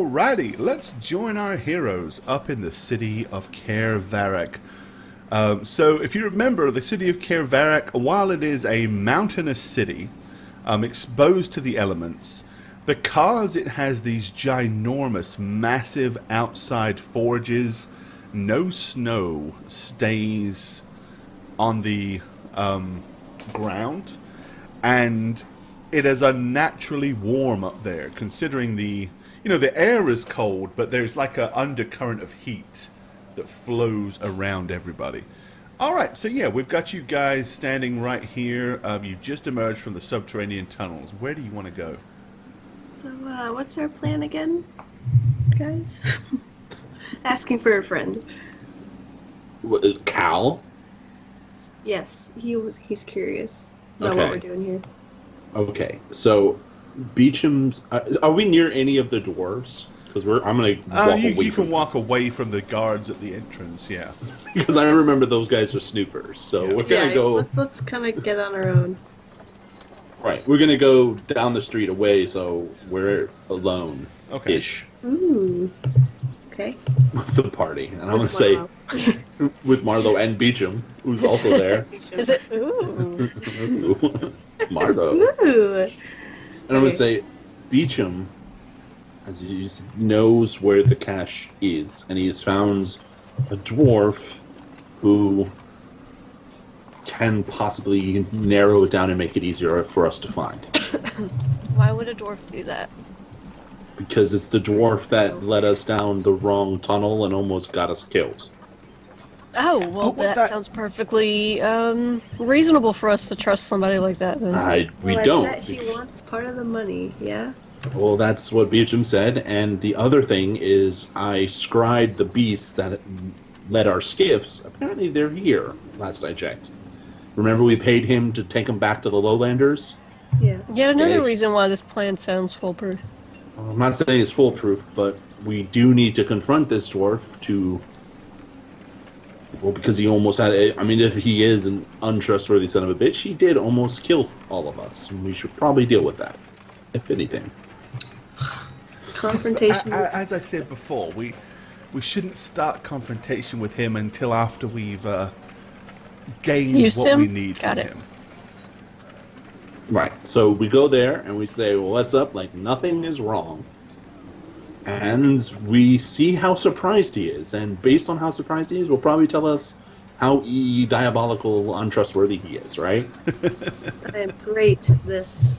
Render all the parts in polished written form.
Alrighty, let's join our heroes up in the city of Cairnemoore. So, if you remember, the city of Cairnemoore, while it is a mountainous city, exposed to the elements, because it has these ginormous, massive outside forges, no snow stays on the ground, and it is unnaturally warm up there, considering the air is cold, but there's like an undercurrent of heat that flows around everybody. Alright, so yeah, we've got you guys standing right here. You just emerged from the subterranean tunnels. Where do you want to go? So, what's our plan again, guys? Asking for a friend. Cal? Yes, he's curious about what we're doing here. Okay, so Beecham's... are we near any of the dwarves? Because I'm going to walk away. You can walk away from the guards at the entrance, yeah. Because I remember those guys are snoopers, so we're going to go... Let's kind of get on our own. Right, we're going to go down the street away, so we're alone-ish. Okay. Ooh. Okay. With the party. And I'm going to say... with Marlo and Beecham, who's also there. Is it? Ooh. Marlo. Ooh. And I'm going to say, Beecham... as he knows where the cache is, and he has found a dwarf who can possibly narrow it down and make it easier for us to find. Why would a dwarf do that? Because it's the dwarf that led us down the wrong tunnel and almost got us killed. Oh, well, that sounds perfectly reasonable for us to trust somebody like that. Then. We don't. I bet he wants part of the money, yeah? Well, that's what Beecham said, and the other thing is I scried the beasts that led our skiffs. Apparently they're here, last I checked. Remember we paid him to take them back to the lowlanders? Yeah. Yet another reason why this plan sounds foolproof. I'm not saying it's foolproof, but we do need to confront this dwarf to... Well, because he almost had... if he is an untrustworthy son of a bitch, he did almost kill all of us. And we should probably deal with that, if anything. Confrontation. As I said before, we shouldn't start confrontation with him until after we've gained what we need from him. Right. So we go there and we say, well, what's up? Like nothing is wrong. And we see how surprised he is. And based on how surprised he is, will probably tell us how diabolical, untrustworthy he is, right? I am great at this.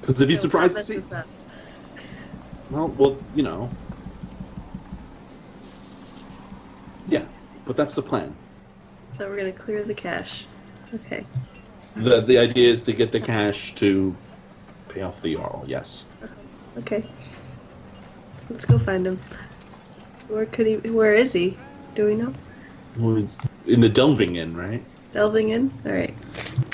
Because if he's surprised to see... Well, yeah, but that's the plan. So we're gonna clear the cache. Okay. The idea is to get the cash to pay off the Jarl, yes. Okay. Let's go find him. Where is he? Do we know? He's in the Delving Inn, right? Delving in? Alright.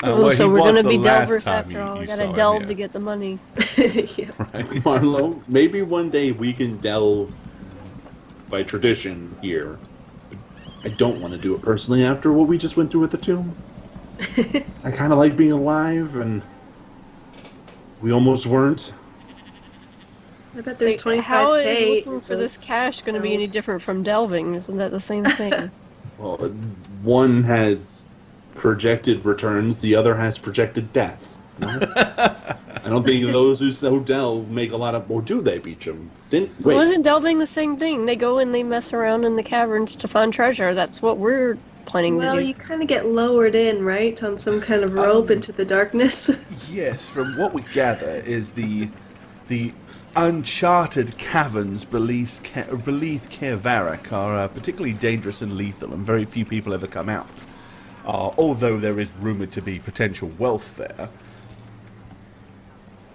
So we're gonna be delvers after all. We gotta delve to get the money. Yeah. Right. Marlo, maybe one day we can delve by tradition here. I don't want to do it personally after what we just went through with the tomb. I kind of like being alive, and we almost weren't. I bet there's 25K. How is looking for this cash going to be any different from delving? Isn't that the same thing? Well, one has projected returns, the other has projected death. No? I don't think those who delve make a lot of... Or do they, Beecham? Wasn't delving the same thing? They go and they mess around in the caverns to find treasure. That's what we're planning to do. Well, you kind of get lowered in, right? On some kind of rope into the darkness. Yes, from what we gather is the uncharted caverns beneath Cairnemoore are particularly dangerous and lethal, and very few people ever come out. Although there is rumored to be potential wealth there.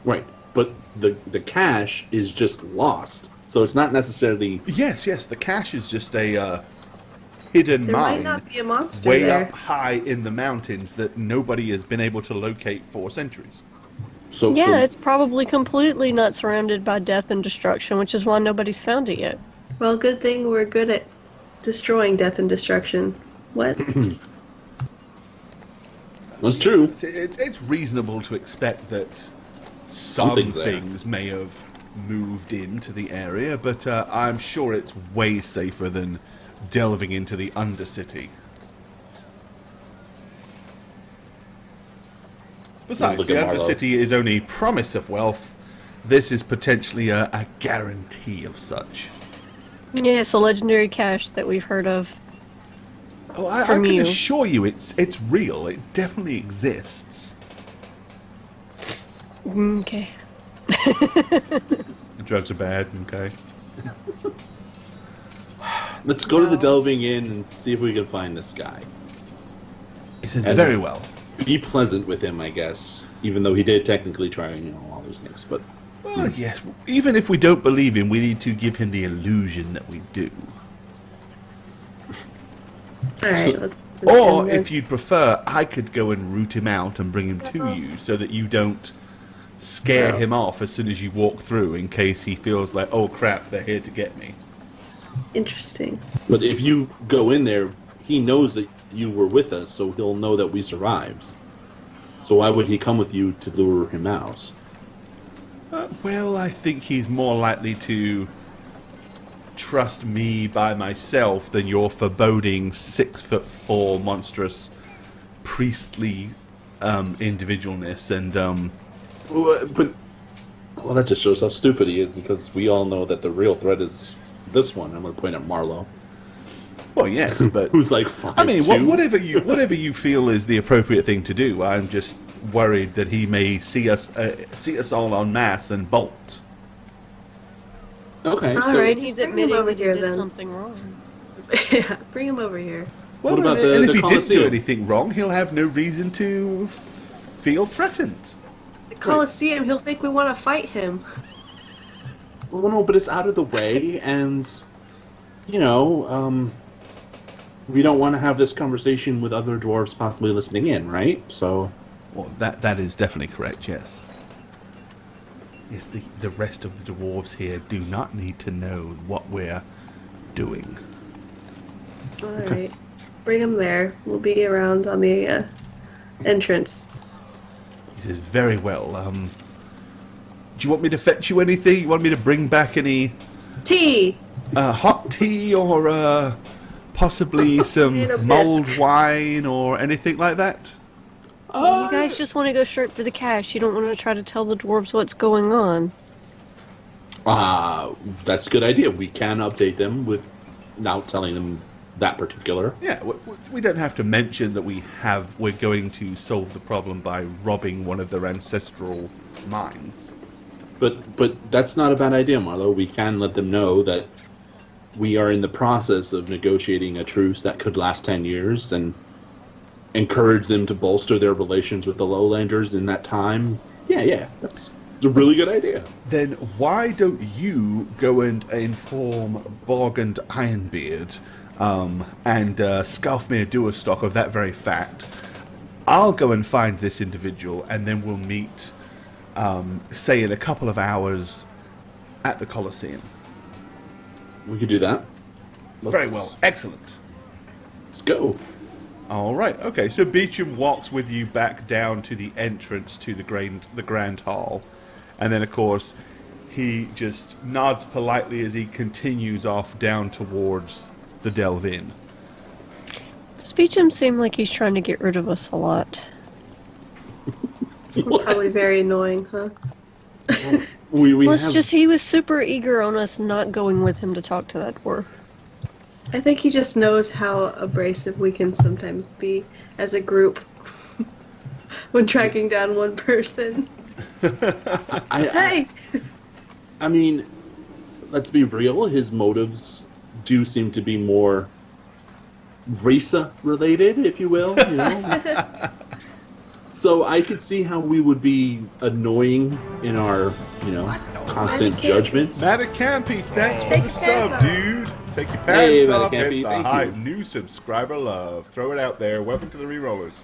Right, but the cache is just lost, so it's not necessarily... Yes, the cache is just a hidden there mine. Might not be a monster way there. up high in the mountains that nobody has been able to locate for centuries. So it's probably completely not surrounded by death and destruction, which is why nobody's found it yet. Well, good thing we're good at destroying death and destruction. What? That's true. It's reasonable to expect that some things may have moved into the area, but I'm sure it's way safer than delving into the Undercity. Besides, Look the at Marlowe. Undercity is only promise of wealth. This is potentially a guarantee of such. Yeah, it's a legendary cache that we've heard of. Oh, I From can you. assure you it's real. It definitely exists. Okay. The drugs are bad, okay? Let's go to the delving in and see if we can find this guy. It says And- very well. Be pleasant with him, I guess. Even though he did technically try, all these things. But Well, yes. Even if we don't believe him, we need to give him the illusion that we do. Alright, let's... Or, if you'd prefer, I could go and root him out and bring him to you so that you don't scare him off as soon as you walk through in case he feels like, oh crap, they're here to get me. Interesting. but if you go in there, he knows that you were with us, so he'll know that we survived. So why would he come with you to lure him out? Well, I think he's more likely to trust me by myself than your foreboding 6'4" monstrous priestly individualness and Well, that just shows how stupid he is, because we all know that the real threat is this one. I'm going to point at Marlowe, well, yes, but who's like 5'2". I mean, whatever you feel is the appropriate thing to do. I'm just worried that he may see us all en masse and bolt. Okay, so Alright. He's Just bring him admitting over that he here, did then. something wrong. Yeah, bring him over here. Well, What about and the if he didn't do Colosseum? anything wrong, he'll have no reason to feel threatened. The Colosseum, he'll think we want to fight him. well, no, but it's out of the way, and we don't want to have this conversation with other dwarves possibly listening in, right? So, Well, that is definitely correct, yes. Yes, the rest of the dwarves here do not need to know what we're doing. Alright. Bring him there. We'll be around on the entrance. He says, very well. Do you want me to fetch you anything? You want me to bring back any Tea! hot tea or possibly some And a mulled bisque. wine or anything like that? You guys just want to go straight for the cache. You don't want to try to tell the dwarves what's going on. that's a good idea. We can update them without telling them that particular. Yeah, we don't have to mention that we're going to solve the problem by robbing one of their ancestral mines. But that's not a bad idea, Marlo. We can let them know that we are in the process of negotiating a truce that could last 10 years and encourage them to bolster their relations with the Lowlanders in that time. Yeah, that's a really good idea. Then why don't you go and inform Bog and Ironbeard and Skalfmere Duerstock of that very fact? I'll go and find this individual, and then we'll meet, say, in a couple of hours at the Colosseum. We could do that. Very well. Excellent. Let's go. All right. Okay. So Beecham walks with you back down to the entrance to the grand hall, and then of course he just nods politely as he continues off down towards the delve in. Does Beecham seem like he's trying to get rid of us a lot? Probably very annoying, huh? We Well, it's have just he was super eager on us not going with him to talk to that dwarf. I think he just knows how abrasive we can sometimes be as a group when tracking down one person. Hey! I mean, let's be real. His motives do seem to be more race related, if you will. So I could see how we would be annoying in our, constant Matty judgments. Matacampi, thanks for Take the your sub, pants off. dude. Take your Hey, pants off. Matacampi, Hit the thank high you. new subscriber love. Throw it out there. Welcome to the Rerollers.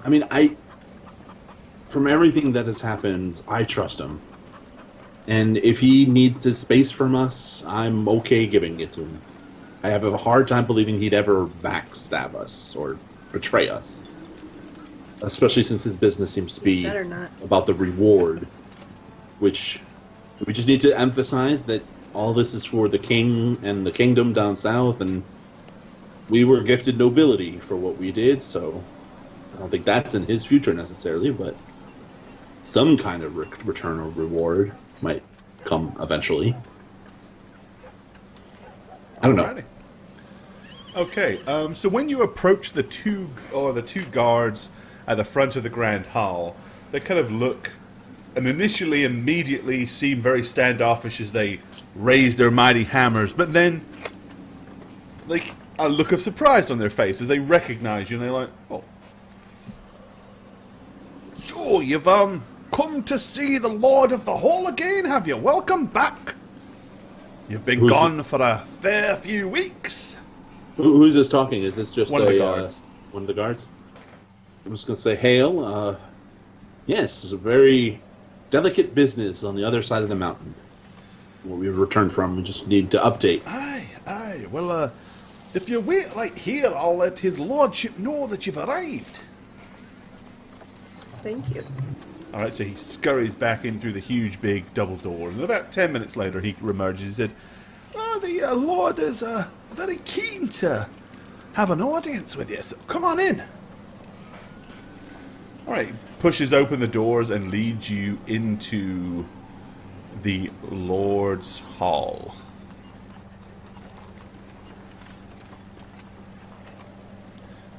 I mean, from everything that has happened, I trust him. And if he needs his space from us, I'm okay giving it to him. I have a hard time believing he'd ever backstab us or betray us. Especially since his business seems to be Better not. about the reward. which we just need to emphasize that all this is for the king and the kingdom down south, and we were gifted nobility for what we did, so I don't think that's in his future necessarily, but some kind of return or reward might come eventually. I don't know. Alrighty. Okay, so when you approach the two guards at the front of the Grand Hall, they kind of look and initially immediately seem very standoffish as they raise their mighty hammers, but then like a look of surprise on their face as they recognize you, and they're like, "Oh, so you've come to see the Lord of the Hall again, have you? Welcome back. You've been gone for a fair few weeks." Who's this talking? Is this just one of the guards? One of the guards? I'm just going to say, hail. Yes, it's a very delicate business on the other side of the mountain. Where we returned from, we just need to update. Aye. Well, if you wait right here, I'll let his lordship know that you've arrived. Thank you. Alright, so he scurries back in through the huge, big double doors, and about 10 minutes later he remerges and said, the Lord is very keen to have an audience with you, so come on in. Alright, pushes open the doors and leads you into the Lord's Hall.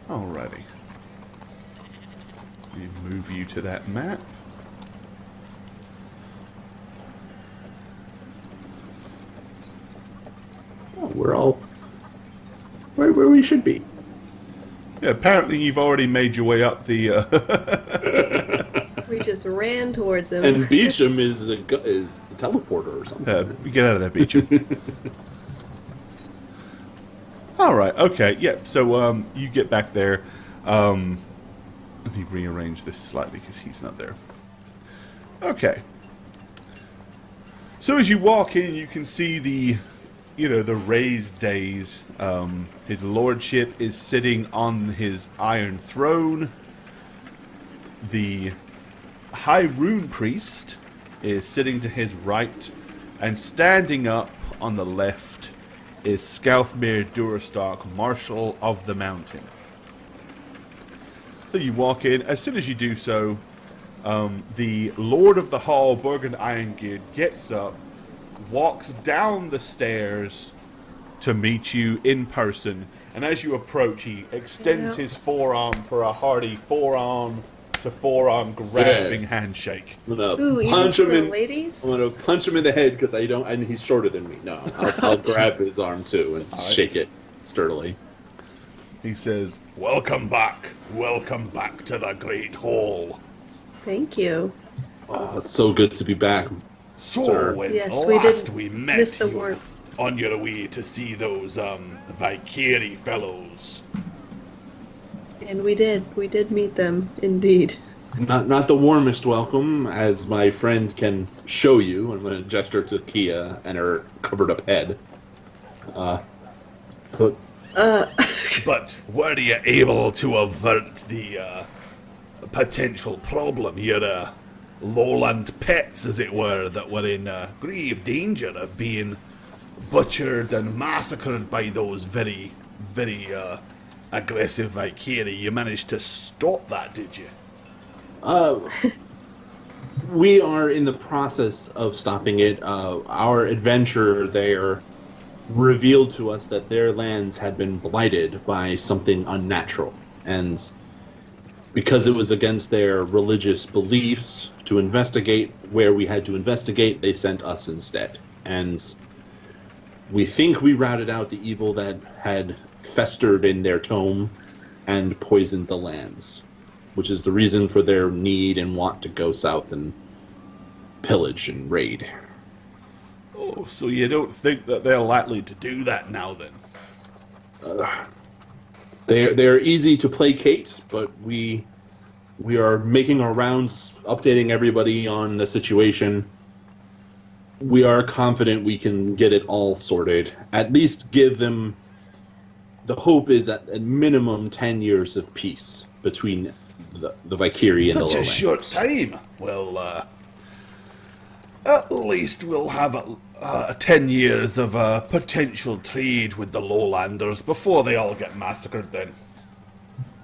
Alrighty. We move you to that map. Oh, we're all right where we should be. Yeah, apparently you've already made your way up the... We just ran towards him. And Beecham is a teleporter or something. get out of there, Beecham. Alright, okay, yeah, so you get back there. Let me rearrange this slightly because he's not there. Okay. So as you walk in, you can see the raised dais. His lordship is sitting on his iron throne. The High Rune Priest is sitting to his right, and standing up on the left is Scaufmere Durastark, Marshal of the Mountain. So you walk in. As soon as you do so, the Lord of the Hall, Burgund Irongeared, gets up, walks down the stairs to meet you in person, and as you approach, he extends his forearm for a hearty forearm to forearm grasping handshake. I'm gonna Ooh, punch him in. Ladies? I'm gonna punch him in the head because and he's shorter than me. No, I'll grab his arm too and shake it sturdily. He says, welcome back to the Great Hall. Thank you. Oh, it's so good to be back. So Sir. when Yes, last we we miss met the you warmth. on your way to see those Valkyrie fellows. And we did meet them, indeed. Not the warmest welcome, as my friend can show you. I'm going to gesture to Kia and her covered up head. But But were you able to avert the potential problem? Your lowland pets, as it were, that were in grave danger of being butchered and massacred by those very, very aggressive Valkyrie. You managed to stop that, did you? we are in the process of stopping it. Our adventure there revealed to us that their lands had been blighted by something unnatural, and because it was against their religious beliefs to investigate where we had to investigate, they sent us instead. And we think we routed out the evil that had festered in their tome and poisoned the lands, which is the reason for their need and want to go south and pillage and raid. Oh, so you don't think that they're likely to do that now, then? They're easy to placate, but we are making our rounds, updating everybody on the situation. We are confident we can get it all sorted. At least give them... The hope is at minimum 10 years of peace between the Valkyrie and the Such a Lowlanders. short time. Well, At least we'll have 10 years of potential trade with the lowlanders before they all get massacred then.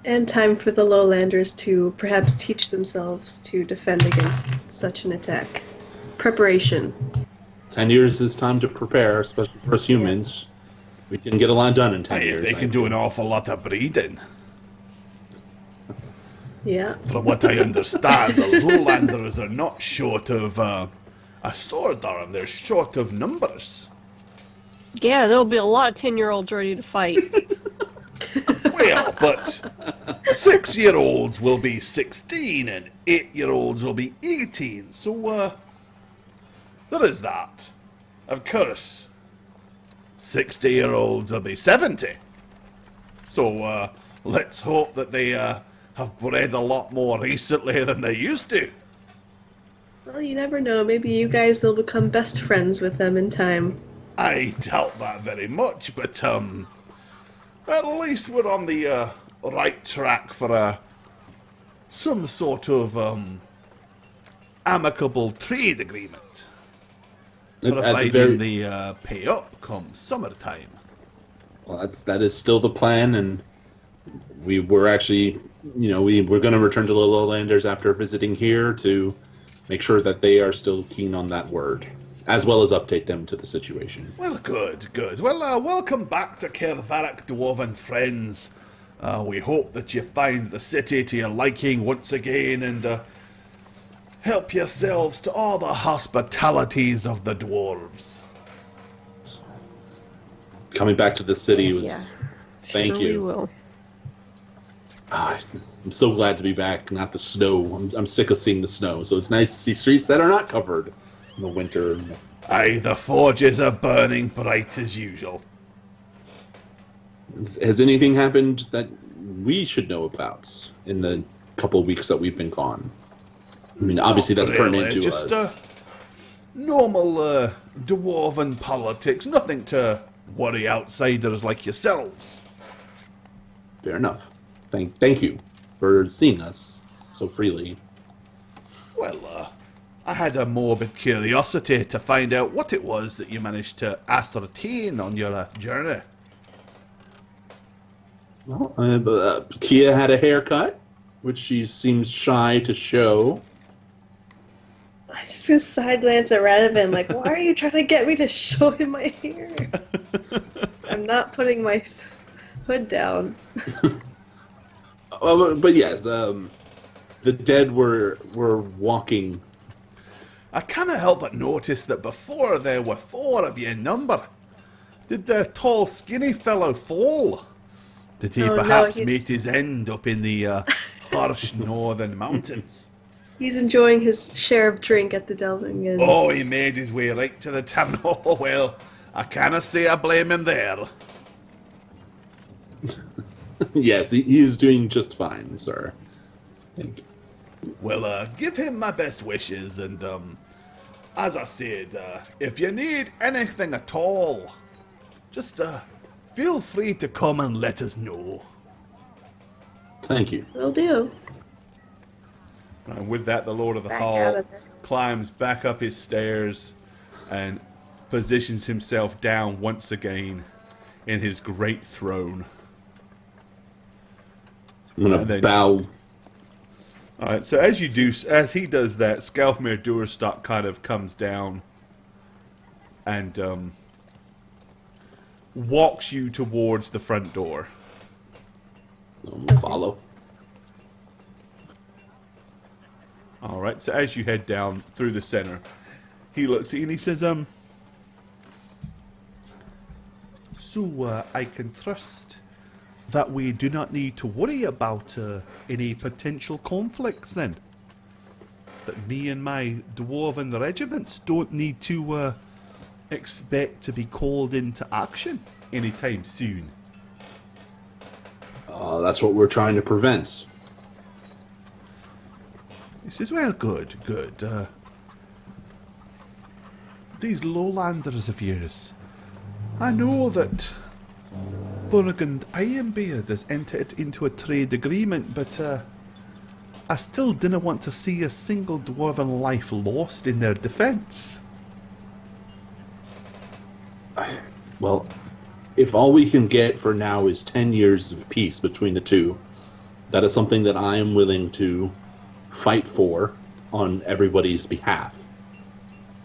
And time for the lowlanders to perhaps teach themselves to defend against such an attack. Preparation. 10 years is time to prepare, especially for us humans. We can get a lot done in 10 years. They can do an awful lot of breeding. Yeah. From what I understand, the lowlanders are not short of a sword arm, they're short of numbers. Yeah, there'll be a lot of 10-year-olds ready to fight. Well, but 6-year-olds will be 16 and 8-year-olds will be 18, so there is that. Of course, 60-year-olds will be 70. So let's hope that they have bred a lot more recently than they used to. Well, you never know. Maybe you guys will become best friends with them in time. I doubt that very much, but at least we're on the right track for some sort of amicable trade agreement. Providing the pay up come summertime. Well, that is still the plan, and we're actually, we're going to return to the Lowlanders after visiting here to make sure that they are still keen on that word, as well as update them to the situation. Well, good. Well, welcome back to Cairnemoore, dwarven friends. We hope that you find the city to your liking once again, and help yourselves to all the hospitalities of the dwarves. Coming back to the city was... Yeah. Thank Sure you. We will. I'm so glad to be back, not the snow. I'm sick of seeing the snow, so it's nice to see streets that are not covered in the winter. Aye, the forges are burning bright as usual. Has anything happened that we should know about in the couple of weeks that we've been gone? I mean, obviously Not that's turned really, into just us. Normal dwarven politics, nothing to worry outsiders like yourselves. Fair enough. Thank you for seeing us so freely. Well, I had a morbid curiosity to find out what it was that you managed to ascertain on your journey. Well, Kia had a haircut, which she seems shy to show. I just gonna side glance at Radovan like, why are you trying to get me to show him my hair? I'm not putting my hood down. But yes, the dead were walking. I cannot help but notice that before there were 4 of you in number. Did the tall, skinny fellow fall? Did he perhaps meet his end up in the harsh northern mountains? He's enjoying his share of drink at the Delving Inn. Oh, he made his way right to the tavern. Oh, well, I cannot say I blame him there. Yes, he is doing just fine, sir. Thank you. Well, give him my best wishes, and as I said, if you need anything at all, just feel free to come and let us know. Thank you. Will do. And with that, the Lord of the Back Hall out of there. climbs back up his stairs and positions himself down once again in his great throne. I'm gonna bow. Alright, so as he does that, Scalfmere Durstock kind of comes down and walks you towards the front door. I'll follow. Alright, so as you head down through the center, he looks at you and he says, So I can trust that we do not need to worry about any potential conflicts then? That me and my dwarven regiments don't need to expect to be called into action anytime soon? That's what we're trying to prevent. He says, well, good. These lowlanders of yours, I know that Burgund Ironbeard has entered into a trade agreement, but I still didn't want to see a single dwarven life lost in their defense. Well, if all we can get for now is 10 years of peace between the two, that is something that I am willing to fight for on everybody's behalf.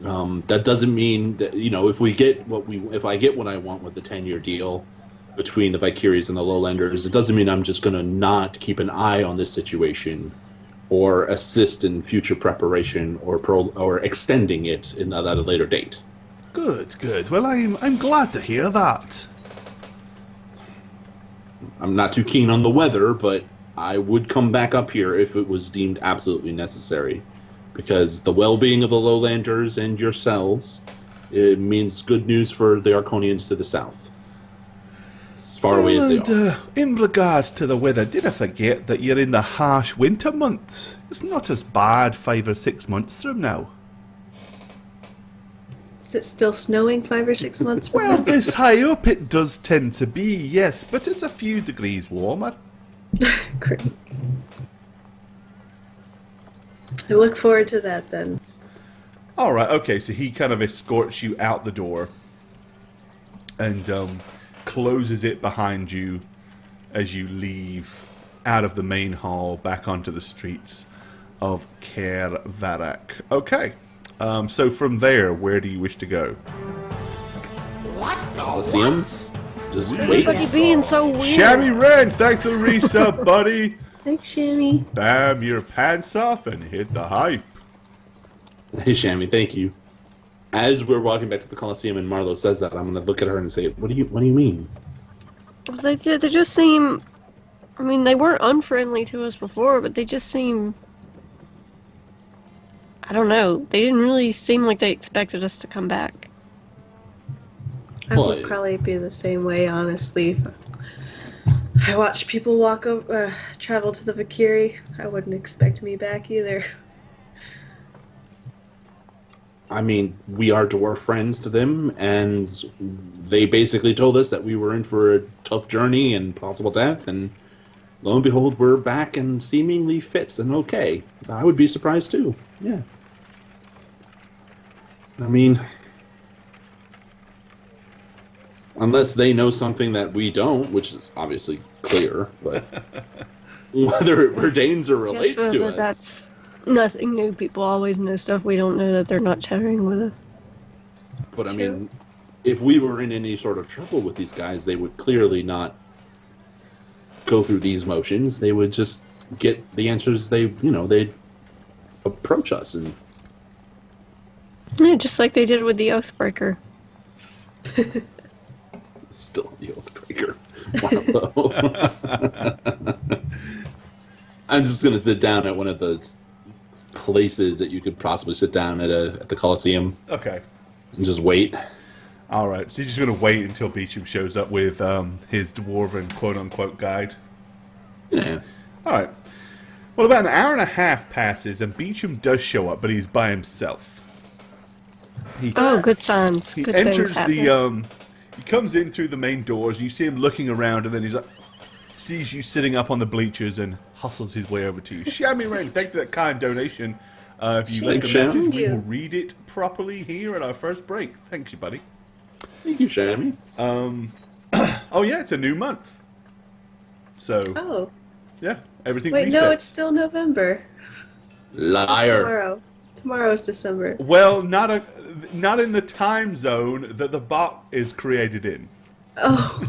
That doesn't mean that, if I get what I want with the 10-year deal between the Valkyries and the Lowlanders, it doesn't mean I'm just going to not keep an eye on this situation or assist in future preparation or extending it at a later date. Good, good. Well, I'm glad to hear that. I'm not too keen on the weather, but I would come back up here if it was deemed absolutely necessary. Because the well-being of the Lowlanders and yourselves, it means good news for the Arconians to the south. As far away as they are. In regards to the weather, did I forget that you're in the harsh winter months? It's not as bad 5 or 6 months from now. Is it still snowing 5 or 6 months from Well, now? this high up it does tend to be, yes, but it's a few degrees warmer. Great. I look forward to that then. Alright, okay, so he kind of escorts you out the door and closes it behind you as you leave out of the main hall back onto the streets of Cairnemoore. Okay, so from there, where do you wish to go? Coliseum? Just wait. Everybody being so weird. Shammy Ren, thanks for the resub, buddy. Thanks, Shammy. Spam your pants off and hit the hype. Hey, Shammy, thank you. As we're walking back to the Coliseum and Marlo says that, I'm going to look at her and say, what do you mean? They just seem... I mean, they weren't unfriendly to us before, but they just seem... I don't know. They didn't really seem like they expected us to come back. I would probably be the same way, honestly. If I watch people travel to the Valkyrie, I wouldn't expect me back either. I mean, we are dwarf friends to them, and they basically told us that we were in for a tough journey and possible death, and lo and behold, we're back and seemingly fit and okay. I would be surprised too. Yeah. I mean, unless they know something that we don't, which is obviously clear, but whether it pertains or relates to us. That's nothing new. People always know stuff we don't know that they're not sharing with us. But I mean, if we were in any sort of trouble with these guys, they would clearly not go through these motions. They would just get the answers they'd approach us and... Yeah, just like they did with the Oathbreaker. Still the Oathbreaker. Wow. I'm just going to sit down at one of those places that you could possibly sit down at the Coliseum. Okay. And just wait. Alright, so you're just going to wait until Beecham shows up with his dwarven quote-unquote guide? Yeah. Alright. Well, about an hour and a half passes, and Beecham does show up, but he's by himself. Good signs. He Good enters things happening. he comes in through the main doors, and you see him looking around, and then he's like, sees you sitting up on the bleachers and hustles his way over to you. Shammy Rain, thank you for that kind donation. If you left a message, we will read it properly here at our first break. Thanks, you buddy. Thank you, Shammy. Oh yeah, it's a new month. So, yeah, everything Wait, resets. no, it's still November. Liar. Tomorrow is December. Well, not in the time zone that the bot is created in. Oh.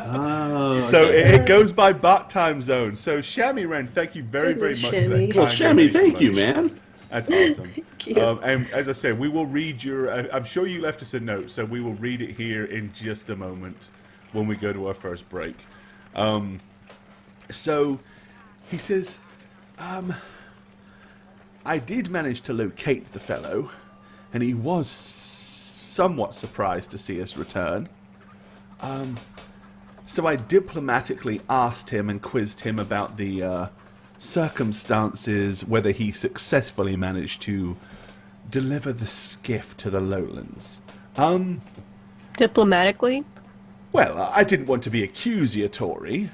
Oh, So it goes by bot time zone. So Shammy Ren, thank you very, very much for that. Well, Shammy, thank you, man. That's awesome. Thank you. And as I said, we will read your... I'm sure you left us a note, so we will read it here in just a moment when we go to our first break. So he says, I did manage to locate the fellow, and he was somewhat surprised to see us return. So I diplomatically asked him and quizzed him about the circumstances, whether he successfully managed to deliver the skiff to the lowlands. Diplomatically? Well, I didn't want to be accusatory.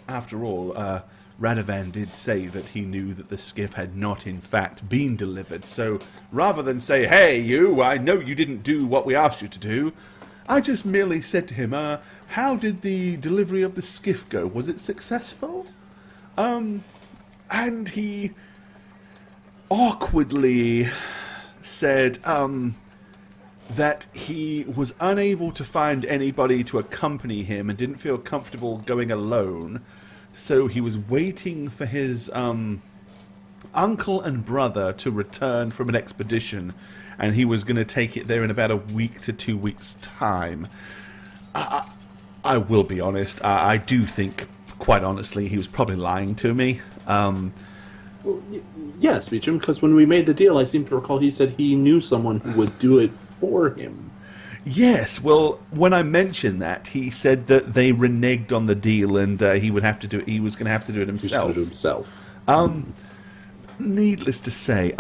After all, Radovan did say that he knew that the skiff had not in fact been delivered, so rather than say, "Hey, you, I know you didn't do what we asked you to do," I just merely said to him, "How did the delivery of the skiff go? Was it successful?" And he awkwardly said, that he was unable to find anybody to accompany him and didn't feel comfortable going alone, so he was waiting for his uncle and brother to return from an expedition, and he was going to take it there in about a week to 2 weeks' time. I will be honest, I do think, quite honestly, he was probably lying to me. Well, yes, Beecham, because when we made the deal, I seem to recall he said he knew someone who would do it for him. Yes, well, when I mentioned that, he said that they reneged on the deal and he would have to do it. He was going to have to do it himself. He was going to do it himself. Needless to say,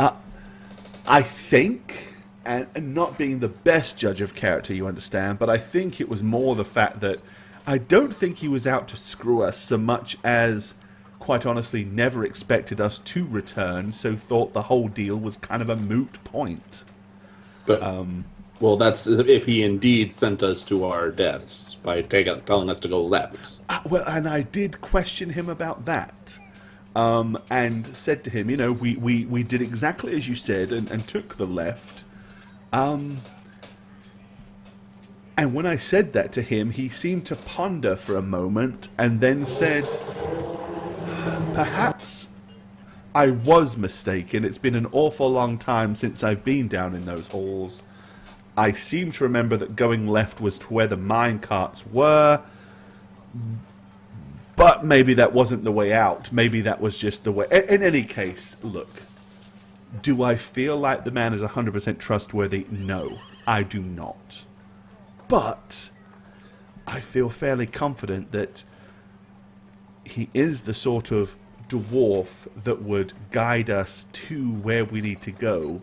I think, and not being the best judge of character, you understand, but I think it was more the fact that I don't think he was out to screw us so much as, quite honestly, never expected us to return, so thought the whole deal was kind of a moot point. But, well, that's if he indeed sent us to our deaths by telling us to go left. Well, and I did question him about that, and said to him, we did exactly as you said and took the left. And when I said that to him, he seemed to ponder for a moment and then said, "Perhaps I was mistaken. It's been an awful long time since I've been down in those halls. I seem to remember that going left was to where the mine carts were, but maybe that wasn't the way out. Maybe that was just the way." In any case, look, do I feel like the man is 100% trustworthy? No, I do not. But I feel fairly confident that he is the sort of dwarf that would guide us to where we need to go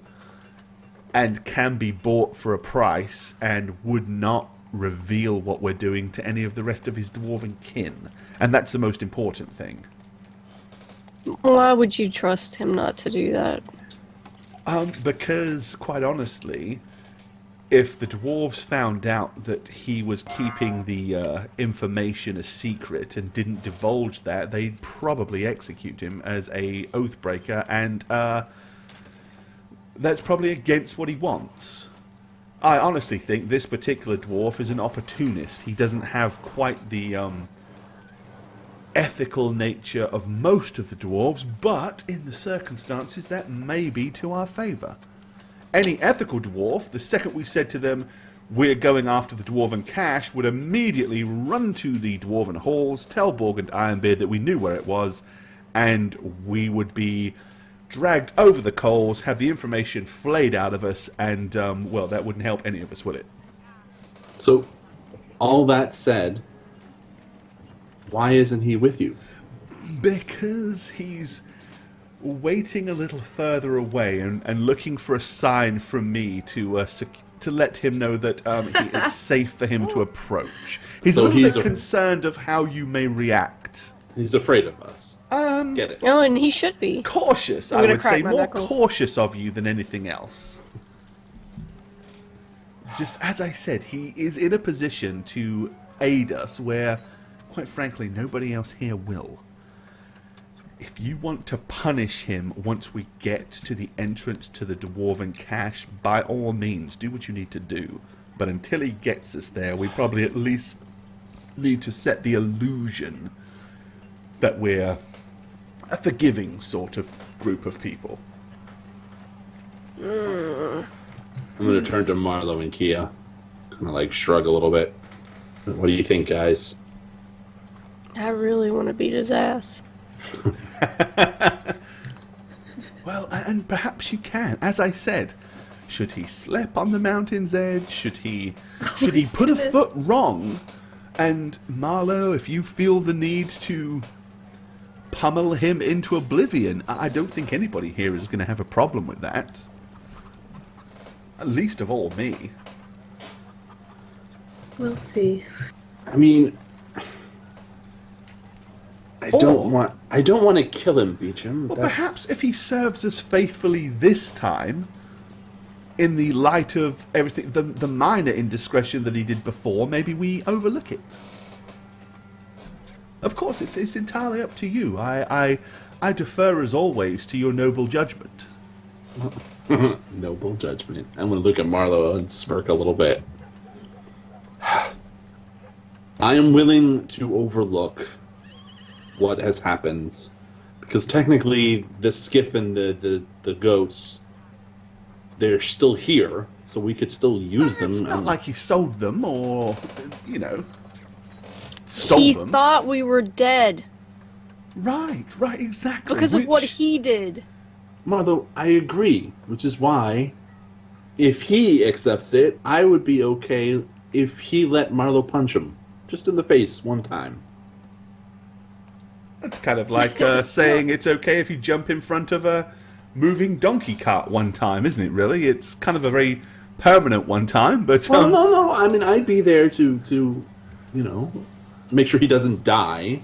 and can be bought for a price and would not reveal what we're doing to any of the rest of his dwarven kin. And that's the most important thing. Why would you trust him not to do that? Because, quite honestly, if the dwarves found out that he was keeping the information a secret and didn't divulge that, they'd probably execute him as a oathbreaker, and that's probably against what he wants. I honestly think this particular dwarf is an opportunist. He doesn't have quite the ethical nature of most of the dwarves, but in the circumstances that may be to our favour. Any ethical dwarf, the second we said to them, "We're going after the dwarven cache," would immediately run to the dwarven halls, tell Borg and Ironbeard that we knew where it was, and we would be dragged over the coals, have the information flayed out of us, and, well, that wouldn't help any of us, would it? So, all that said, why isn't he with you? Because he's waiting a little further away and looking for a sign from me to let him know that it's safe for him to approach. He's a little bit concerned of how you may react. He's afraid of us. Get it? Oh, and he should be. Cautious, I would say. More cautious of you than anything else. Just as I said, he is in a position to aid us where, quite frankly, nobody else here will. If you want to punish him once we get to the entrance to the dwarven cache, by all means, do what you need to do. But until he gets us there, we probably at least need to set the illusion that we're a forgiving sort of group of people. I'm going to turn to Marlo and Kia. Kind of like shrug a little bit. What do you think, guys? I really want to beat his ass. Well, and perhaps you can. As I said, should he slip on the mountain's edge? Should he put a foot wrong? And Marlo, if you feel the need to pummel him into oblivion, I don't think anybody here is going to have a problem with that. Least of all me. We'll see. I mean, I don't want to kill him, Beecham. Well, perhaps if he serves us faithfully this time, in the light of everything, the minor indiscretion that he did before, maybe we overlook it. Of course, it's entirely up to you. I defer as always to your noble judgment. Noble judgment. I'm going to look at Marlowe and smirk a little bit. I am willing to overlook what has happened, because technically the skiff and the goats, they're still here, so we could still use them. It's not like he sold them or, stole them. He thought we were dead. Right, exactly. Because of what he did. Marlo, I agree, which is why, if he accepts it, I would be okay if he let Marlo punch him, just in the face one time. That's kind of like saying it's okay if you jump in front of a moving donkey cart one time, isn't it, really? It's kind of a very permanent one time, but... Well, no, I mean, I'd be there to make sure he doesn't die.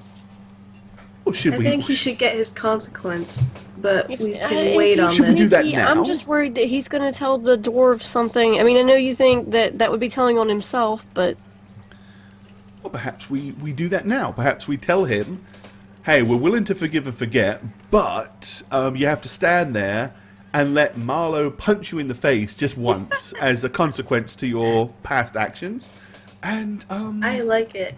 Or should I we... think he should get his consequence, but we can If wait on should we do this. that now? I'm just worried that he's going to tell the dwarves something. I mean, I know you think that would be telling on himself, but... Well, perhaps we do that now. Perhaps we tell him, hey, we're willing to forgive and forget, but you have to stand there and let Marlo punch you in the face just once as a consequence to your past actions. And, I like it.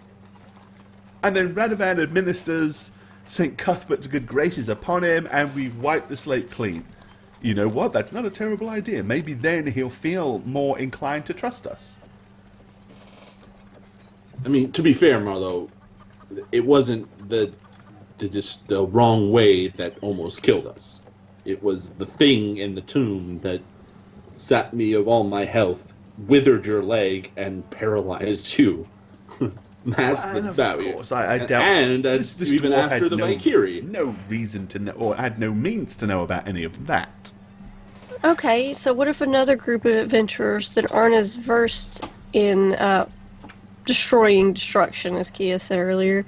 And then Radovan administers St. Cuthbert's good graces upon him, and we wipe the slate clean. You know what? That's not a terrible idea. Maybe then he'll feel more inclined to trust us. I mean, to be fair, Marlo, it wasn't the wrong way that almost killed us. It was the thing in the tomb that sapped me of all my health, withered your leg, and paralyzed you. That's Well, the of value. course, I doubt. And that's this even dwarf after had the Valkyrie. no reason to know, or had no means to know about any of that. Okay, so what if another group of adventurers that aren't as versed in destroying destruction, as Kia said earlier,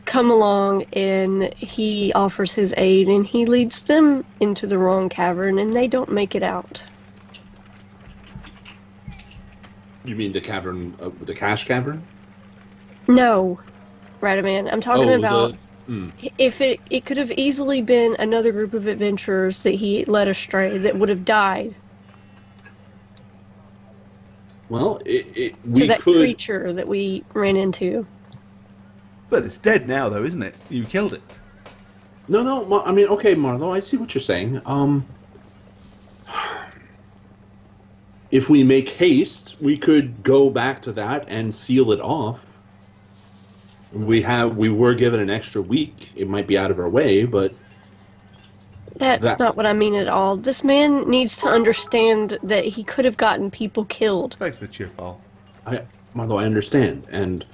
come along and he offers his aid and he leads them into the wrong cavern and they don't make it out? You mean the cavern, the cache cavern? No, Radaman. I'm talking about the if it could have easily been another group of adventurers that he led astray that would have died Well, to we that could. creature that we ran into. But it's dead now, though, isn't it? You killed it. No. I mean, okay, Marlo, I see what you're saying. If we make haste, we could go back to that and seal it off. We were given an extra week. It might be out of our way, but That's not what I mean at all. This man needs to understand that he could have gotten people killed. Thanks for the cheer, Paul. Marlo, I understand, and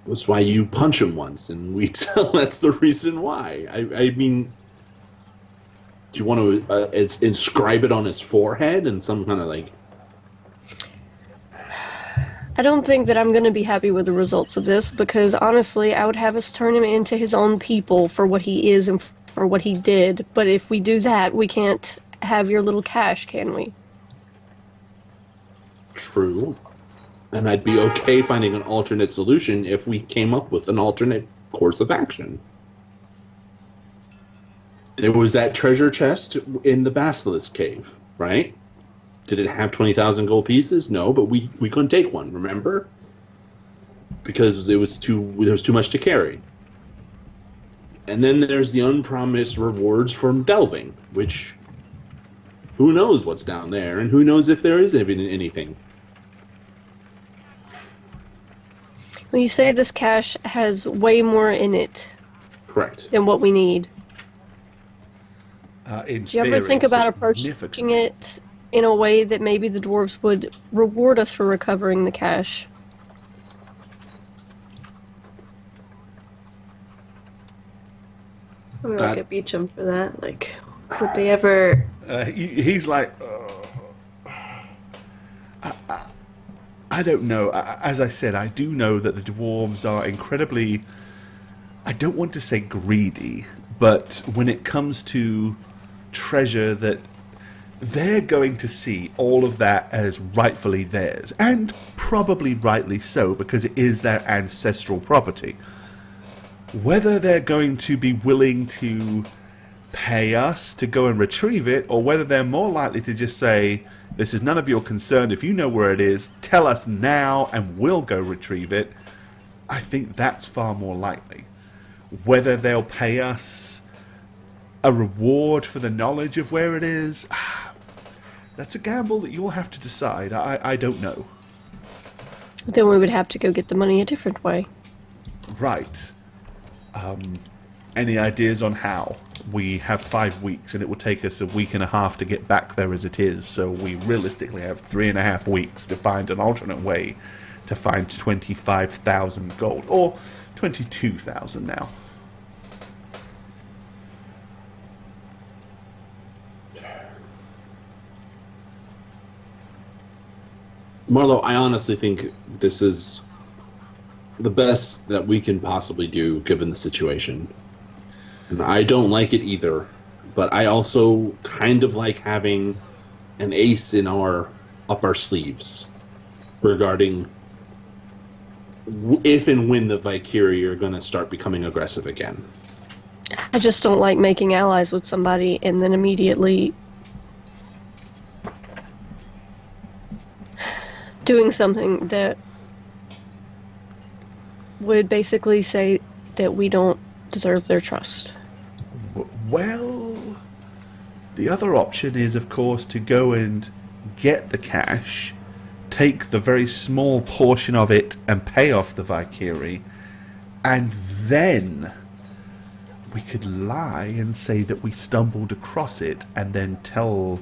that's why you punch him once, and we tell that's the reason why. I mean, do you want to inscribe it on his forehead and some kind of like? I don't think that I'm going to be happy with the results of this because honestly, I would have us turn him into his own people for what he is and for what he did. But if we do that, we can't have your little cash, can we? True. And I'd be okay finding an alternate solution if we came up with an alternate course of action. There was that treasure chest in the Basilisk Cave, right? Did it have 20,000 gold pieces? No, but we couldn't take one, remember? Because there was too much to carry. And then there's the unpromised rewards from delving, which who knows what's down there, and who knows if there is even anything. Well, you say this cache has way more in it Correct. than what we need. In Do you ever theory, think about significant. approaching it in a way that maybe the dwarves would reward us for recovering the cache? I'm gonna look at Beecham for that. Like, would they ever? He's like, I don't know. As I said, I do know that the dwarves are incredibly, I don't want to say greedy, but when it comes to treasure, that they're going to see all of that as rightfully theirs, and probably rightly so, because it is their ancestral property. Whether they're going to be willing to pay us to go and retrieve it, or whether they're more likely to just say, this is none of your concern, if you know where it is, tell us now and we'll go retrieve it, I think that's far more likely. Whether they'll pay us a reward for the knowledge of where it is, that's a gamble that you'll have to decide. I don't know. Then we would have to go get the money a different way. Right. Any ideas on how? We have 5 weeks, and it will take us a week and a half to get back there as it is, so we realistically have 3.5 weeks to find an alternate way to find 25,000 gold, or 22,000 now. Marlo, I honestly think this is the best that we can possibly do given the situation. And I don't like it either, but I also kind of like having an ace in up our sleeves regarding if and when the Valkyrie are going to start becoming aggressive again. I just don't like making allies with somebody and then immediately doing something that would basically say that we don't deserve their trust. Well, the other option is, of course, to go and get the cash, take the very small portion of it and pay off the Valkyrie, and then we could lie and say that we stumbled across it and then tell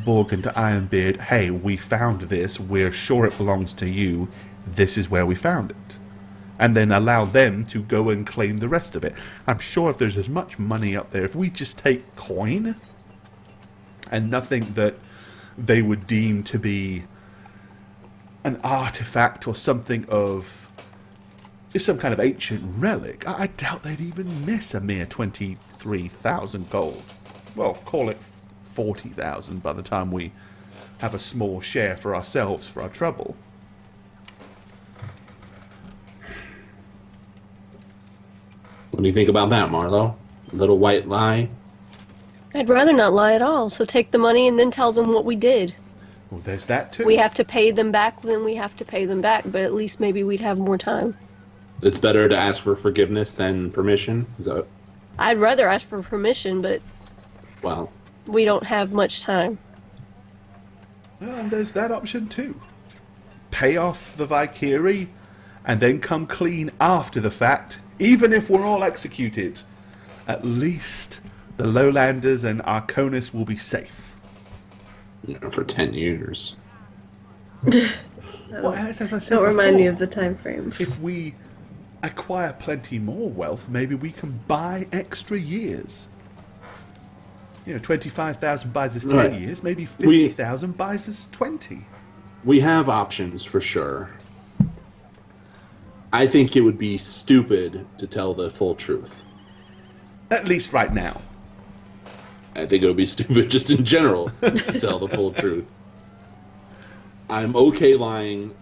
Borg and Ironbeard, hey, we found this, we're sure it belongs to you, this is where we found it. And then allow them to go and claim the rest of it. I'm sure if there's as much money up there, if we just take coin and nothing that they would deem to be an artifact or something of some kind of ancient relic, I doubt they'd even miss a mere 23,000 gold. Well, call it 40,000 by the time we have a small share for ourselves for our trouble. What do you think about that, Marlo? A little white lie? I'd rather not lie at all, so take the money and then tell them what we did. Well, there's that too. We have to pay them back, then we have to pay them back, but at least maybe we'd have more time. It's better to ask for forgiveness than permission? Is that... I'd rather ask for permission, but Well, we don't have much time. Well, and there's that option too. Pay off the Valkyrie and then come clean after the fact, even if we're all executed. At least the Lowlanders and Arconis will be safe. for 10 years. Well, as I said Don't remind me before, of the time frame. if we acquire plenty more wealth, maybe we can buy extra years. 25,000 buys us 10 Right. years, maybe 50,000 buys us 20. We have options for sure. I think it would be stupid to tell the full truth. At least right now. I think it would be stupid just in general to tell the full truth. I'm okay lying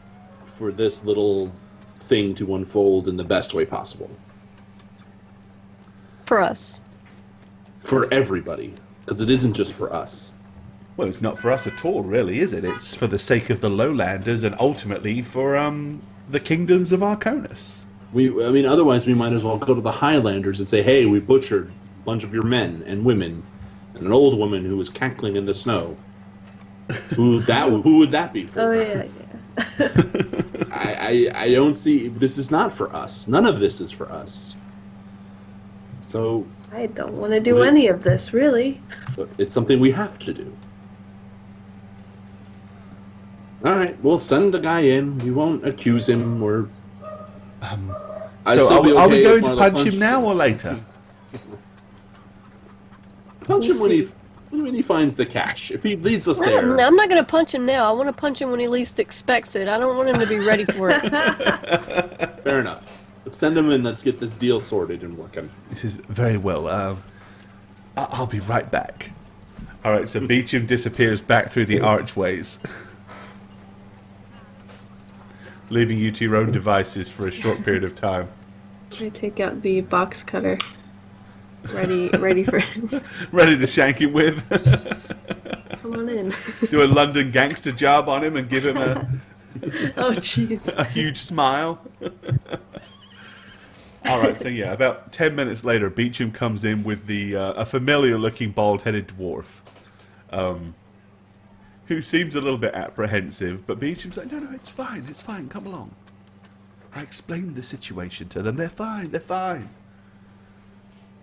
for this little thing to unfold in the best way possible. For us. For everybody. Because it isn't just for us. Well, it's not for us at all, really, is it? It's for the sake of the Lowlanders and ultimately for the kingdoms of Arconis. Otherwise we might as well go to the Highlanders and say, hey, we butchered a bunch of your men and women and an old woman who was cackling in the snow. Who would that be for? Oh, yeah. I don't see... This is not for us. None of this is for us. So... I don't want to do any of this, really. But it's something we have to do. Alright, we'll send the guy in. We won't accuse him or... So are we going to punch him now or later? Punch him when he when he finds the cache. If he leads us I'm there, not going to punch him now. I want to punch him when he least expects it. I don't want him to be ready for it. fair enough. Let's send him in. Let's get this deal sorted and working. This is very well. I'll be right back. All right, so Beecham disappears back through the archways, leaving you to your own devices for a short period of time. I take out the box cutter. Ready for Ready to shank it with. Come on in. Do a London gangster job on him and give him Oh, jeez. a huge smile. All right, so yeah, about 10 minutes later, Beecham comes in with a familiar-looking bald-headed dwarf, who seems a little bit apprehensive, but Beecham's like, no, it's fine, come along. I explained the situation to them, they're fine.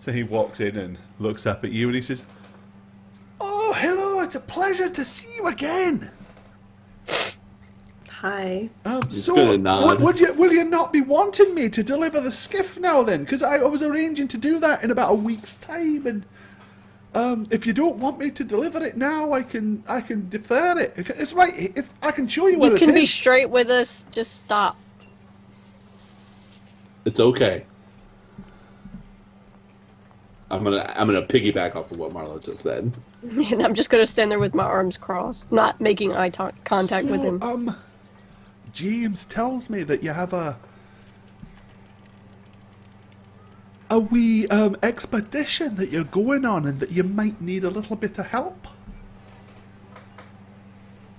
So he walks in and looks up at you and he says, "Oh, hello, it's a pleasure to see you again." Hi. He's gonna nod. Will you not be wanting me to deliver the skiff now then? Because I was arranging to do that in about a week's time, and if you don't want me to deliver it now, I can defer it. It's right. I can show you where it is. You can be straight with us. Just stop. It's okay. I'm gonna piggyback off of what Marlo just said. And I'm just going to stand there with my arms crossed, not making eye contact with him. James tells me that you have a wee expedition that you're going on and that you might need a little bit of help.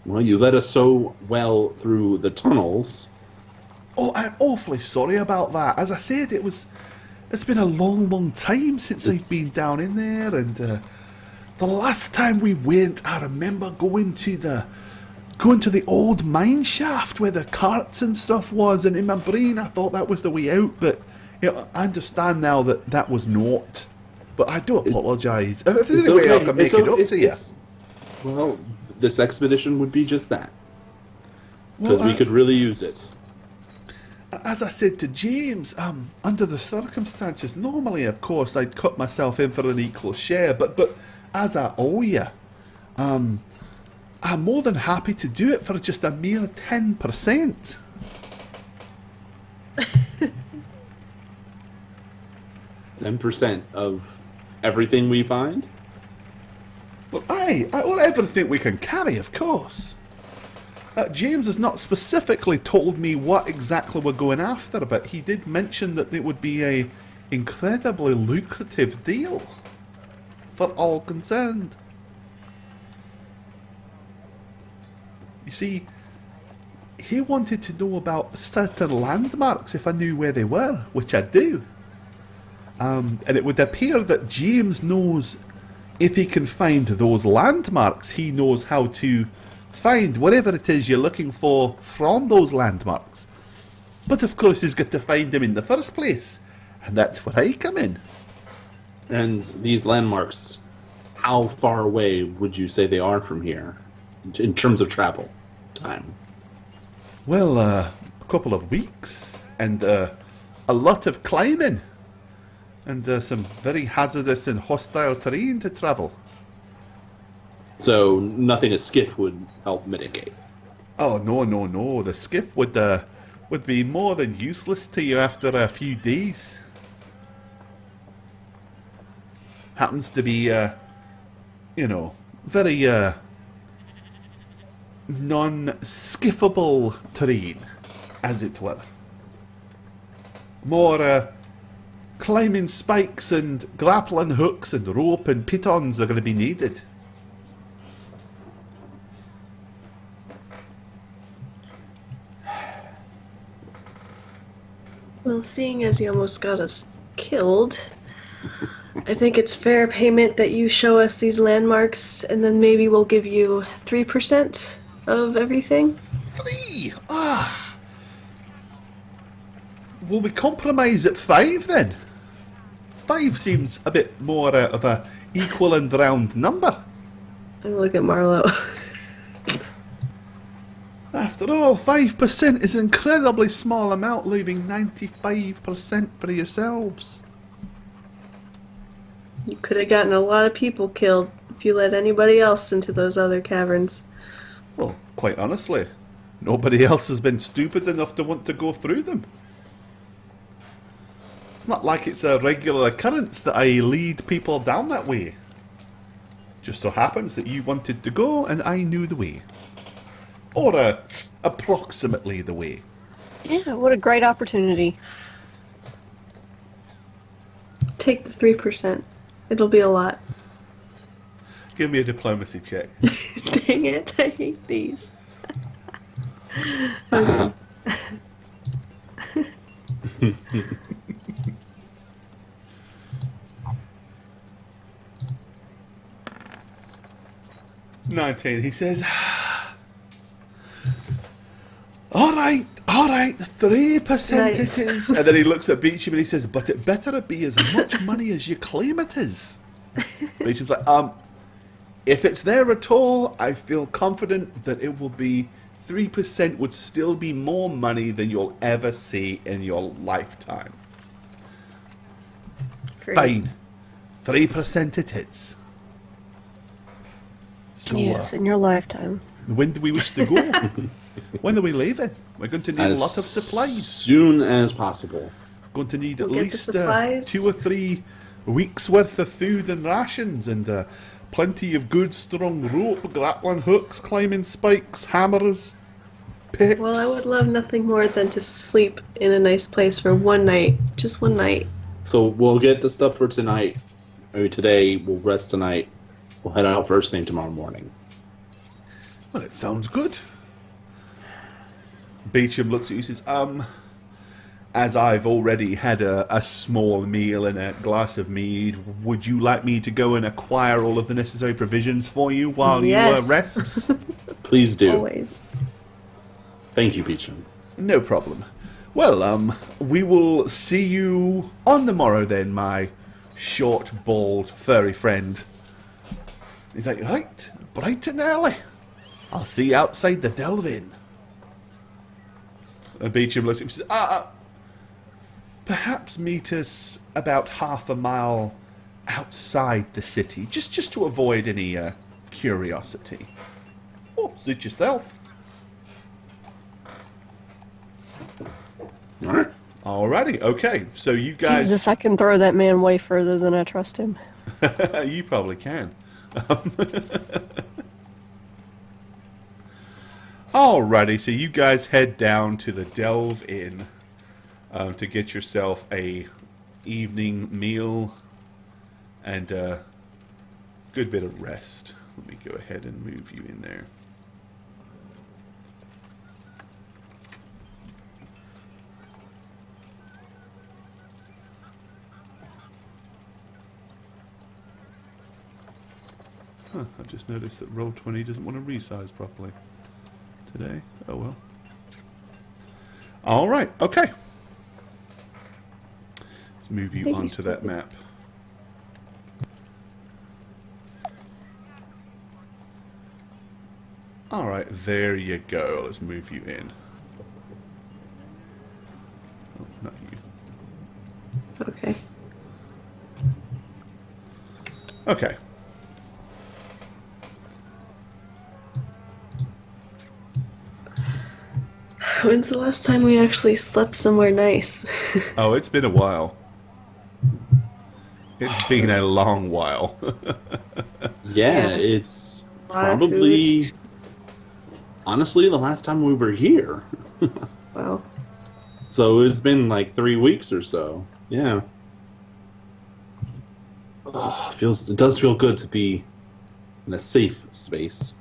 Well, you led us so well through the tunnels. Oh, I'm awfully sorry about that. As I said, it's been a long time since I've been down in there, and the last time we went, I remember going to the old mine shaft where the carts and stuff was, and in my brain I thought that was the way out, but I understand now that was not. But I do apologise. If there's any way I can make it up to you. Well, this expedition would be just that. Because we could really use it. As I said to James, under the circumstances, normally, of course, I'd cut myself in for an equal share, but as I owe you, I'm more than happy to do it for just a mere 10%. 10% of everything we find? Well, well, everything we can carry, of course. James has not specifically told me what exactly we're going after, but he did mention that it would be a incredibly lucrative deal for all concerned. You see, he wanted to know about certain landmarks if I knew where they were, which I do. And it would appear that James knows if he can find those landmarks, he knows how to find whatever it is you're looking for from those landmarks. But of course he's got to find them in the first place, and that's where I come in. And these landmarks, how far away would you say they are from here in terms of travel time? Well, a couple of weeks, and a lot of climbing, and some very hazardous and hostile terrain to travel. So nothing a skiff would help mitigate. Oh, no. The skiff would be more than useless to you after a few days. Happens to be, very non-skiffable terrain, as it were. More climbing spikes and grappling hooks and rope and pitons are going to be needed. Well, seeing as you almost got us killed, I think it's fair payment that you show us these landmarks, and then maybe we'll give you 3% of everything. 3? Will we compromise at 5 then? 5 seems a bit more of a equal and round number. And look at Marlo. After all, 5% is an incredibly small amount, leaving 95% for yourselves. You could have gotten a lot of people killed. if you let anybody else into those other caverns. Well, quite honestly, nobody else has been stupid enough to want to go through them. It's not like it's a regular occurrence that I lead people down that way. Just so happens that you wanted to go and I knew the way. Or approximately the way. Yeah, what a great opportunity. Take the 3%. It'll be a lot. Give me a diplomacy check. Dang it, I hate these. Okay. 19. He says, all right, 3% Nice. it is. And then he looks at Beecham and he says, but it better be as much money as you claim it is. Beecham's like, if it's there at all, I feel confident that it will be 3% would still be more money than you'll ever see in your lifetime. Great. Fine. 3% it is. So, Yes, in your lifetime. when do we wish to go? When are we leaving? We're going to need a lot of supplies. Soon as possible. Going to need We'll at get the least supplies. 2 or 3 weeks worth of food and rations, and plenty of good strong rope, grappling hooks, climbing spikes, hammers, picks. Well, I would love nothing more than to sleep in a nice place for one night. Just one night. So we'll get the stuff for tonight. Maybe today. We'll rest tonight. We'll head out first thing tomorrow morning. Well, it sounds good. Beecham looks at you and says, as I've already had a small meal and a glass of mead, would you like me to go and acquire all of the necessary provisions for you while Yes. you rest? Please do. Always. Thank you, Beecham. No problem. Well, we will see you on the morrow then, my short, bald, furry friend. He's like, right, bright and early. I'll see you outside the Delve Inn. And Beecham looks at him and says, perhaps meet us about half a mile outside the city, just to avoid any curiosity. Oh, suit yourself. All right. Alrighty, okay. So you guys, Jesus, I can throw that man way further than I trust him. you probably can. Alrighty, so you guys head down to the Delve Inn to get yourself a evening meal and a good bit of rest. Let me go ahead and move you in there. Huh, I just noticed that Roll20 doesn't want to resize properly today. Oh well. Alright, okay. Let's move you Thank you, onto that Steve. map. Alright, there you go. Let's move you in. Oh, not you. Okay. Okay. When's the last time we actually slept somewhere nice? Oh, it's been a while. It's been a long while. Yeah, Yeah. it's Lot of probably, honestly, the last time we were here. Wow. So it's been like 3 weeks or so. Yeah. It does feel good to be in a safe space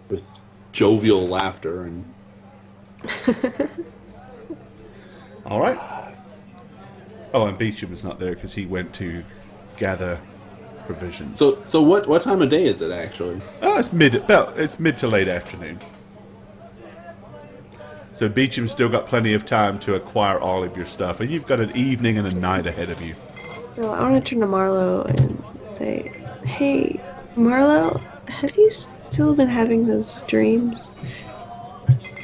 with jovial laughter and Alright. Oh, and Beecham is not there because he went to gather provisions. so what time of day is it actually? Oh, it's mid to late afternoon. So Beecham's still got plenty of time to acquire all of your stuff, and you've got an evening and a night ahead of you. Well, I want to turn to Marlo and say, hey, Marlo, have you still been having those dreams? Pretty,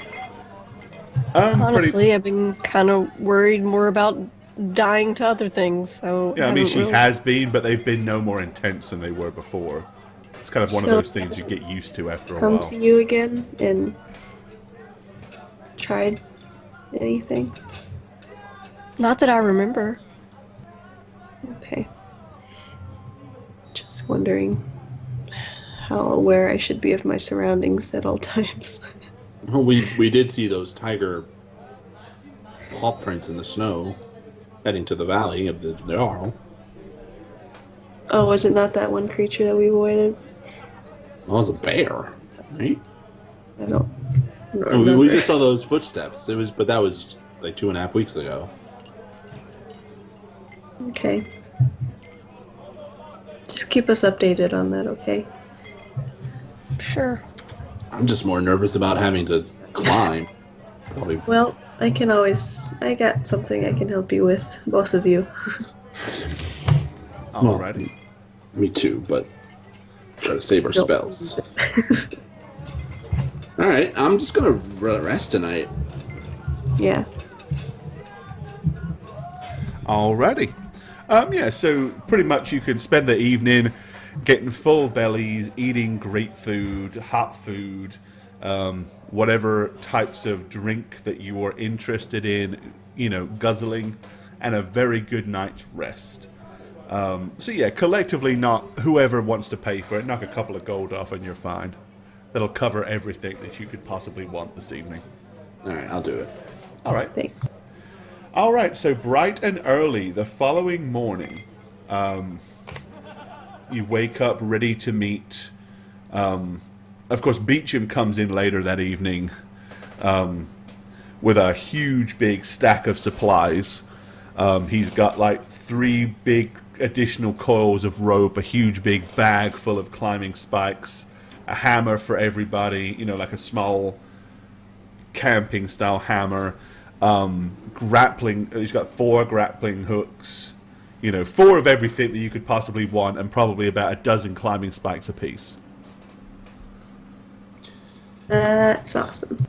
Honestly, I've been kind of worried more about dying to other things, so Yeah, I mean, haven't she really- has been, but they've been no more intense than they were before. It's kind of one of So those things you get used to after a Come while. to you again and tried anything? Not that I remember. Okay. Just wondering how aware I should be of my surroundings at all times. Well, we did see those tiger paw prints in the snow heading to the valley of the Reroll. Oh, was it not that one creature that we avoided? Well, it was a bear, right? I don't We remember. just saw those footsteps. But that was like 2.5 weeks ago. Okay. Just keep us updated on that, okay? Sure. I'm just more nervous about having to climb. Probably. Well, I got something I can help you with, both of you. Alrighty. Me too, but try to save our Don't spells. use it. All right, I'm just gonna rest tonight. Yeah. Alrighty. Yeah, so pretty much you can spend the evening getting full bellies, eating great food, hot food, whatever types of drink that you are interested in, guzzling, and a very good night's rest. So yeah, collectively, not whoever wants to pay for it, knock a couple of gold off and you're fine. That'll cover everything that you could possibly want this evening. All right, I'll do it. All right. Thanks. All right, so bright and early the following morning, you wake up ready to meet. Of course, Beecham comes in later that evening with a huge big stack of supplies. He's got like 3 big additional coils of rope, a huge big bag full of climbing spikes, a hammer for everybody, like a small camping style hammer. Grappling, he's got 4 grappling hooks, 4 of everything that you could possibly want, and probably about a dozen climbing spikes apiece. That's awesome.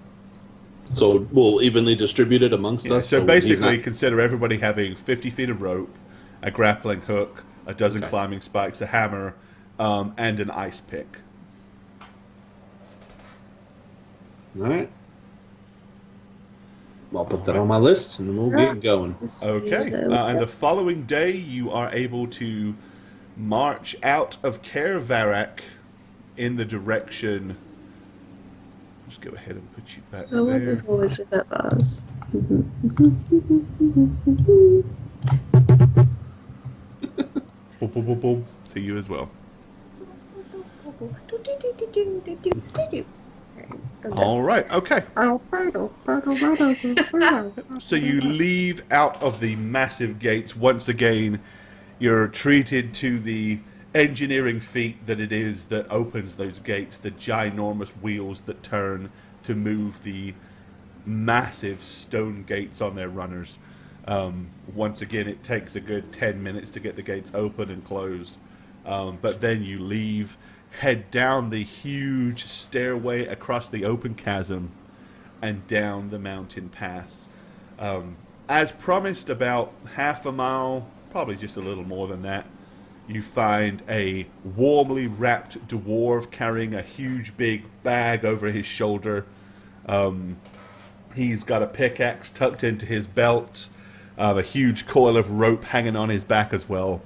So we'll evenly distribute it amongst us. So he's basically, not- consider everybody having 50 feet of rope, a grappling hook, a dozen Okay. climbing spikes, a hammer, and an ice pick. All right. I'll put that on my list, and we'll get going. Let's see Okay, the- and the following day, you are able to march out of Cairnemoore in the direction. Just go ahead and put you back Oh, there. wonderful wizard of Oz. Boom, boom, boom, boom. To you as well. All right, okay. So you leave out of the massive gates. Once again, you're treated to the engineering feat that it is that opens those gates, the ginormous wheels that turn to move the massive stone gates on their runners. Once again, it takes a good 10 minutes to get the gates open and closed. But then you leave, head down the huge stairway across the open chasm and down the mountain pass. As promised, about half a mile, probably just a little more than that, you find a warmly wrapped dwarf carrying a huge big bag over his shoulder. He's got a pickaxe tucked into his belt, a huge coil of rope hanging on his back as well,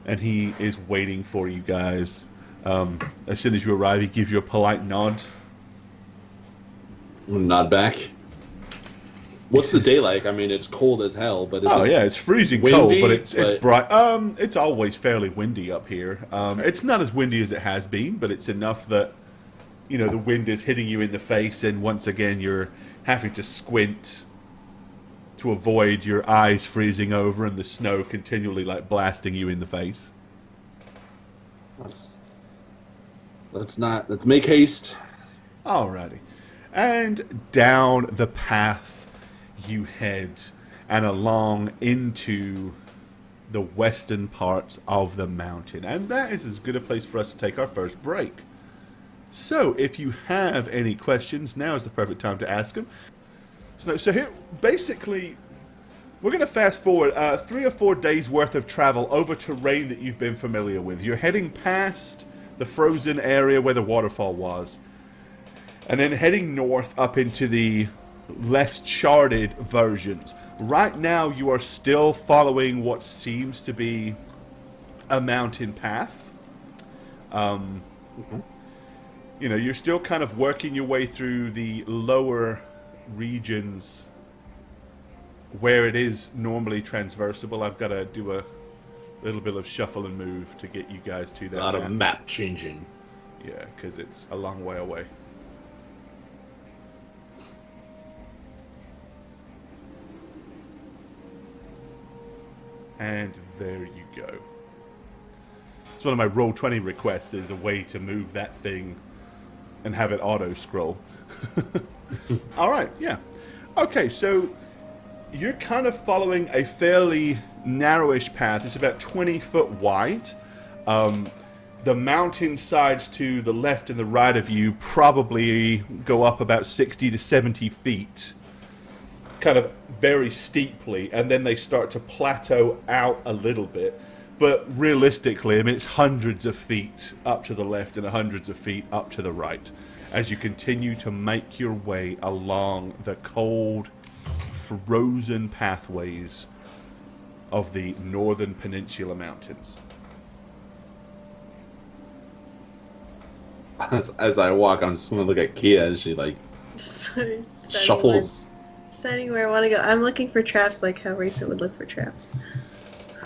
and he is waiting for you guys. As soon as you arrive, he gives you a polite nod. We'll nod back. What's the day like? I mean, it's cold as hell, but It's freezing windy, cold, but it's but- bright. It's always fairly windy up here. It's not as windy as it has been, but it's enough that the wind is hitting you in the face, and once again you're having to squint to avoid your eyes freezing over and the snow continually blasting you in the face. let's make haste. Alrighty. And down the path you head, and along into the western parts of the mountain. And that is as good a place for us to take our first break. So, if you have any questions, now is the perfect time to ask them. So here, basically, We're going to fast forward 3 or 4 days worth of travel over terrain that you've been familiar with. You're heading past the frozen area where the waterfall was, and then heading north up into the less charted versions. Right now, you are still following what seems to be a mountain path. You know, you're still kind of working your way through the lower regions where it is normally transversible. I've got to do a little bit of shuffle and move to get you guys to that. A lot of map changing. Yeah, because it's a long way away. And there you go. It's one of my Roll20 requests, is a way to move that thing and have it auto-scroll. Alright, yeah. Okay, so you're kind of following a fairly narrowish path. It's about 20 foot wide. The mountain sides to the left and the right of you probably go up about 60 to 70 feet. Kind of very steeply, and then they start to plateau out a little bit. But realistically, I mean, it's hundreds of feet up to the left and hundreds of feet up to the right as you continue to make your way along the cold, frozen pathways of the northern peninsula mountains. As I walk, I'm just going to look at Kia as she, like, shuffles. Deciding where I want to go. I'm looking for traps like how Rayson would look for traps.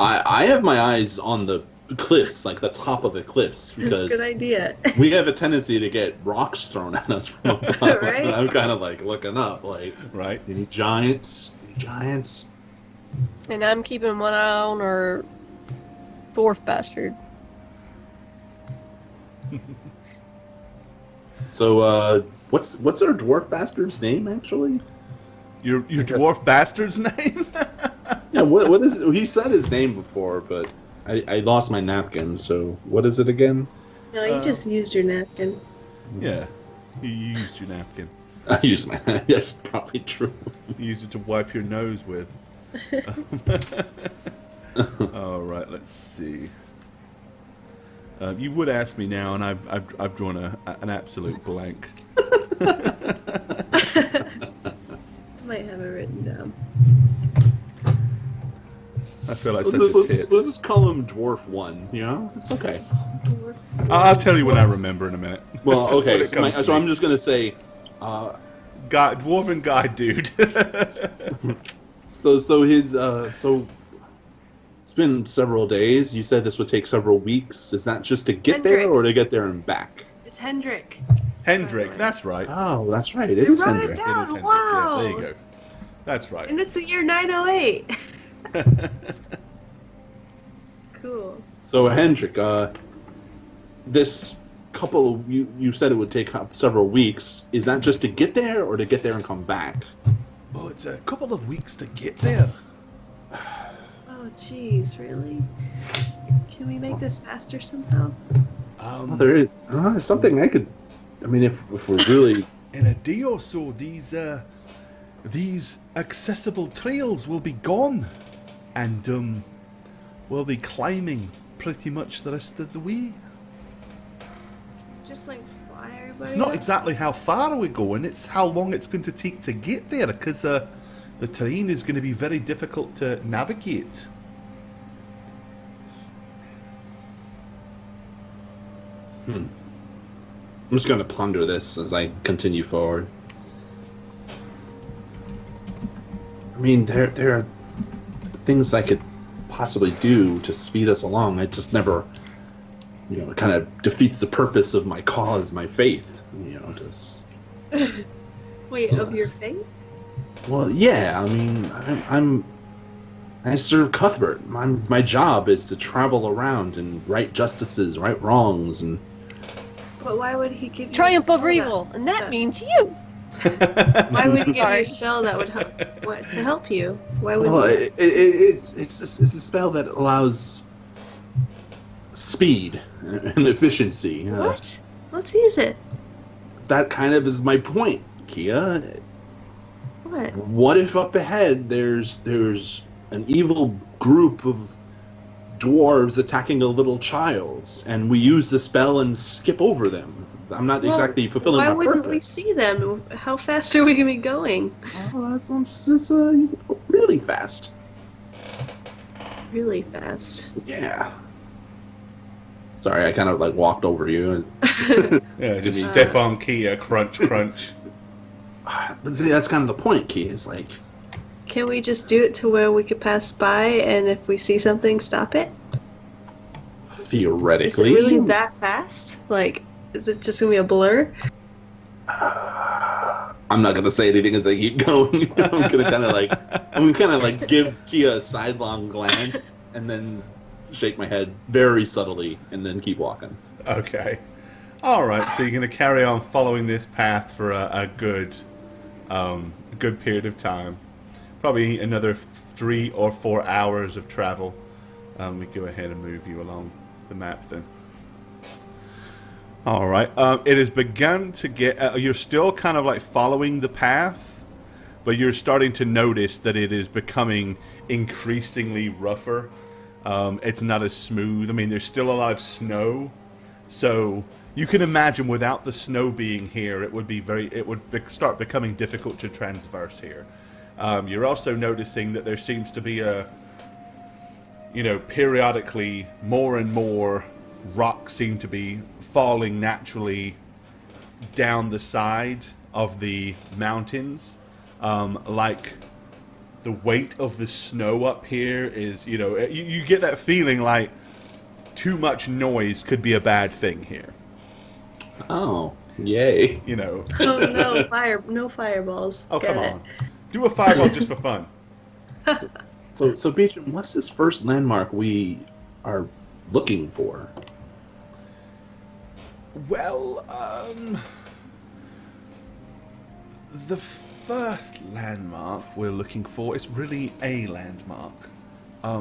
I have my eyes on the cliffs, like the top of the cliffs, because Good idea. we have a tendency to get rocks thrown at us from above. Right? And I'm kind of like looking up, like, Right? any giants? Any giants? And I'm keeping one eye on our dwarf bastard. So, what's our dwarf bastard's name, actually? Your dwarf bastard's name? Yeah, what is... He said his name before, but I lost my napkin, so what is it again? No, you just used your napkin. Yeah. You used your napkin. I used my... Yes, probably true. You used it to wipe your nose with. Alright, let's see. You would ask me now, and I've drawn an absolute blank. Might have it written down. I feel like such a Let's tit. just call him Dwarf 1, you know? It's okay. I'll tell you when I remember in a minute. Well, okay, When it comes to so me. I'm just going to say... Dwarven guy dude. So it's been several days. You said this would take several weeks. Is that just to get there Hendrik. or to get there and back? It's Hendrik. Hendrik, that's right. Oh, that's right. It You is wrote it Hendrik. down. It is Hendrik. Wow. Yeah, there you go. That's right. And it's the year 908. Cool. So Hendrik, this couple of, you said it would take several weeks. Is that just to get there or to get there and come back? Oh, it's a couple of weeks to get there. Oh, jeez, really? Can we make this faster somehow? Oh, there is something I could. I mean, if we're really. In a day or so, these accessible trails will be gone, and we'll be climbing pretty much the rest of the way. Just like fly everybody It's not up? exactly how far we're going; it's how long it's going to take to get there, because the terrain is going to be very difficult to navigate. I'm just going to ponder this as I continue forward. I mean, there are things I could possibly do to speed us along. It just never, it kind of defeats the purpose of my cause, my faith. Just. Wait, of your faith? Well, yeah. I mean, I serve Cuthbert. My job is to travel around and right justices, right wrongs, and. But why would he give you Triumph a of spell evil, and that means you. Why would he give you Sorry. a spell that would help to help you? Why would Well, he? it's a spell that allows speed and efficiency. What? Let's use it. That kind of is my point, Kia. What? What if up ahead there's an evil group of dwarves attacking a little child, and we use the spell and skip over them. I'm not exactly fulfilling my purpose. Why wouldn't we see them? How fast are we going to be going? Oh, that's really fast. Really fast. Yeah. Sorry, I kind of like walked over you. And Yeah, just step on Kia, crunch, crunch. But see, that's kind of the point, Key. Is like, Can we just do it to where we could pass by, and if we see something, stop it? theoretically. Is it really that fast? Like, is it just gonna be a blur? I'm not gonna say anything as I keep going. I'm gonna kind of like give Kia a sidelong glance and then shake my head very subtly and then keep walking. Okay. All right. So you're going to carry on following this path for a good period of time. Probably another 3 or 4 hours of travel. We go ahead and move you along the map then. All right. It has begun to get. You're still kind of like following the path, but you're starting to notice that it is becoming increasingly rougher. It's not as smooth. I mean, there's still a lot of snow, so you can imagine without the snow being here, it would start becoming difficult to traverse here. You're also noticing that there seems to be periodically more and more rocks seem to be falling naturally down the side of the mountains, like the weight of the snow up here is, you get that feeling like too much noise could be a bad thing here. Oh, yay. Oh no, no fireballs. Oh, come on. Do a fireball just for fun. So Beecham, what's this first landmark we are looking for? Well, the first landmark we're looking for is really a landmark. I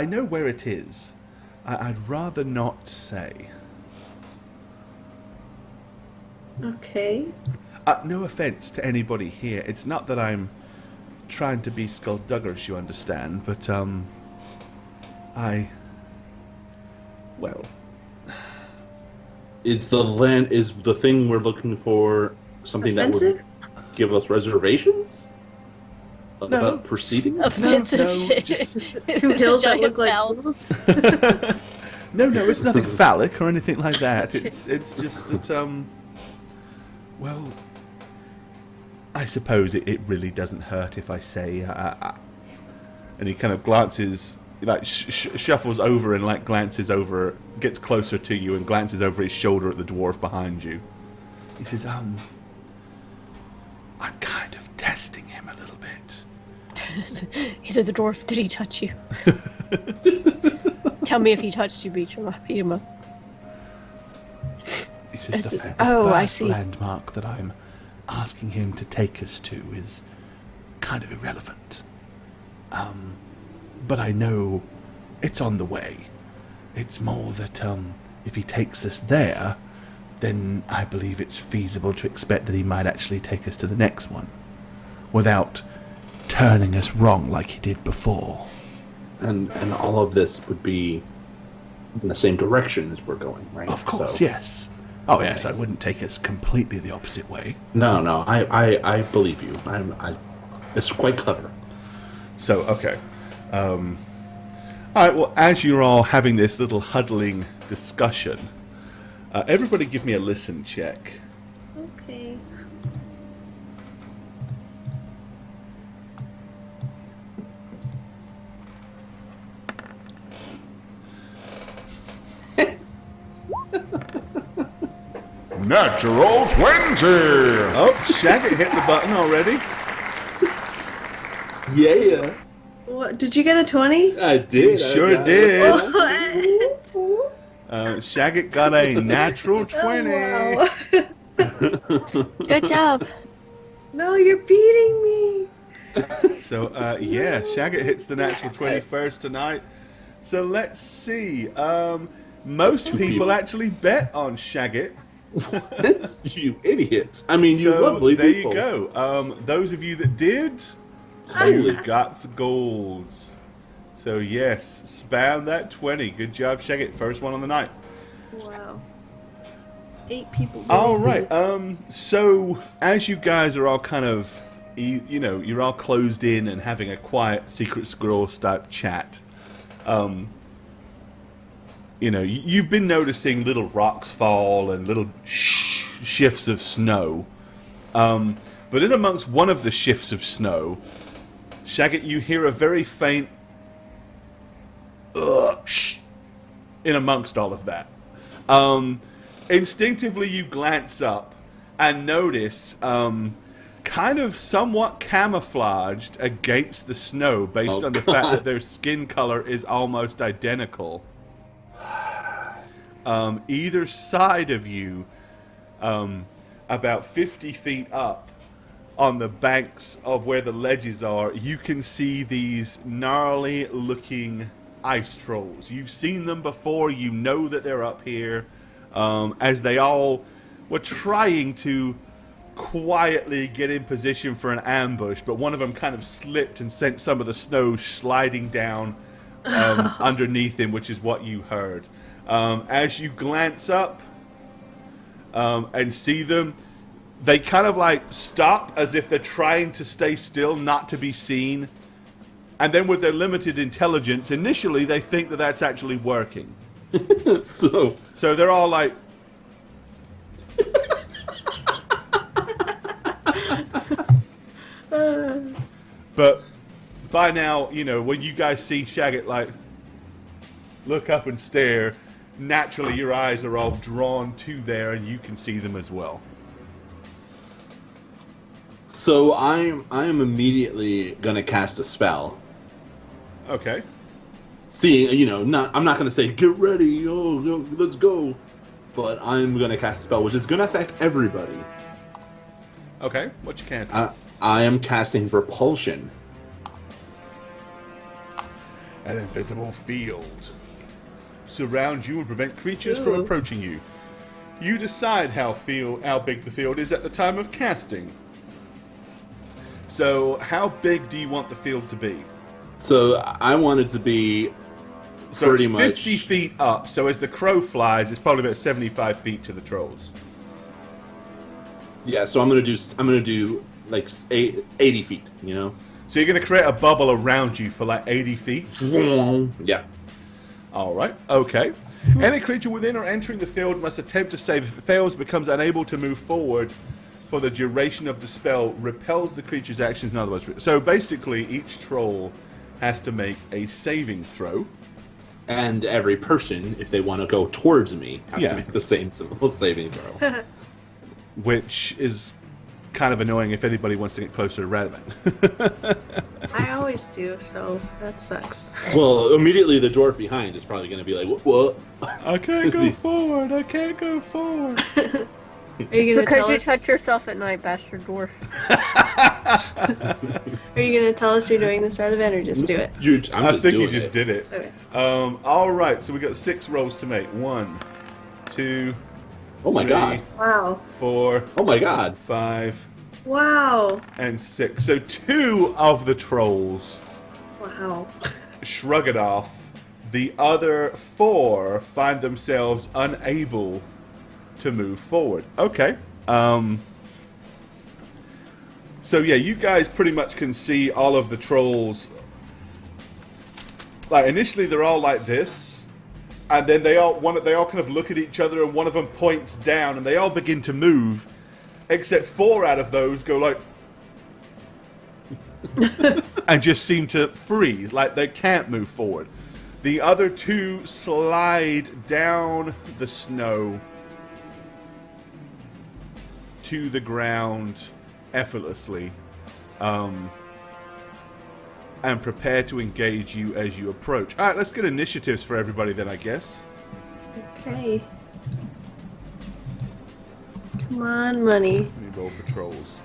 know where it is. I'd rather not say. Okay. No offense to anybody here. It's not that I'm trying to be skullduggish, you understand, but, Is the thing we're looking for something Offensive? that would give us reservations about proceeding? Offensive. No, just... 2 hills that look like Giant boobs? No, it's nothing phallic or anything like that. It's just that, well, I suppose it really doesn't hurt if I say, and he kind of glances, like shuffles over and like glances over, gets closer to you and glances over his shoulder at the dwarf behind you. He says, I'm kind of testing him a little bit. He said, "The dwarf, did he touch you?" Tell me if he touched you, Beecham. I'll beat him up. He says, the first I see. landmark that I'm asking him to take us to is kind of irrelevant. But I know it's on the way. It's more that if he takes us there, then I believe it's feasible to expect that he might actually take us to the next one without turning us wrong like he did before. And all of this would be in the same direction as we're going, right? Of course, So- yes. Oh, yes, I wouldn't take us completely the opposite way. No, I believe you. It's quite clever. So, okay. All right, well, as you're all having this little huddling discussion, everybody give me a listen check. Okay. Natural 20! Oh, Shaggy hit the button already. Yeah, What? Did you get a 20? I did. Sure did. What? Shaggy got a natural 20. Oh, wow. Good job. No, you're beating me. So, yeah, Shaggy hits the natural 20 first tonight. So, let's see. Most Two people people. actually bet on Shaggy. What? You idiots. I mean, you So, lovely there people. you go. Those of you that did, You got some golds. So yes, spam that 20. Good job, Shaggy. First one on the night. Wow. 8 people. All right. So as you guys are all kind of, you know, you're all closed in and having a quiet secret squirrel type chat. You know, you've been noticing little rocks fall and little shifts of snow. But in amongst one of the shifts of snow, Shaggy, you hear a very faint shh in amongst all of that. Instinctively, you glance up and notice, kind of somewhat camouflaged against the snow, based on the fact that their skin color is almost identical. Either side of you, about 50 feet up on the banks of where the ledges are, you can see these gnarly looking ice trolls. You've seen them before, you know that they're up here, as they all were trying to quietly get in position for an ambush, but one of them kind of slipped and sent some of the snow sliding down underneath him, which is what you heard. As you glance up and see them, they kind of like stop as if they're trying to stay still, not to be seen. And then with their limited intelligence, initially they think that that's actually working. So they're all like... But by now, you know, when you guys see Shaggy like look up and stare, naturally your eyes are all drawn to there and you can see them as well. So I'm immediately gonna cast a spell. Okay. Seeing, you know, I'm not gonna say get ready, let's go, but I'm gonna cast a spell which is gonna affect everybody. Okay, what you casting? I am casting Repulsion. An invisible field surrounds you and prevent creatures from approaching you. You decide how big the field is at the time of casting. So, how big do you want the field to be? So I want it to be pretty it's 50 much feet up. So as the crow flies, it's probably about 75 feet to the trolls. Yeah. So I'm gonna do like 80 feet. You know. So you're going to create a bubble around you for like 80 feet? Yeah. All right. Okay. Any creature within or entering the field must attempt to save. If it fails, becomes unable to move forward for the duration of the spell, repels the creature's actions in other words. So basically, each troll has to make a saving throw. And every person, if they want to go towards me, has to make the same saving throw. Which is kind of annoying if anybody wants to get closer to Radaman. I always do, so that sucks. Well, immediately the dwarf behind is probably going to be like, what? I can't go forward. I can't go forward. Are you gonna Because tell you us? touch yourself at night, bastard dwarf. Are you gonna tell us you're doing this out of it, or just do it? I think you just did it. Okay. All right, so we got 6 rolls to make. 1, 2, Oh my 3, god. Wow. 4, Oh my god. 5, Wow. and 6. So 2 of the trolls Wow. shrug it off. The other 4 find themselves unable to move forward. Okay. So yeah, you guys pretty much can see all of the trolls. Like initially, they're all like this, and then they all kind of look at each other, and one of them points down, and they all begin to move, except 4 out of those go like, and just seem to freeze, like they can't move forward. The other 2 slide down the snow to the ground effortlessly, and prepare to engage you as you approach. All right, let's get initiatives for everybody then, I guess. Okay. Come on, money. Let me roll for trolls.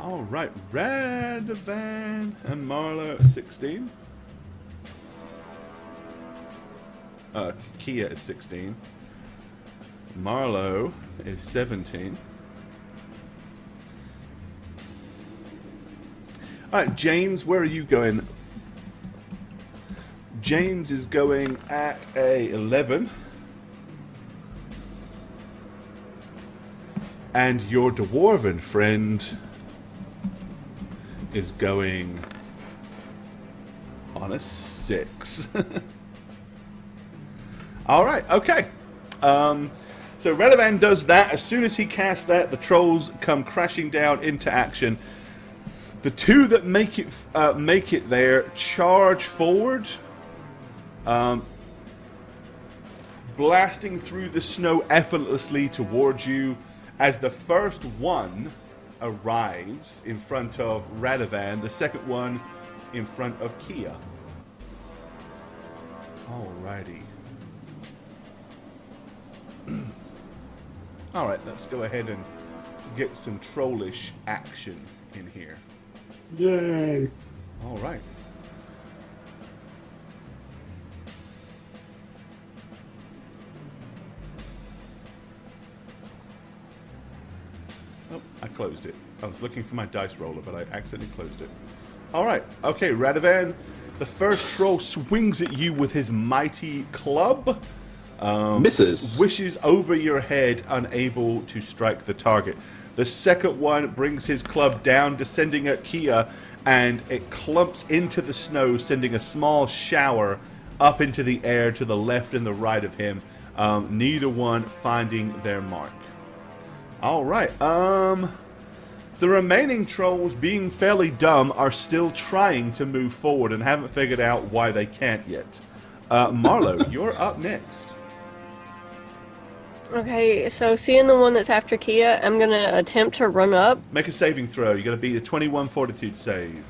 All right, Radavan and Marlo at 16. Kia is 16. Marlo is 17. Alright, James, where are you going? James is going at a 11. And your dwarven friend is going on a 6. Alright, okay. So Radovan does that. As soon as he casts that, the trolls come crashing down into action. The two that make it there charge forward, blasting through the snow effortlessly towards you. As the first one arrives in front of Radovan, the second one in front of Kia. Alrighty. Alright, let's go ahead and get some trollish action in here. Yay! Alright. Oh, I closed it. I was looking for my dice roller, but I accidentally closed it. Alright, okay, Radovan. The first troll swings at you with his mighty club. Misses. Swishes over your head, unable to strike the target. The second one brings his club down, descending at Kia, and it clumps into the snow, sending a small shower up into the air to the left and the right of him. Neither one finding their mark. Alright, the remaining trolls, being fairly dumb, are still trying to move forward and haven't figured out why they can't yet. Marlo, you're up next. Okay, so seeing the one that's after Kia, I'm gonna attempt to run up. Make a saving throw. You gotta beat a 21 fortitude save.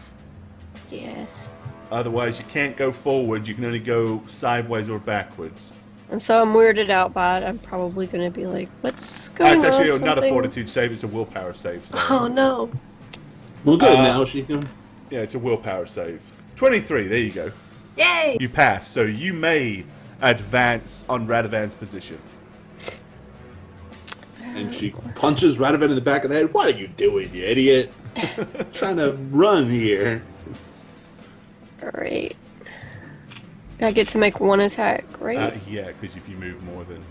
Yes. Otherwise, you can't go forward. You can only go sideways or backwards. And so I'm weirded out by it. I'm probably gonna be like, what's going That's on? actually not a Something- fortitude save. It's a willpower save. So. Oh no. Well, good. Now she can. Yeah, it's a willpower save. 23. There you go. Yay! You pass, so you may advance on Radovan's position. And she punches Radovan in the back of the head. What are you doing, you idiot? Trying to run here. Alright. I get to make one attack, right? Yeah, because if you move more than...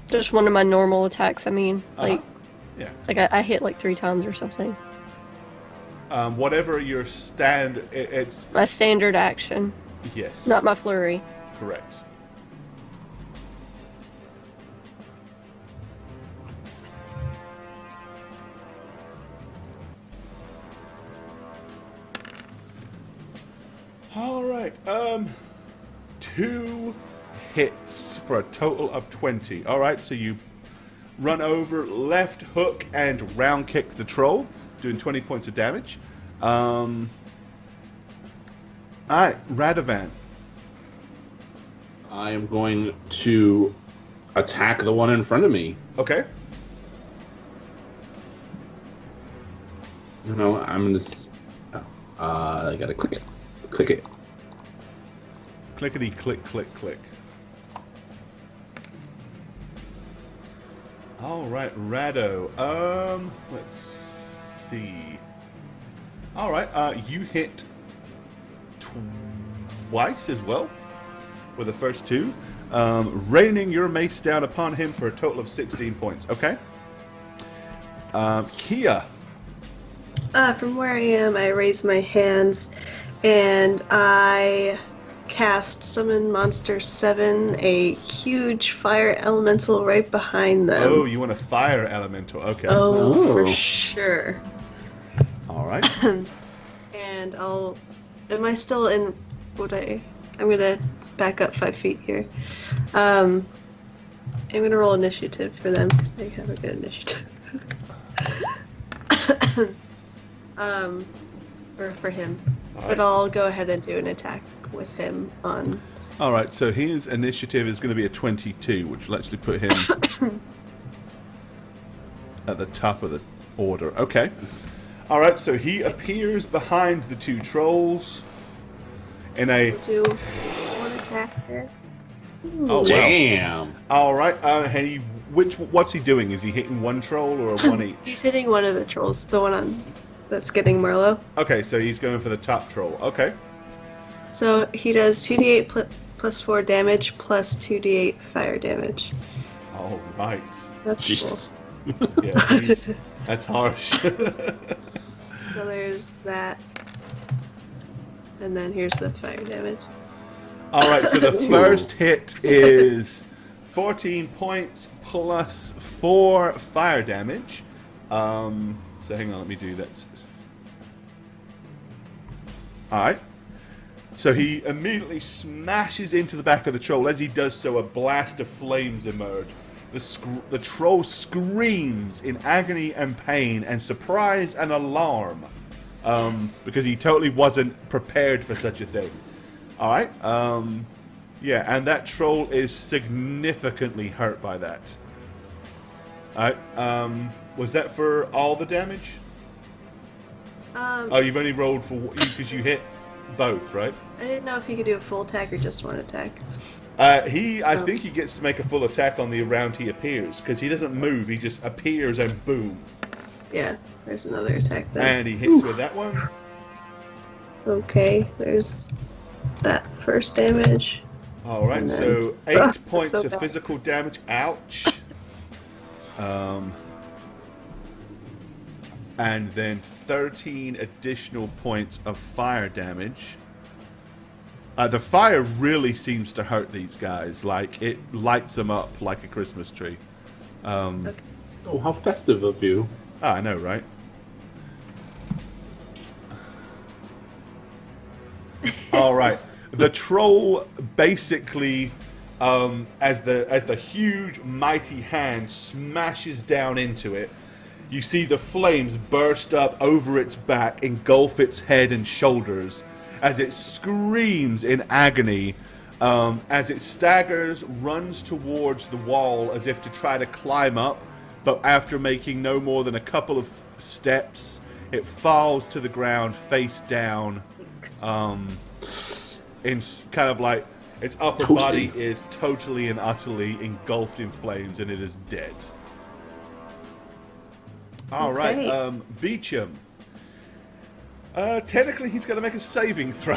Just one of my normal attacks, I mean. Like, Yeah. like I hit like 3 times or something. Whatever your it's... My standard action, Yes. not my flurry. Correct. Alright, 2 hits for a total of 20. Alright, so you run over, left hook, and round kick the troll, doing 20 points of damage. Alright, Radovan. I am going to attack the one in front of me. Okay. You know, I'm just. I gotta click it. Click it. Clickety click click click. Alright, Rado. Let's see. Alright, you hit twice as well with the first 2. Raining your mace down upon him for a total of 16 points. Okay. Kia. From where I am, I raise my hands and I cast Summon Monster 7, a huge fire elemental right behind them. Oh, you want a fire elemental. Okay. Oh, for Oh. sure. Alright. And am I still in, I'm gonna back up 5 feet here. I'm gonna roll initiative for them. They have a good initiative. Or for him. But I'll go ahead and do an attack with him on. Alright, so his initiative is going to be a 22, which will actually put him at the top of the order. Okay. Alright, so he appears behind the 2 trolls in a... Do one attack there. Oh, wow. Damn. All right. What's he doing? Is he hitting one troll or one each? He's hitting one of the trolls, the one that's getting Merlot. Okay, so he's going for the top troll. Okay. So he does 2d8 plus 4 damage plus 2d8 fire damage. All right. That's Jesus. cool. Yeah, that's harsh. So there's that. And then here's the fire damage. All right, so the first hit is 14 points plus 4 fire damage. So hang on, let me do that. All right. So he immediately smashes into the back of the troll. As he does so, a blast of flames emerge. The troll screams in agony and pain and surprise and alarm. Because he totally wasn't prepared for such a thing. All right. Yeah, and that troll is significantly hurt by that. All right. Was that for all the damage? Oh, you've only rolled for because you hit both, right? I didn't know if he could do a full attack or just one attack. I think he gets to make a full attack on the round he appears because he doesn't move. He just appears and boom. Yeah, there's another attack then. And he hits with that one. Okay, there's that first damage. All right, And then- so 8 points so of bad. physical damage. Ouch. And then 13 additional points of fire damage. The fire really seems to hurt these guys. Like, it lights them up like a Christmas tree. Okay. Oh, how festive of you. I know, right? All right. The troll basically, as the huge, mighty hand smashes down into it, you see the flames burst up over its back, engulf its head and shoulders, as it screams in agony, as it staggers, runs towards the wall as if to try to climb up, but after making no more than a couple of steps, it falls to the ground face down, in kind of like its upper Toasty. body is totally and utterly engulfed in flames, and it is dead. All right, Okay. Beecham. Technically, he's going to make a saving throw.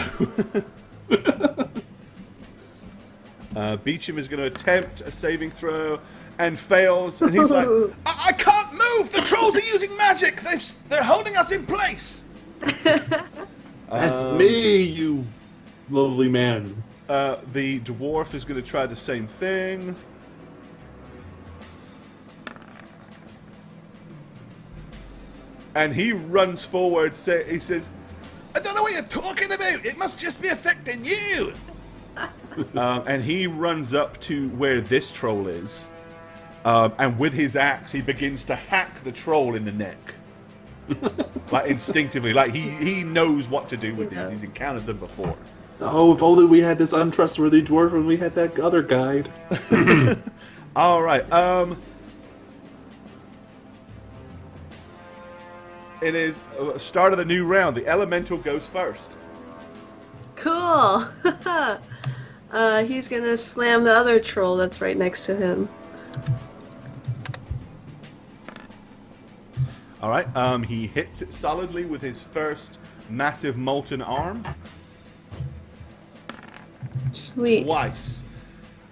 Beecham is going to attempt a saving throw and fails, and he's like, I can't move! The trolls are using magic! They're holding us in place! That's me, you lovely man. The dwarf is going to try the same thing. And he runs forward, he says, I don't know what you're talking about! It must just be affecting you! And he runs up to where this troll is. And with his axe, he begins to hack the troll in the neck. Like, instinctively. Like, he knows what to do with these. He's encountered them before. Oh, if only we had this untrustworthy dwarf and we had that other guide. All right. It is start of the new round. The elemental goes first. Cool! He's gonna slam the other troll that's right next to him. All right. He hits it solidly with his first massive molten arm. Sweet. Twice.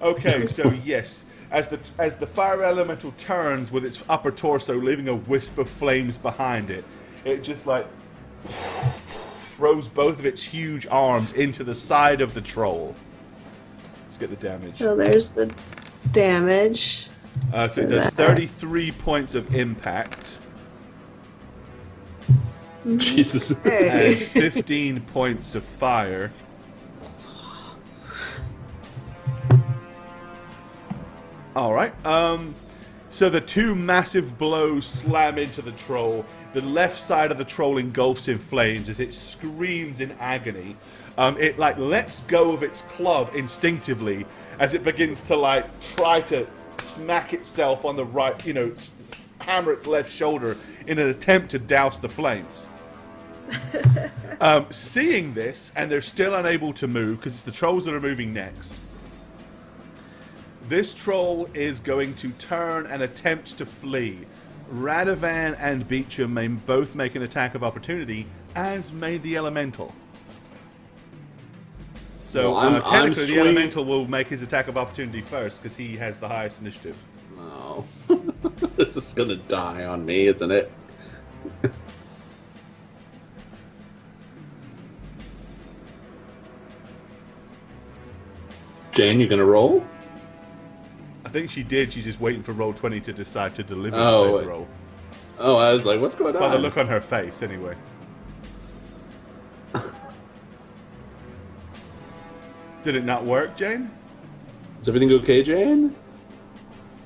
Okay, so yes, as the fire elemental turns with its upper torso, leaving a wisp of flames behind it, it just like throws both of its huge arms into the side of the troll. Let's get the damage. So there's the damage. So it does 33 points of impact Jesus. and Hey. 15 points of fire. All right. So the two massive blows slam into the troll. The left side of the troll engulfs in flames as it screams in agony. It like lets go of its club instinctively as it begins to like try to smack itself on the right, hammer its left shoulder in an attempt to douse the flames. Seeing this, and they're still unable to move because it's the trolls that are moving next. This troll is going to turn and attempt to flee. Radovan and Beecham may both make an attack of opportunity, as may the Elemental. So Well, technically, the Elemental will make his attack of opportunity first, because he has the highest initiative. No. This is gonna die on me, isn't it? Jane, you gonna roll? I think she did. She's just waiting for roll 20 to decide to deliver the Oh, save roll. Oh, I was like, what's going on? By the look on her face, anyway. Did it not work, Jane? Is everything okay, Jane?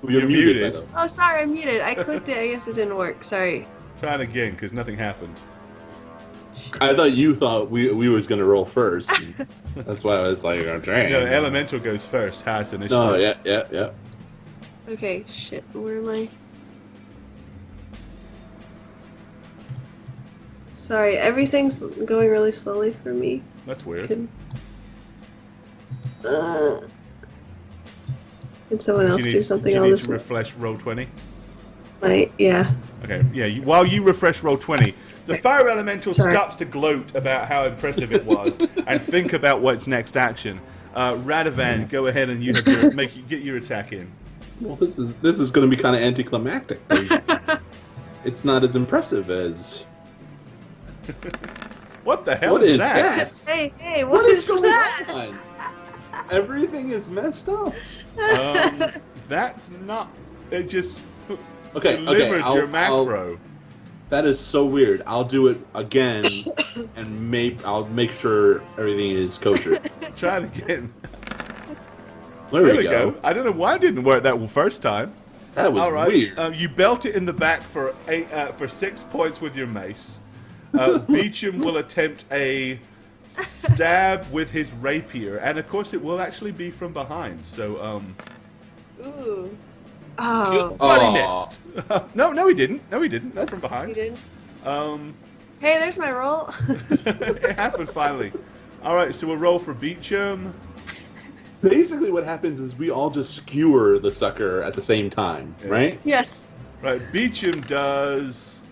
You're muted. by the way. Oh, sorry, I'm muted. I clicked it. I guess it didn't work. Sorry. Try it again, because nothing happened. I thought you thought we was gonna roll first. That's why I was like, oh, Jane. No, Elemental goes first. Highest initiative. No, yeah. Okay, shit. Where am I? Sorry, everything's going really slowly for me. That's weird. Can someone else do something you on need this to refresh roll 20? Yeah. Okay, yeah. While you refresh roll 20, the fire elemental Sure. stops to gloat about how impressive it was and think about what's next action. Radovan, go ahead and you have get your attack in. Well, this is going to be kind of anticlimactic. It's not as impressive as. What the hell What is that? Hey, What is going that? on? Everything is messed up. That's not. It just Okay, delivered I'll- your macro. That is so weird. I'll do it again, and I'll make sure everything is kosher. Try it again. There There we we go. go. I don't know why it didn't work that first time. That was All right. weird. You belt it in the back for 6 points with your mace. Beecham will attempt a stab with his rapier, and of course it will actually be from behind. So, Ooh. Oh. but he Aw. missed. No, he didn't. No, he didn't. Not from You behind. didn't? Um, Hey, there's my roll. it happened finally. All right, so we'll roll for Beecham. Basically, what happens is we all just skewer the sucker at the same time, Yeah. right? Yes. Right, Beecham does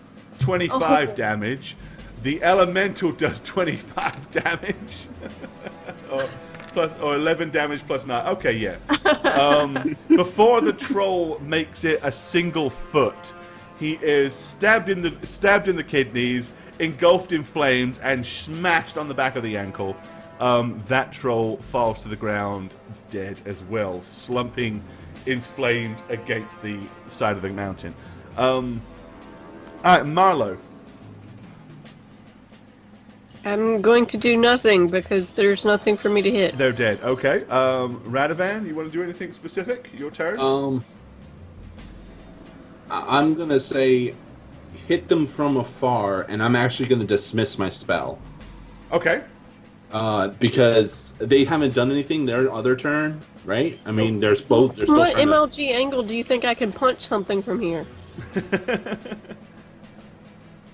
25 damage. The elemental does 25 damage. or 11 damage plus 9. Okay, yeah. Before the troll makes it a single foot, he is stabbed in the kidneys, engulfed in flames, and smashed on the back of the ankle. That troll falls to the ground dead as well, slumping, inflamed against the side of the mountain. All right, Marlowe. I'm going to do nothing because there's nothing for me to hit. They're dead. Okay. Radovan, you want to do anything specific? Your turn. I'm gonna say hit them from afar, and I'm actually gonna dismiss my spell. Okay. Because they haven't done anything their other turn, right? I mean, they're still From what trying to... MLG angle do you think I can punch something from here?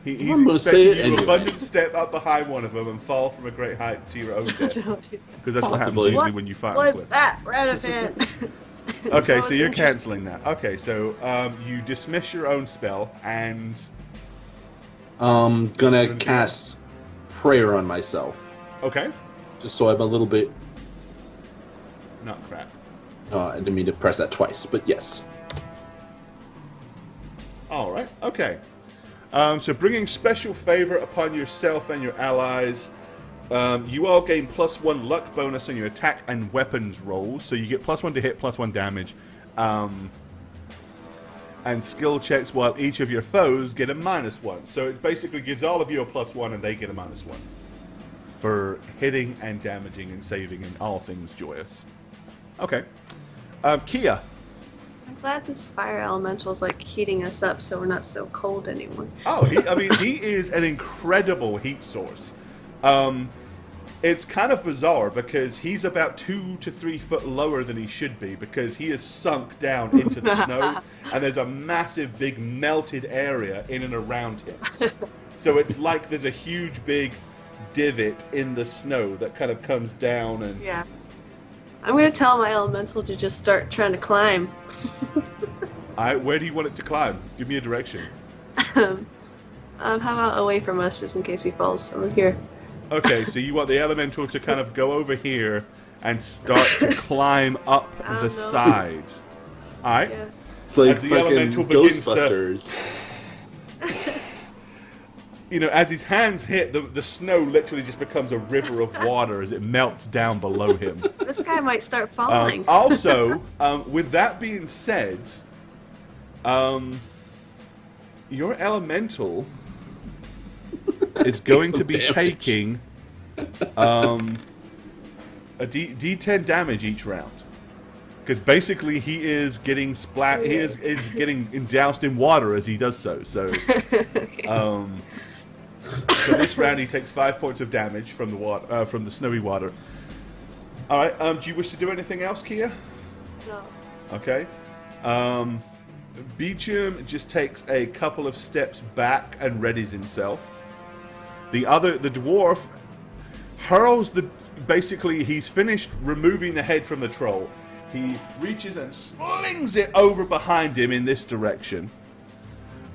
He's I'm gonna say expecting it you anyway. to abundant step up behind one of them and fall from a great height to your own death. Because that's what happens Possibly. usually when you fight on What's cliffs. that, Radovan? Okay, That so was you're interesting. canceling that. Okay, so you dismiss your own spell and gonna cast prayer on myself, okay, just so I'm a little bit... not crap. I didn't mean to press that twice, but yes. All right. Okay. So bringing special favor upon yourself and your allies. You all gain +1 luck bonus on your attack and weapons rolls. So you get +1 to hit, +1 damage. And skill checks while each of your foes get a -1. So it basically gives all of you a +1 and they get a -1. For hitting and damaging and saving and all things joyous. Okay. Kia. I'm glad this fire elemental's like heating us up so we're not so cold anymore. Oh, he is an incredible heat source. It's kind of bizarre because he's about 2 to 3 foot lower than he should be because he is sunk down into the snow and there's a massive big melted area in and around him. So it's like there's a huge big divot in the snow that kind of comes down and... Yeah. I'm gonna tell my elemental to just start trying to climb. Alright, where do you want it to climb? Give me a direction. How about away from us, just in case he falls? I'm here. Okay, so you want the elemental to kind of go over here and start to climb up Oh, the no. sides. Alright? Yeah. It's like As the fucking elemental begins to- Ghostbusters. You know, as his hands hit, the snow literally just becomes a river of water as it melts down below him. This guy might start falling. Also, with that being said, your elemental is going Some to be damage. taking a D10 damage each round. Because basically he is getting splat. He is getting doused in water as he does so. So, so this round he takes 5 points of damage from the water, from the snowy water. All right. Do you wish to do anything else, Kia? No. Okay. Beecham just takes a couple of steps back and readies himself. The dwarf hurls basically he's finished removing the head from the troll. He reaches and slings it over behind him in this direction.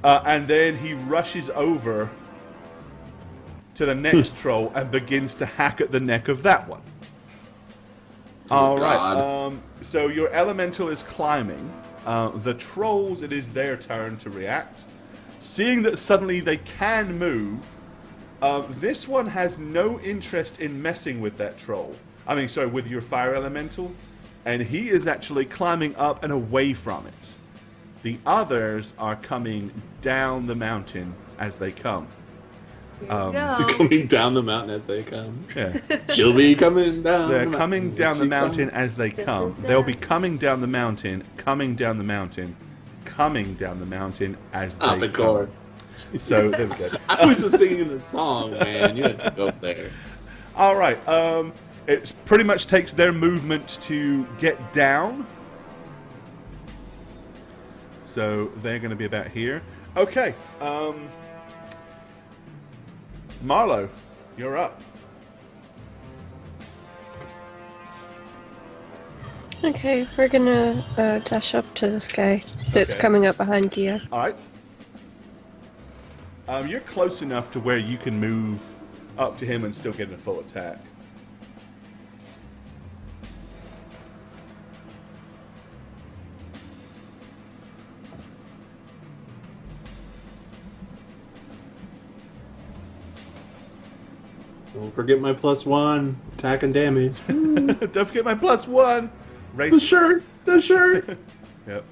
And then he rushes over to the next troll and begins to hack at the neck of that one. All right. God. So your elemental is climbing. The trolls, it is their turn to react. Seeing that suddenly they can move, this one has no interest in messing with that troll. I mean, sorry, with your fire elemental. And he is actually climbing up and away from it. The others are coming down the mountain as they come. No. Coming down the mountain as they come. Yeah. She'll be coming down. They're the coming mountain down the she mountain comes. as they come. They'll be coming down the mountain, coming down the mountain, coming down the mountain as Stop they it, come. Core. So there we go. I was just singing the song, man. You had to go there. All right. It pretty much takes their movement to get down. So they're going to be about here. Okay. Marlo, you're up. Okay, we're gonna dash up to this guy that's Okay. coming up behind Gia. All right. You're close enough to where you can move up to him and still get a full attack. Don't forget my +1 attack and damage. Don't forget my +1. The shirt. Yep.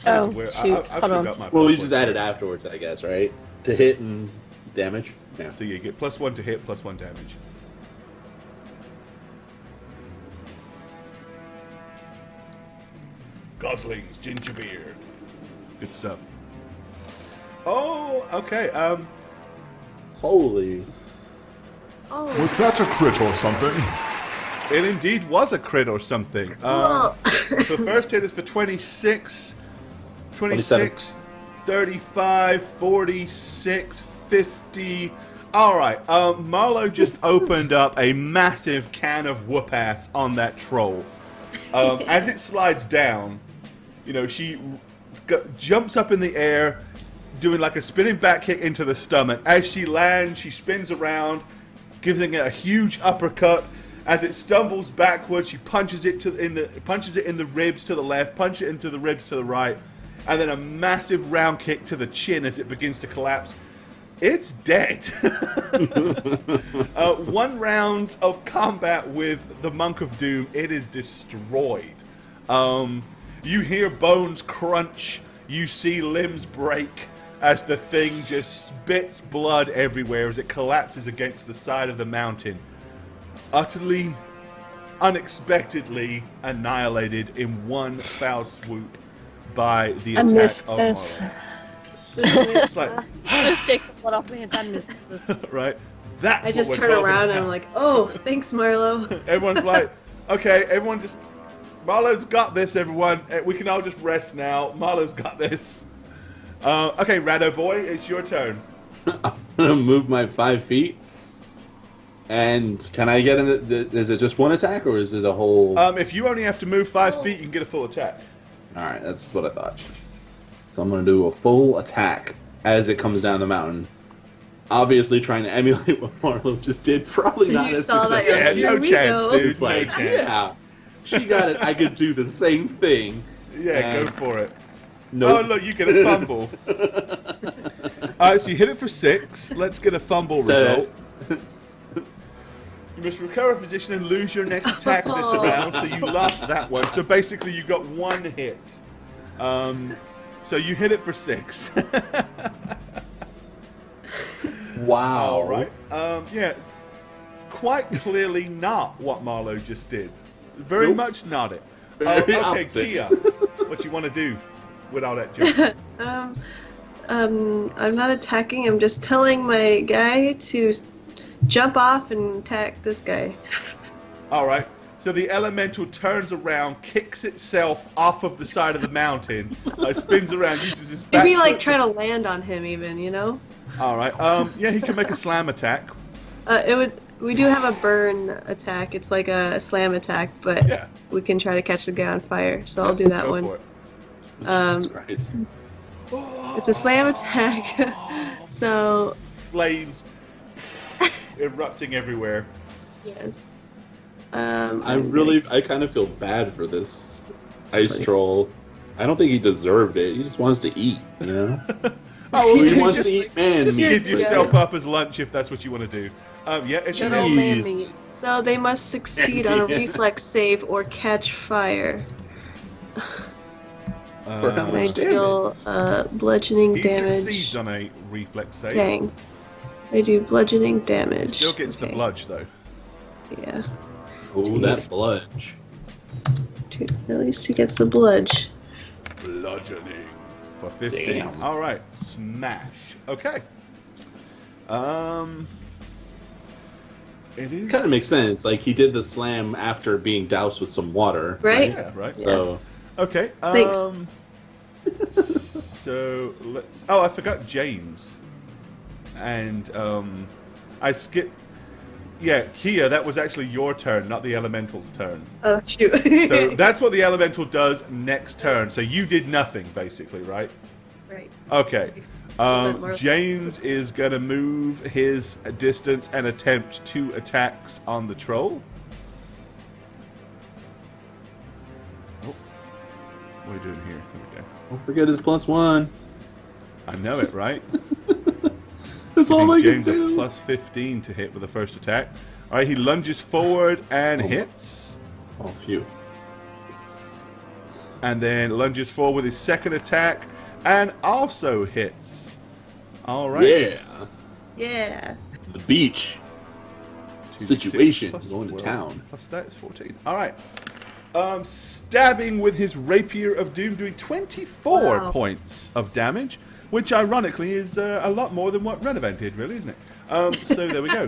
Oh, Where- shoot. I've Hold still on. got my Well, we +1. just added afterwards, I guess, right? To hit and damage. Yeah. So you get +1 to hit, +1 damage. Goslings, ginger beer. Good stuff. Oh, okay. Holy. Oh, Was that a crit or something? It indeed was a crit or something. well. So the first hit is for 26, 26, 35, 46, 50. All right. Marlo just opened up a massive can of whoop ass on that troll. As it slides down, you know, she jumps up in the air, doing like a spinning back kick into the stomach. As she lands, she spins around, gives it a huge uppercut. As it stumbles backwards, she punches it in the ribs to the left, punches it into the ribs to the right, and then a massive round kick to the chin as it begins to collapse. It's dead. One round of combat with the Monk of Doom, it is destroyed. You hear bones crunch, you see limbs break as the thing just spits blood everywhere as it collapses against the side of the mountain. Utterly, unexpectedly annihilated in one foul swoop by the I attack missed of this. Marlo. It's like, Let's take the blood off my hands. I missed this. right? That's I just what we're turn talking around and about. I'm like, oh, thanks, Marlo. Everyone's like, okay, everyone just, Marlo's got this, everyone. We can all just rest now. Marlo's got this. Okay, Rado boy, it's your turn. I'm gonna move my 5 feet And can I get is it just one attack, or is it a whole... If you only have to move 5 feet, you can get a full attack. Alright, that's what I thought. So I'm going to do a full attack as it comes down the mountain. Obviously trying to emulate what Marlo just did. Probably not You as saw that, successful. Yeah, Here no we chance, go. dude. It's like, no chance. yeah, she got it. I could do the same thing. Yeah, go for it. Nope. Oh, look, you get a fumble. Alright, so you hit it for 6. Let's get a fumble result. You must recover a position and lose your next attack this round, so you lost that one. So basically, you got 1 hit. So you hit it for 6. Wow. All right. Yeah. Quite clearly not what Marlo just did. Very Nope. much not it. Very Okay, opposite. Kia, what you want to do with all that junk? I'm not attacking. I'm just telling my guy to jump off and attack this guy. All right. So the elemental turns around, kicks itself off of the side of the mountain, spins around, uses his back Maybe like foot try to land on him, even. You know. All right. Yeah, he can make a slam attack. It would. We do have a burn attack. It's like a slam attack, but Yeah. we can try to catch the guy on fire. So I'll do that Go one. for it. Jesus Christ. It's a slam attack. So Flames erupting everywhere. yes. I kind of feel bad for this ice funny. troll. I don't think he deserved it. He just wants to eat, you know? Oh, He well, wants to just, eat man just meat. give but- yourself up as lunch if that's what you want to do. Yeah, it's Good your old name. man Jeez. meat. So they must succeed on a Yeah. reflex save or catch fire. For how And I much damage? deal bludgeoning He damage. succeeds on a reflex save. Dang. I do bludgeoning damage. Still gets the Okay. bludge though. Yeah. Oh, that bludge. At least he gets the bludge. Bludgeoning for 15. Damn. All right, smash. Okay. It is. Kind of makes sense. Like, he did the slam after being doused with some water. Right? Yeah, right. So, Okay. Thanks. So let's. Oh, I forgot James. And I skipped. Yeah, Kia, that was actually your turn, not the elemental's turn. Oh, shoot. So that's what the elemental does next turn. So you did nothing, basically, right? right. Okay. More- James is going to move his distance and attempt 2 attacks on the troll. Oh. What are we doing here? Here we go. don't forget his +1. I know it, right? That's all I Giving can James a do. plus 15 to hit with the first attack. All right, he lunges forward and Oh. hits. Oh, phew. And then lunges forward with his second attack and also hits. All right. Yeah. Yeah. The beach. 2d6 Situation. plus Going to 12 town. Plus that is 14. All right. Stabbing with his Rapier of Doom, doing 24 Wow. points of damage, which ironically is a lot more than what Renovan did, really, isn't it? So there we go.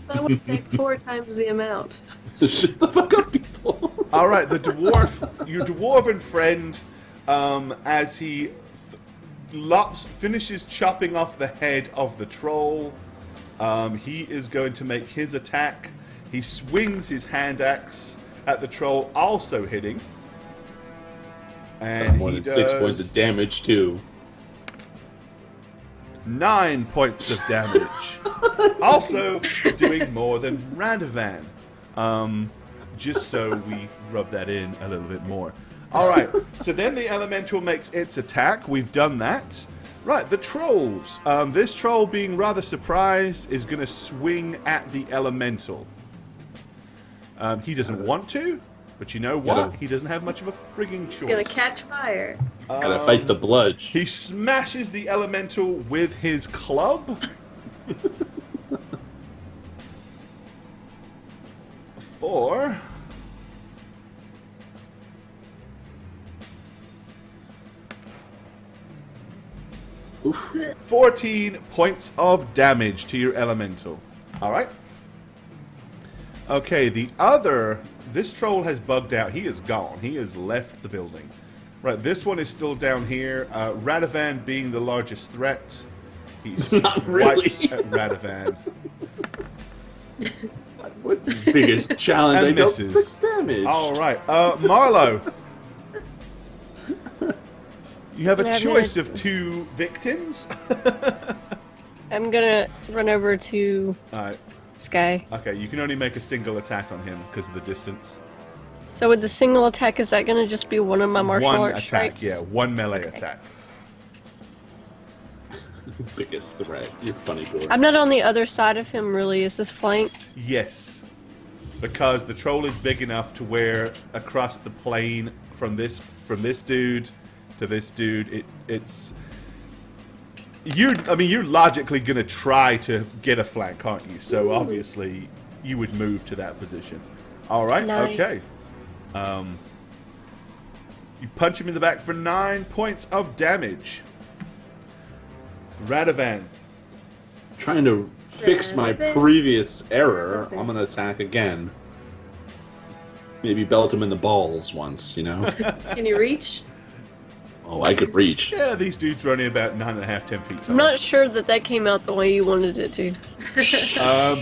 That would take 4 times the amount. Shut the fuck up, people. All right, the dwarf, your dwarven friend, as he finishes chopping off the head of the troll, he is going to make his attack. He swings his hand axe at the troll, also hitting. And More he than 6 points does of damage, too. 9 points of damage. Also doing more than Radovan. Just so we rub that in a little bit more. All right, so then the elemental makes its attack. We've done that. Right, the trolls. This troll, being rather surprised, is going to swing at the elemental. He doesn't want to, but you know what? Gotta- He doesn't have much of a frigging choice. It's gonna catch fire. Gotta fight the bludge. He smashes the elemental with his club. For 14 points of damage to your elemental. Alright. Okay, this troll has bugged out. He is gone. He has left the building. Right, this one is still down here. Radovan being the largest threat. He Not really. swipes at Radovan. What biggest challenge? And I dealt misses. 6 damage. All right, Marlo. You have a Yeah, I'm choice gonna- of 2 victims. I'm gonna run over to All right. Sky. Okay, you can only make a single attack on him because of the distance. So with the single attack, is that gonna just be one of my martial One arts attack, strikes? yeah, 1 melee attack. Biggest threat. You're funny, boy. I'm not on the other side of him, really. Is this flank? Yes, because the troll is big enough to where across the plane from this dude to this dude, it's. You're logically gonna try to get a flank, aren't you? So obviously, you would move to that position. All right, Nice. okay. You punch him in the back for 9 points of damage. Radovan. Trying to fix my previous error. I'm gonna attack again. Maybe belt him in the balls once, you know? Can you reach? Oh, I could reach. Yeah, these dudes are only about 9.5, 10 feet tall. I'm not sure that came out the way you wanted it to.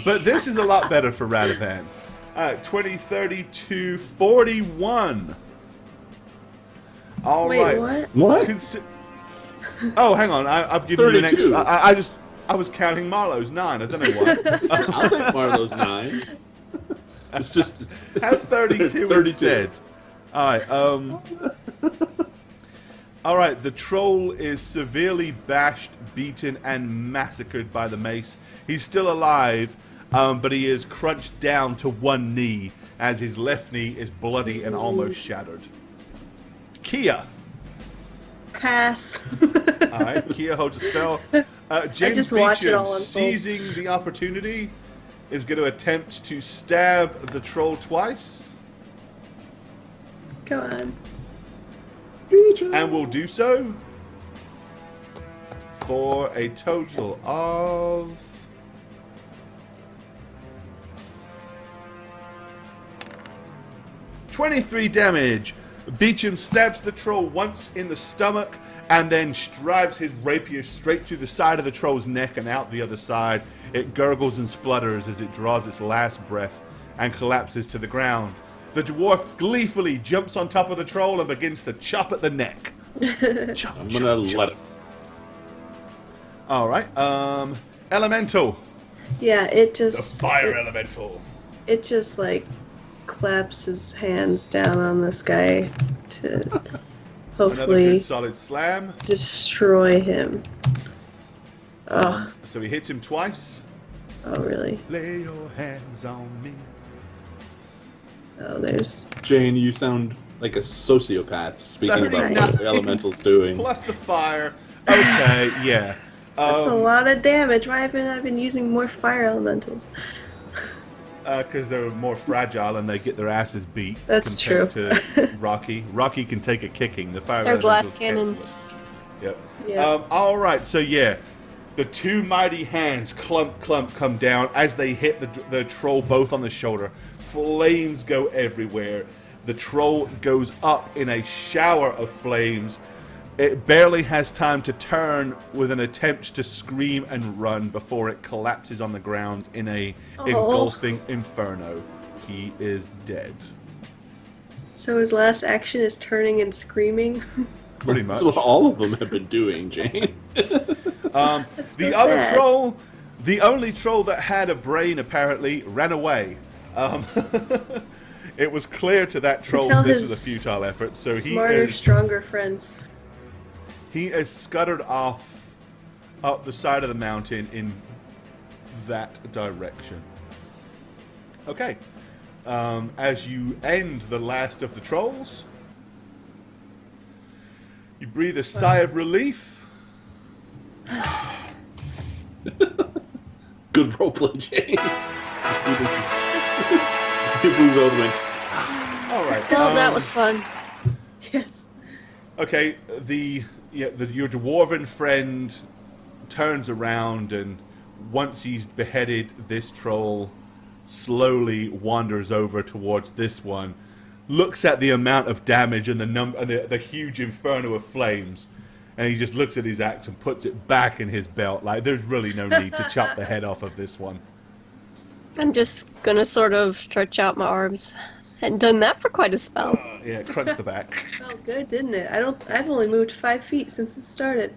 But this is a lot better for Radovan. 20, 32, 41. All Wait, right. what? What? Oh, hang on. I've given you an 32. extra. I was counting Marlowe's 9. I don't know why. I'll take Marlowe's 9. It's just... Have 32 It's 32. instead. All right. All right. The troll is severely bashed, beaten, and massacred by the mace. He's still alive, but he is crunched down to one knee as his left knee is bloody and almost shattered. Kia. Pass. All right. Kia holds a spell. James just watch it Beecham, all unfold. seizing the opportunity, is going to attempt to stab the troll twice, Go on. and will do so for a total of 23 damage. Beecham stabs the troll once in the stomach and then drives his rapier straight through the side of the troll's neck and out the other side. It gurgles and splutters as it draws its last breath and collapses to the ground. The dwarf gleefully jumps on top of the troll and begins to chop at the neck. Chop, I'm chop, gonna chop. let it... All right. Elemental. Yeah, it The just fire elemental. it just like claps his hands down on this guy to Another hopefully good solid slam. destroy him. Oh, So he hits him twice. oh really? Lay your hands on me. Oh, there's Jane, you sound like a sociopath speaking about 39. what the elemental's doing. Plus the fire. Okay, yeah. that's a lot of damage. Why haven't I been using more fire elementals? Because they're more fragile and they get their asses beat. That's compared true. To Rocky. Rocky can take a kicking. The fire They're glass elementals cannons. cancel it. Yep. Yeah. All right. So yeah, the two mighty hands clump come down as they hit the troll both on the shoulder. Flames go everywhere. The troll goes up in a shower of flames. It barely has time to turn with an attempt to scream and run before it collapses on the ground in a engulfing inferno. He is dead. So his last action is turning and screaming. Pretty much. That's what all of them have been doing, Jane. The so other sad. troll, the only troll that had a brain apparently, ran away. It was clear to that troll tell this was a his futile effort, so Smarter, stronger friends. he is scuttered off up the side of the mountain in that direction. Okay. As you end the last of the trolls, you breathe a sigh of relief. Good roleplay, Jane. People both went, All right. Well, that was fun. Yes. Okay, your dwarven friend turns around, and once he's beheaded this troll, slowly wanders over towards this one, looks at the amount of damage and the huge inferno of flames, and he just looks at his axe and puts it back in his belt. Like, there's really no need to chop the head off of this one. I'm just gonna sort of stretch out my arms. Hadn't done that for quite a spell. Yeah, crunch the back. Felt good, didn't it? I've only moved 5 feet since it started.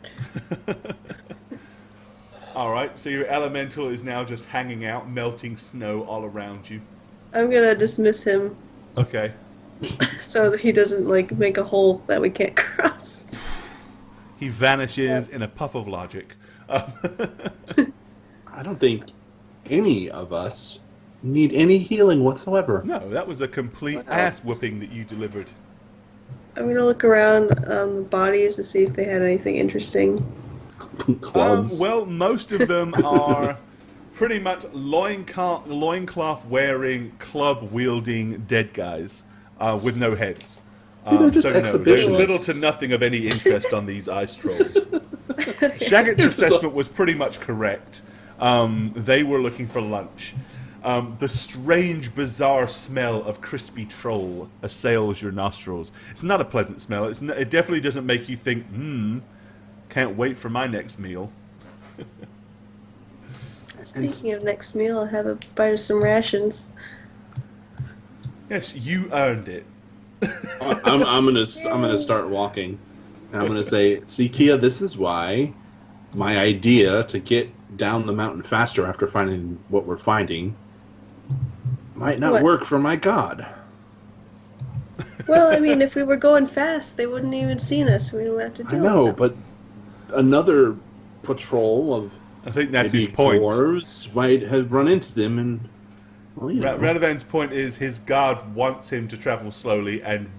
All right, so your elemental is now just hanging out, melting snow all around you. I'm gonna dismiss him Okay. so that he doesn't like make a hole that we can't cross. He vanishes in a puff of logic. I don't think any of us need any healing whatsoever. No, that was a complete ass whooping that you delivered. I'm gonna look around the bodies to see if they had anything interesting. Clubs. Well, most of them are pretty much loincloth wearing, club wielding dead guys with no heads. See, they're just so no, there's exhibitionists. little to nothing of any interest on these ice trolls. Shaggett's assessment was pretty much correct. They were looking for lunch. The strange, bizarre smell of crispy troll assails your nostrils. It's not a pleasant smell. It definitely doesn't make you think, can't wait for my next meal. Speaking of next meal, I'll have a bite of some rations. Yes, you earned it. I'm gonna start walking. And I'm gonna say, see, Kia, this is why my idea to get down the mountain faster after finding what we're finding might not What? work for my god. Well, I mean, if we were going fast, they wouldn't even seen us. We don't have to I deal know, with them. but another patrol of I think that's maybe his point. dwarves might have run into them, and well, you know. Radovan's point is his god wants him to travel slowly and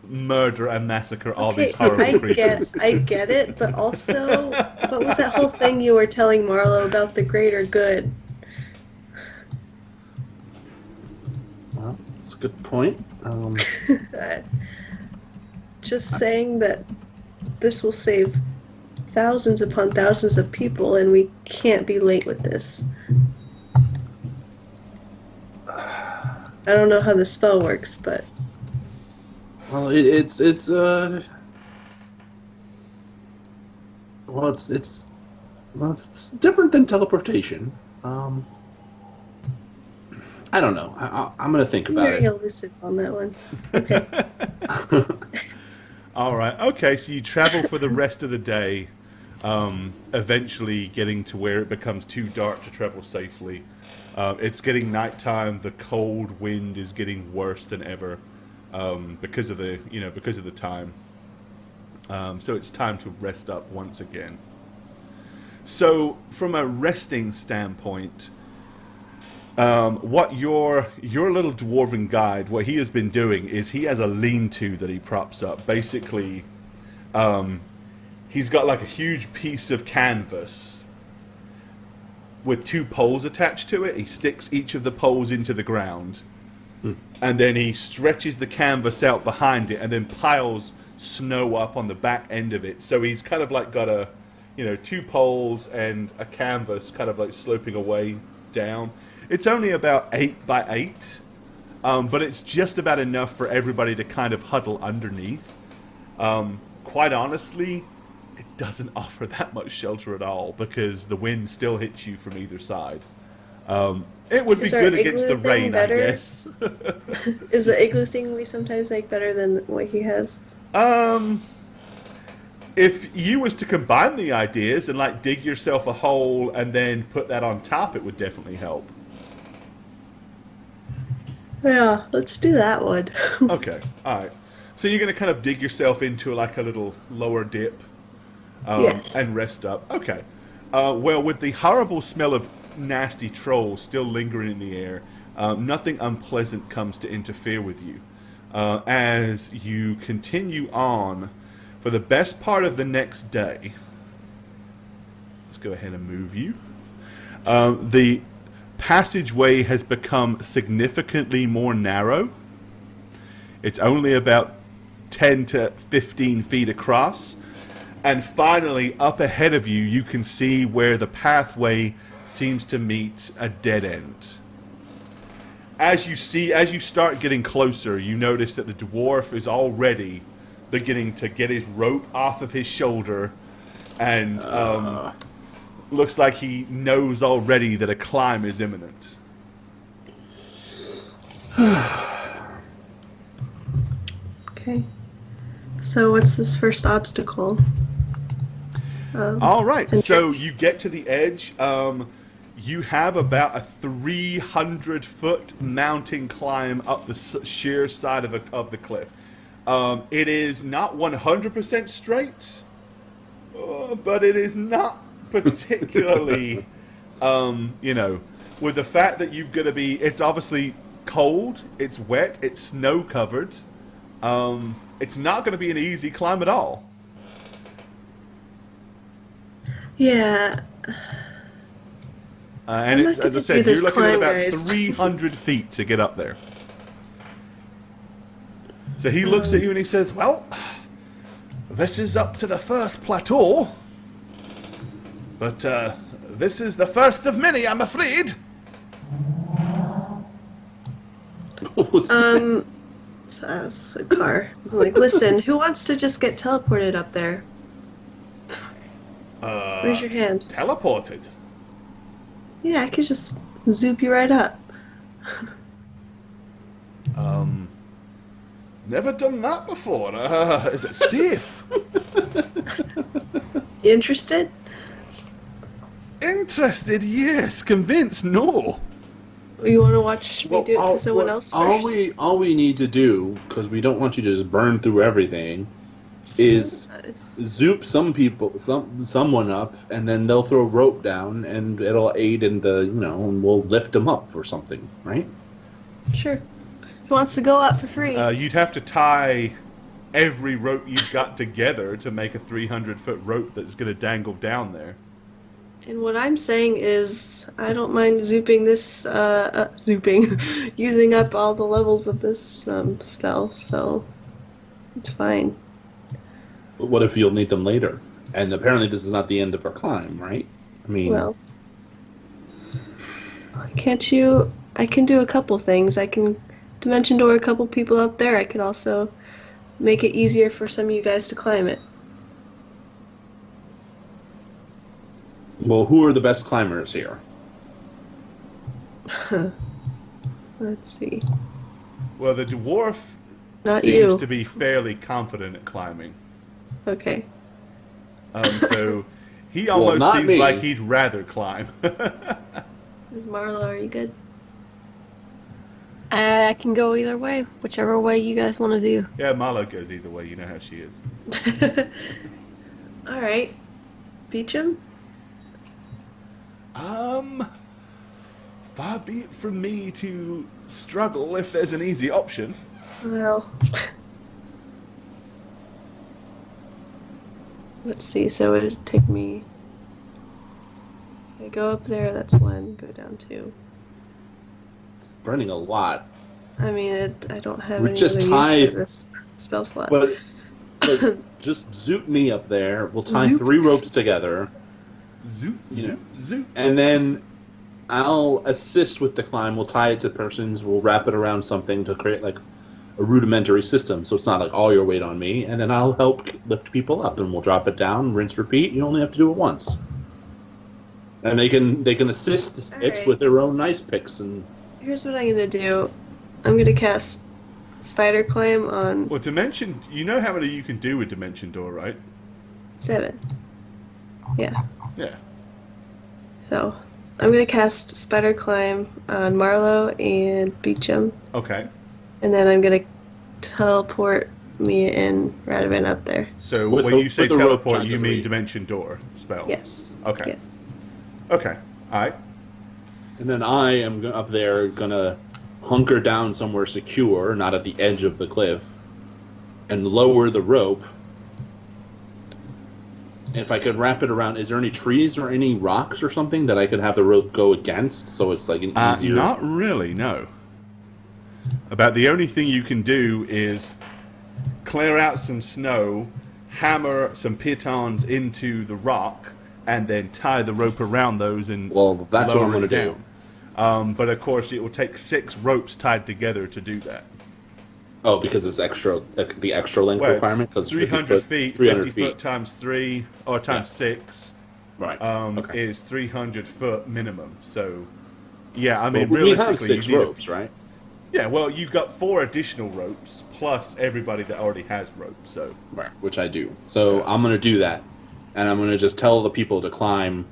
murder and massacre all these horrible creatures. I get it, but also, what was that whole thing you were telling Marlo about the greater good? Well, that's a good point. Just saying that this will save thousands upon thousands of people, and we can't be late with this. I don't know how the spell works, but Well, it's different than teleportation. I don't know. I'm gonna think I'm about very it. elusive on that one. Okay. All right. Okay, so you travel for the rest of the day, eventually getting to where it becomes too dark to travel safely. It's getting nighttime. The cold wind is getting worse than ever because of the time. So it's time to rest up once again. So from a resting standpoint, what your little dwarven guide, what he has been doing is he has a lean-to that he props up. Basically, he's got like a huge piece of canvas with 2 poles attached to it. He sticks each of the poles into the ground, and then he stretches the canvas out behind it and then piles snow up on the back end of it. So he's kind of like got 2 poles and a canvas kind of like sloping away down. It's only about 8 by 8, but it's just about enough for everybody to kind of huddle underneath. Quite honestly, it doesn't offer that much shelter at all because the wind still hits you from either side. It would be Is our good against the igloo thing rain, better? I guess. Is the igloo thing we sometimes make better than what he has? If you was to combine the ideas and like dig yourself a hole and then put that on top, it would definitely help. Yeah, let's do that one. Okay, all right. So you're going to kind of dig yourself into like a little lower dip Yes. and rest up. Okay. Well, with the horrible smell of nasty trolls still lingering in the air, nothing unpleasant comes to interfere with you. As you continue on for the best part of the next day, let's go ahead and move you. The passageway has become significantly more narrow. It's only about 10 to 15 feet across. And finally, up ahead of you, you can see where the pathway seems to meet a dead end. As you start getting closer, you notice that the dwarf is already beginning to get his rope off of his shoulder, and looks like he knows already that a climb is imminent. Okay. So what's this first obstacle? All right, so Hendrik? you get to the edge. You have about a 300-foot mountain climb up the sheer side of the cliff. It is not 100% straight, but it is not particularly, with the fact that you've got to be. It's obviously cold. It's wet. It's snow covered. It's not going to be an easy climb at all. Yeah. And I'm it's, not as I gonna said, do this you're looking at climb, about guys. 300 feet to get up there. So he looks at you and he says, well, this is up to the first plateau. But this is the first of many, I'm afraid. What was that? So that was a car. I'm like, listen, who wants to just get teleported up there? Raise your hand. Teleported. Yeah, I could just zoop you right up. Never done that before. Is it safe? You interested? Interested, yes. Convinced, no. You want to watch me do it to someone else first? All we need to do, because we don't want you to just burn through everything, is zoop someone up, and then they'll throw rope down, and it'll aid in the, and we'll lift them up or something, right? Sure. Who wants to go up for free? You'd have to tie every rope you've got together to make a 300-foot rope that's going to dangle down there. And what I'm saying is, I don't mind zooping this, using up all the levels of this spell, so it's fine. But what if you'll need them later? And apparently this is not the end of our climb, right? I mean... Well, can't you... I can do a couple things. I can dimension door a couple people up there. I could also make it easier for some of you guys to climb it. Well, who are the best climbers here? Let's see. Well, the dwarf Not seems you. to be fairly confident at climbing. Okay. So he Well, almost not seems me. like he'd rather climb. Is Marlo, are you good? I can go either way, whichever way you guys want to do. Yeah, Marlo goes either way. You know how she is. Alright. Beecham? Far be it from me to struggle if there's an easy option. Well... Let's see, so it'd take me... I go up there, that's 1, go down 2. It's burning a lot. I mean, I don't have We any just other tied- use for this spell slot. But just zoop me up there. We'll tie Zoop. 3 ropes together. Zoop, zoop, zoop. And then I'll assist with the climb. We'll tie it to persons. We'll wrap it around something to create like a rudimentary system, so it's not like all your weight on me. And then I'll help lift people up, and we'll drop it down, rinse, repeat. You only have to do it once. And they can assist it Alright. with their own ice picks. And Here's what I'm gonna do. I'm gonna cast Spider Climb on Well, Dimension, you know how many you can do with Dimension Door, right? 7. Yeah. Yeah. So, I'm gonna cast Spider Climb on Marlo and Beecham, Okay. and then I'm gonna teleport me and Radovan up there. So With when the- you say with the rope teleport, you mean trajectory. Dimension Door spell? Yes. Okay. Yes. Okay. All right. And then I am up there gonna hunker down somewhere secure, not at the edge of the cliff, and lower the rope. And if I could wrap it around, is there any trees or any rocks or something that I could have the rope go against, so it's like an easier? Not really, no. About the only thing you can do is clear out some snow, hammer some pitons into the rock, and then tie the rope around those and Well, that's what lower I'm gonna it do. down. But of course, it will take 6 ropes tied together to do that. Oh, because it's extra, the extra length Well, requirement. it's Because 300 feet, 300 50 foot times 3, or times 6, Right. Okay. is 300 foot minimum. So, yeah, I mean, Well, we realistically, have 6 you need ropes, right? Yeah, well, you've got 4 additional ropes, plus everybody that already has ropes, so... Right, which I do. So I'm going to do that. And I'm going to just tell the people to climb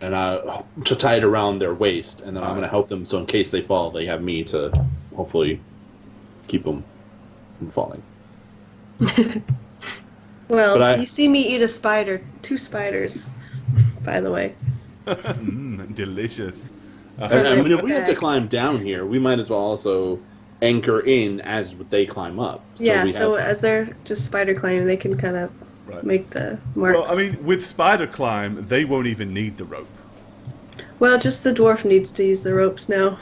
and to tie it around their waist. And then I'm going to help them so in case they fall, they have me to hopefully keep them from falling. Well, you see me eat a spider. 2 spiders, by the way. Delicious. And I mean, if we have to climb down here, we might as well also anchor in as they climb up. So as they're just spider climbing, they can kind of make the marks. Well, I mean, with spider climb, they won't even need the rope. Well, just the dwarf needs to use the ropes now.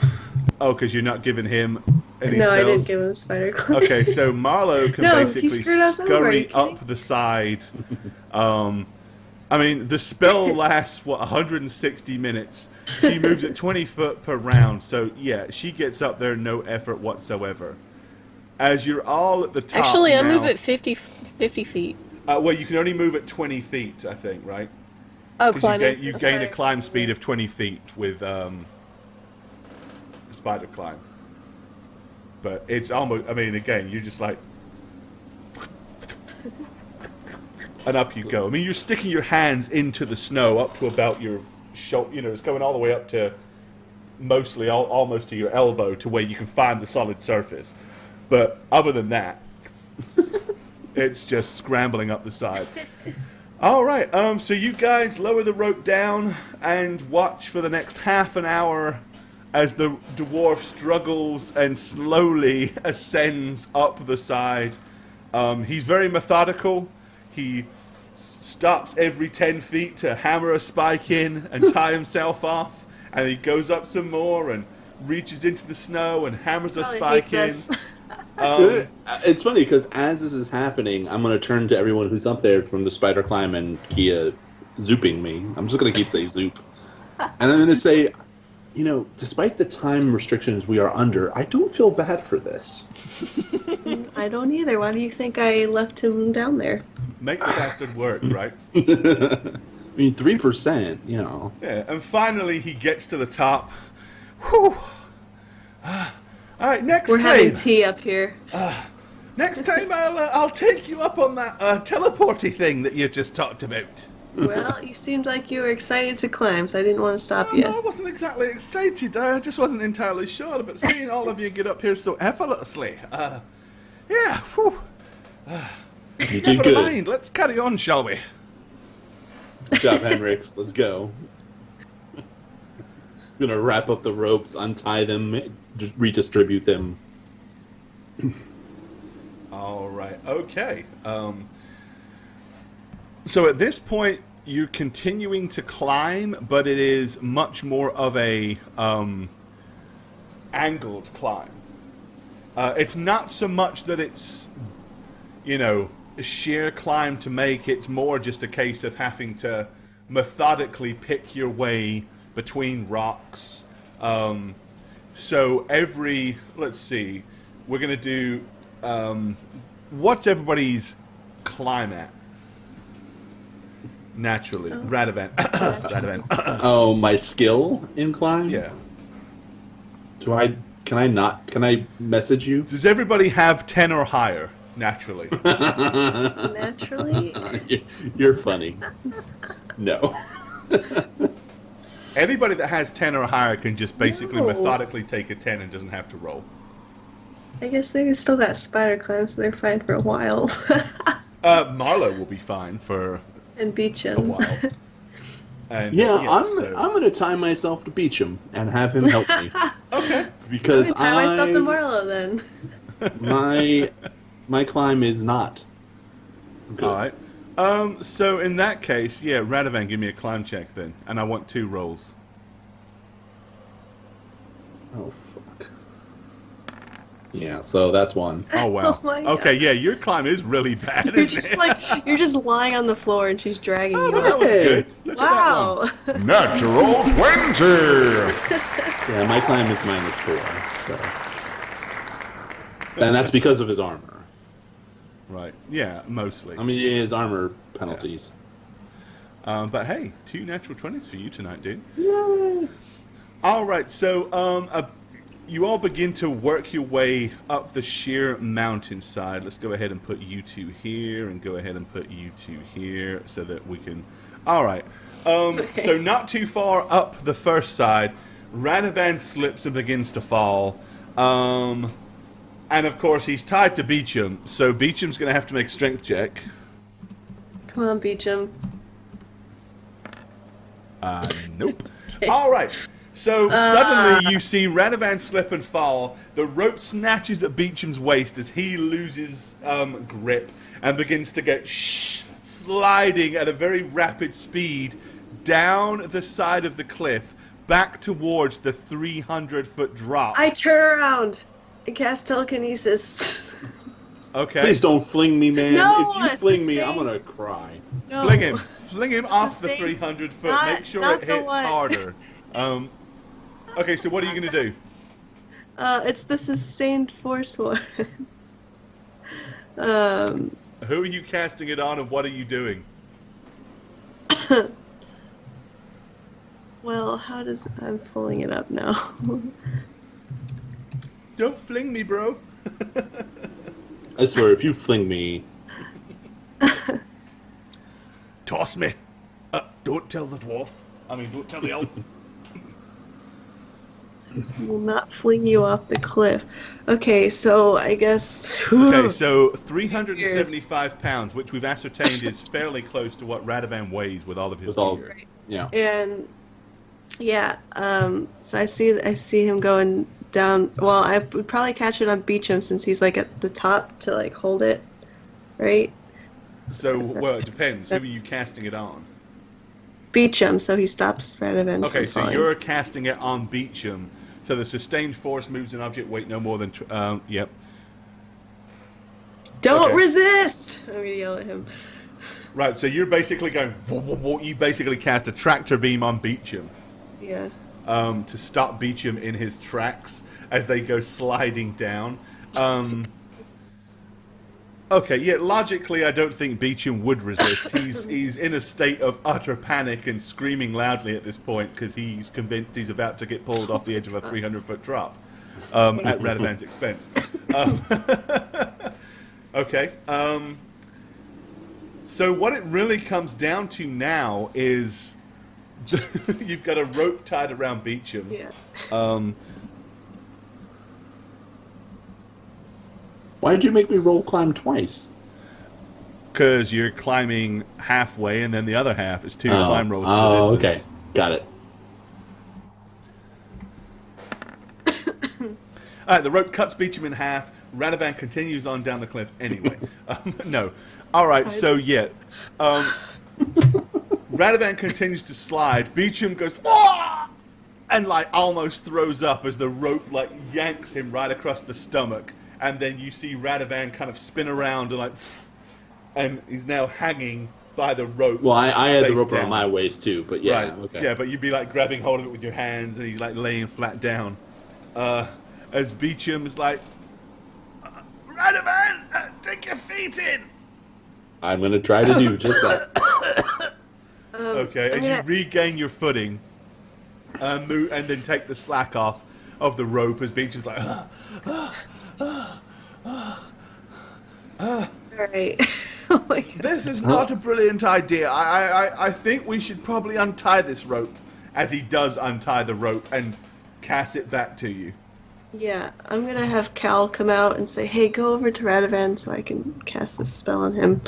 Oh, because you're not giving him any No, spells? I didn't give him a spider climb. Okay, so Marlo can basically scurry over, up the side. I mean, the spell lasts, 160 minutes. She moves at 20 foot per round, so yeah, she gets up there no effort whatsoever. As you're all at the top Actually, I now, move at 50 feet. well, you can only move at 20 feet, I think, right? Oh, 'Cause climbing. you gain a climb speed of 20 feet with spider climb. But it's almost, I mean, again, you're just like... and up you go. I mean, you're sticking your hands into the snow up to about your shoulder. You know, it's going all the way up to mostly almost to your elbow to where you can find the solid surface. But other than that, it's just scrambling up the side. All right, so you guys lower the rope down and watch for the next half an hour as the dwarf struggles and slowly ascends up the side. He's very methodical. He stops every 10 feet to hammer a spike in and tie himself off. And he goes up some more and reaches into the snow and hammers a spike in. It's funny because as this is happening, I'm going to turn to everyone who's up there from the spider climb and Kia zooping me. I'm just going to keep saying zoop. And I'm going to say, you know, despite the time restrictions we are under, I don't feel bad for this. I don't either. Why do you think I left him down there? Make the bastard work, right? I mean, 3%, you know. Yeah, and finally he gets to the top. Whew. All right, next We're time. having tea up here. Next time I'll take you up on that teleporty thing that you just talked about. Well, you seemed like you were excited to climb, so I didn't want to stop you. No, I wasn't exactly excited. I just wasn't entirely sure. But seeing all of you get up here so effortlessly, yeah. Whew. You did Never good. mind. Let's carry on, shall we? Good job, Henrix. Let's go. Gonna wrap up the ropes, untie them, just redistribute them. All right. Okay. So at this point, you're continuing to climb, but it is much more of a angled climb. It's not so much that it's, you know, a sheer climb to make. It's more just a case of having to methodically pick your way between rocks. So every, let's see, we're going to do, what's everybody's climb at? Naturally. Radovan. Radovan. Oh, my skill in climb? Yeah. Can I message you? Does everybody have 10 or higher? Naturally. Naturally? You're funny. No. Anybody that has 10 or higher can just basically No. methodically take a 10 and doesn't have to roll. I guess they still got spider climb, so they're fine for a while. Marlo will be fine for And beach a him. while. And, I'm gonna tie myself to Beecham and have him help me. Okay. Because Tie myself to Marlo then. my climb is not good. All right. So in that case, yeah, Radovan, give me a climb check then, and I want 2 rolls. Oh fuck. Yeah, so that's one. Oh wow. Oh my God. Okay, yeah, your climb is really bad, You're isn't just it? like you're just lying on the floor and she's dragging Oh, you. no, that was good. Look at Wow. that Natural 20! Yeah, my climb is -4. So, and that's because of his armor. one. Right. Yeah, mostly. I mean, his armor penalties. But hey, 2 natural 20s for you tonight, dude. Yay! All right, so you all begin to work your way up the sheer mountainside. Let's go ahead and put you two here, and go ahead and put you two here, so that we can... All right. So not too far up the first side, Radovan slips and begins to fall. And of course, he's tied to Beecham, so Beecham's going to have to make a strength check. Come on, Beecham. Nope. All right. So suddenly you see Radovan slip and fall. The rope snatches at Beecham's waist as he loses grip and begins to get sliding at a very rapid speed down the side of the cliff back towards the 300-foot drop. I turn around and cast telekinesis. Okay. Please don't fling me, man. No, if you fling me, sustain. I'm gonna cry. No. Fling him. Fling him off the Sustain. 300 foot. Not- Make sure not it the hits one. harder. Okay, so what are you going to do? It's the sustained force one. Who are you casting it on, and what are you doing? Well, how does... I'm pulling it up now. Don't fling me, bro. I swear, if you fling me, Toss me. Don't tell the dwarf. Don't tell the elf. Will not fling you off the cliff. Okay, so I guess... Okay, so 375 pounds, which we've ascertained is fairly close to what Radovan weighs with all of his with all, gear. yeah. And yeah, so I see him going down. Well, I would probably catch it on Beecham since he's like at the top to like hold it, right? So, well, it depends. Who are you casting it on? Beecham, so he stops Radovan. Okay, from so falling. you're casting it on Beecham. So the sustained force moves an object weight no more than... yep. Don't okay. resist! I'm gonna yell at him. Right, so you're basically going... You basically cast a tractor beam on Beecham Yeah. to stop Beecham in his tracks as they go sliding down. Okay, yeah, logically I don't think Beecham would resist. He's in a state of utter panic and screaming loudly at this point because he's convinced he's about to get pulled off the edge of a 300-foot drop at Radovan's expense. Okay. So what it really comes down to now is you've got a rope tied around Beecham. Yeah. Why did you make me roll climb twice? Because you're climbing halfway, and then the other half is two climb rolls for the Oh, distance. okay. Got it. All right, the rope cuts Beecham in half. Radovan continues on down the cliff anyway. No. All right, so yeah. Radovan continues to slide. Beecham goes, "Ah!" and like almost throws up as the rope like yanks him right across the stomach. And then you see Radovan kind of spin around and like, and he's now hanging by the rope. Well, I had the face rope down. around my waist too, but yeah, Right. okay. Yeah, but you'd be like grabbing hold of it with your hands, and he's like laying flat down. As Beecham is like, Radovan, take your feet in. I'm gonna try to do just that. Okay, as you regain your footing, move, and then take the slack off of the rope as Beecham's like, Alright. Oh my god. this is not a brilliant idea. I think we should probably untie this rope. As he does untie the rope and cast it back to you. Yeah, I'm gonna have Cal come out and say, hey, go over to Radovan so I can cast this spell on him.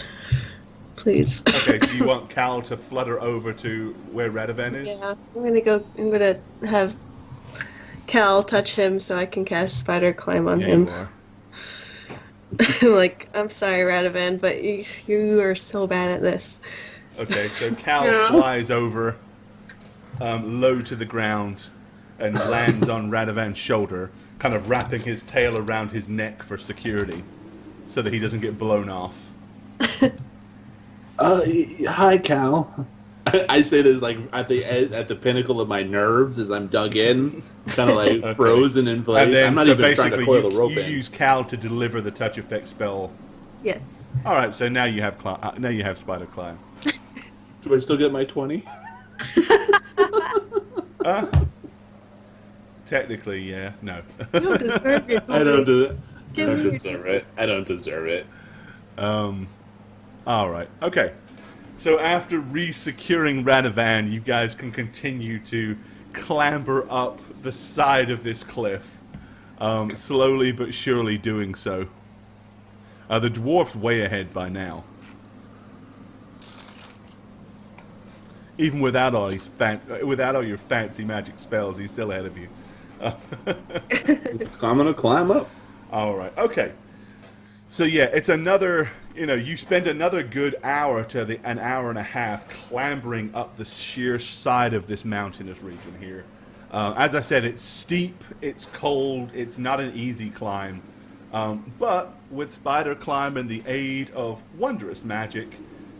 Please. Okay, so you want Cal to flutter over to where Radovan is? Yeah, I'm gonna have Cal touch him so I can cast Spider Climb on Yeah, him. you are. Like, I'm sorry, Radovan, but you are so bad at this. Okay, so Cal Yeah. flies over, low to the ground, and lands on Radovan's shoulder, kind of wrapping his tail around his neck for security, so that he doesn't get blown off. Hi, Cal. I say this like at the pinnacle of my nerves as I'm dug in, kind of like Okay. frozen in place. And then, I'm not so even trying to basically, coil the rope you in. use Cal to deliver the touch effect spell. Yes. All right, so now you have now you have Spider Climb. Do I still get my 20? Technically, yeah. No. You don't deserve it. I don't do it. I Give don't me- deserve it. I don't deserve it. All right. Okay. So after re-securing Radovan, you guys can continue to clamber up the side of this cliff, slowly but surely doing so. The dwarf's way ahead by now. Even without all your fancy magic spells, he's still ahead of you. I'm gonna climb up. All right. Okay. So yeah, it's another. You spend another good hour to an hour and a half clambering up the sheer side of this mountainous region here. As I said, it's steep, it's cold, it's not an easy climb. But with spider climb and the aid of wondrous magic,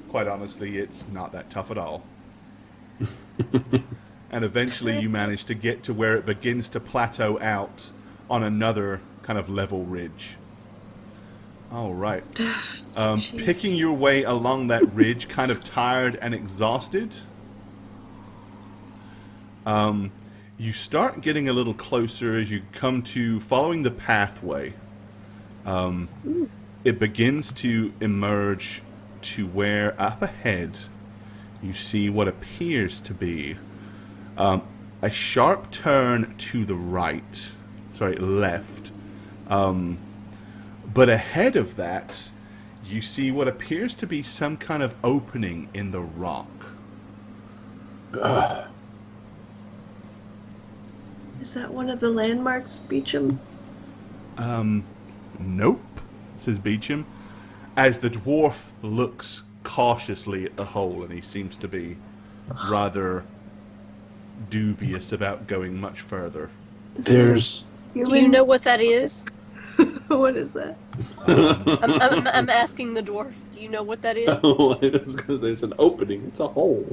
quite honestly, it's not that tough at all. And eventually you manage to get to where it begins to plateau out on another kind of level ridge. All right. Picking your way along that ridge, kind of tired and exhausted, you start getting a little closer as you come to following the pathway. It begins to emerge to where up ahead you see what appears to be a sharp turn to the right. Sorry, left. But ahead of that, you see what appears to be some kind of opening in the rock. Is that one of the landmarks, Beecham? Nope, says Beecham, as the dwarf looks cautiously at the hole, and he seems to be rather dubious about going much further. There's. Do you know what that is? What is that? I'm asking the dwarf. Do you know what that is? Oh, it's because there's an opening. It's a hole.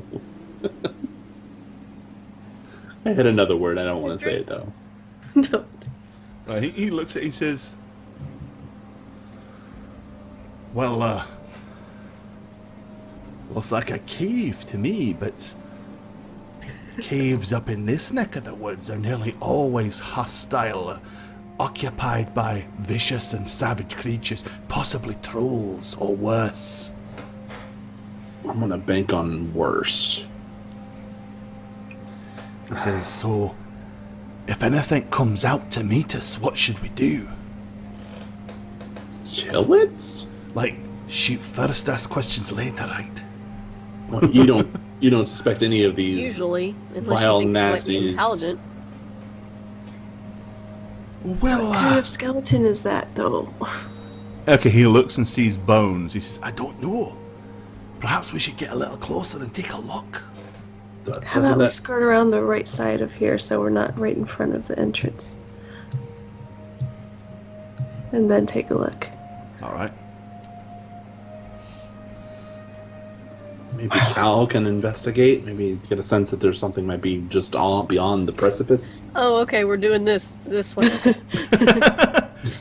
I had another word. I don't want to say it though. No. He looks at it, he says, well, it's like a cave to me, but caves up in this neck of the woods are nearly always hostile, occupied by vicious and savage creatures, possibly trolls or worse. I'm gonna bank on worse. He says, so, if anything comes out to meet us, what should we do? Kill it? Like, shoot first, ask questions later, right? Well, you don't suspect any of these Usually, unless vile you think you might be nasties. intelligent. Well, What kind of skeleton is that, though? Okay, he looks and sees bones. He says, I don't know. Perhaps we should get a little closer and take a look. How about we skirt around the right side of here so we're not right in front of the entrance? And then take a look. All right. Maybe Cal can investigate. Maybe get a sense that there's something might be just beyond the precipice. Oh, okay, we're doing this way.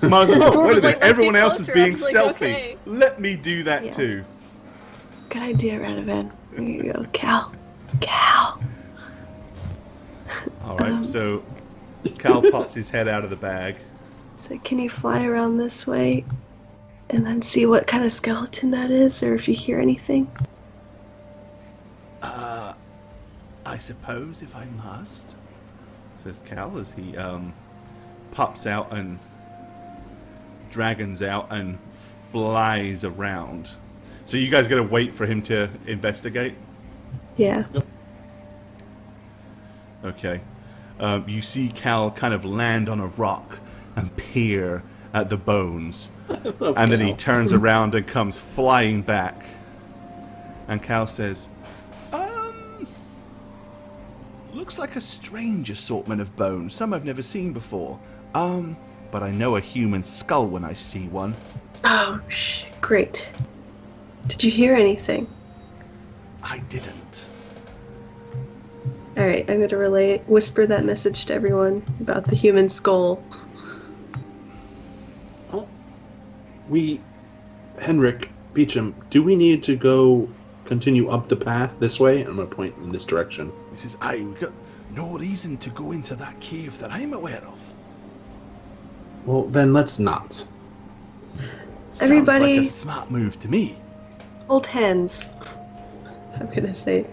Miles, oh, wait a was like, minute. "Let's Everyone get else is closer." I being was like, stealthy. okay. Let me do that Yeah. too. Good idea, Radovan. Here you go. Cal. Cal. All right, so Cal pops his head out of the bag. So can you fly around this way and then see what kind of skeleton that is, or if you hear anything? I suppose if I must, says Cal as he pops out and dragons out and flies around. So you guys got to wait for him to investigate? Yeah. Okay. You see Cal kind of land on a rock and peer at the bones. And then he turns around and comes flying back. And Cal says, looks like a strange assortment of bones. Some I've never seen before. But I know a human skull when I see one. Oh, great. Did you hear anything? I didn't. Alright, I'm gonna whisper that message to everyone about the human skull. Henrik, Beecham, do we need to continue up the path this way? I'm gonna point in this direction. He says, aye, no reason to go into that cave that I'm aware of. Well, then let's not. Sounds Everybody- like a smart move to me. Hold hands. I'm gonna say,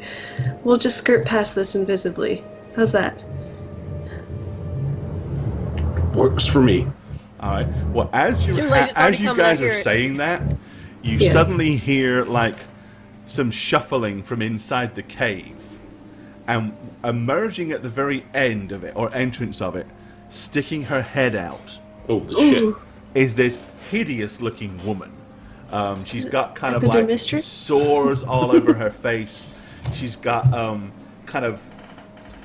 we'll just skirt past this invisibly. How's that? Works for me. All right. Well, as you Too late, it's already as you coming, guys I are hear it. saying that, you Yeah. suddenly hear like some shuffling from inside the cave, and emerging at the very end of it or entrance of it, sticking her head out, Oh, the shit. Ooh. is this hideous-looking woman. She's got kind of Epider like mistress? sores all over her face. She's got kind of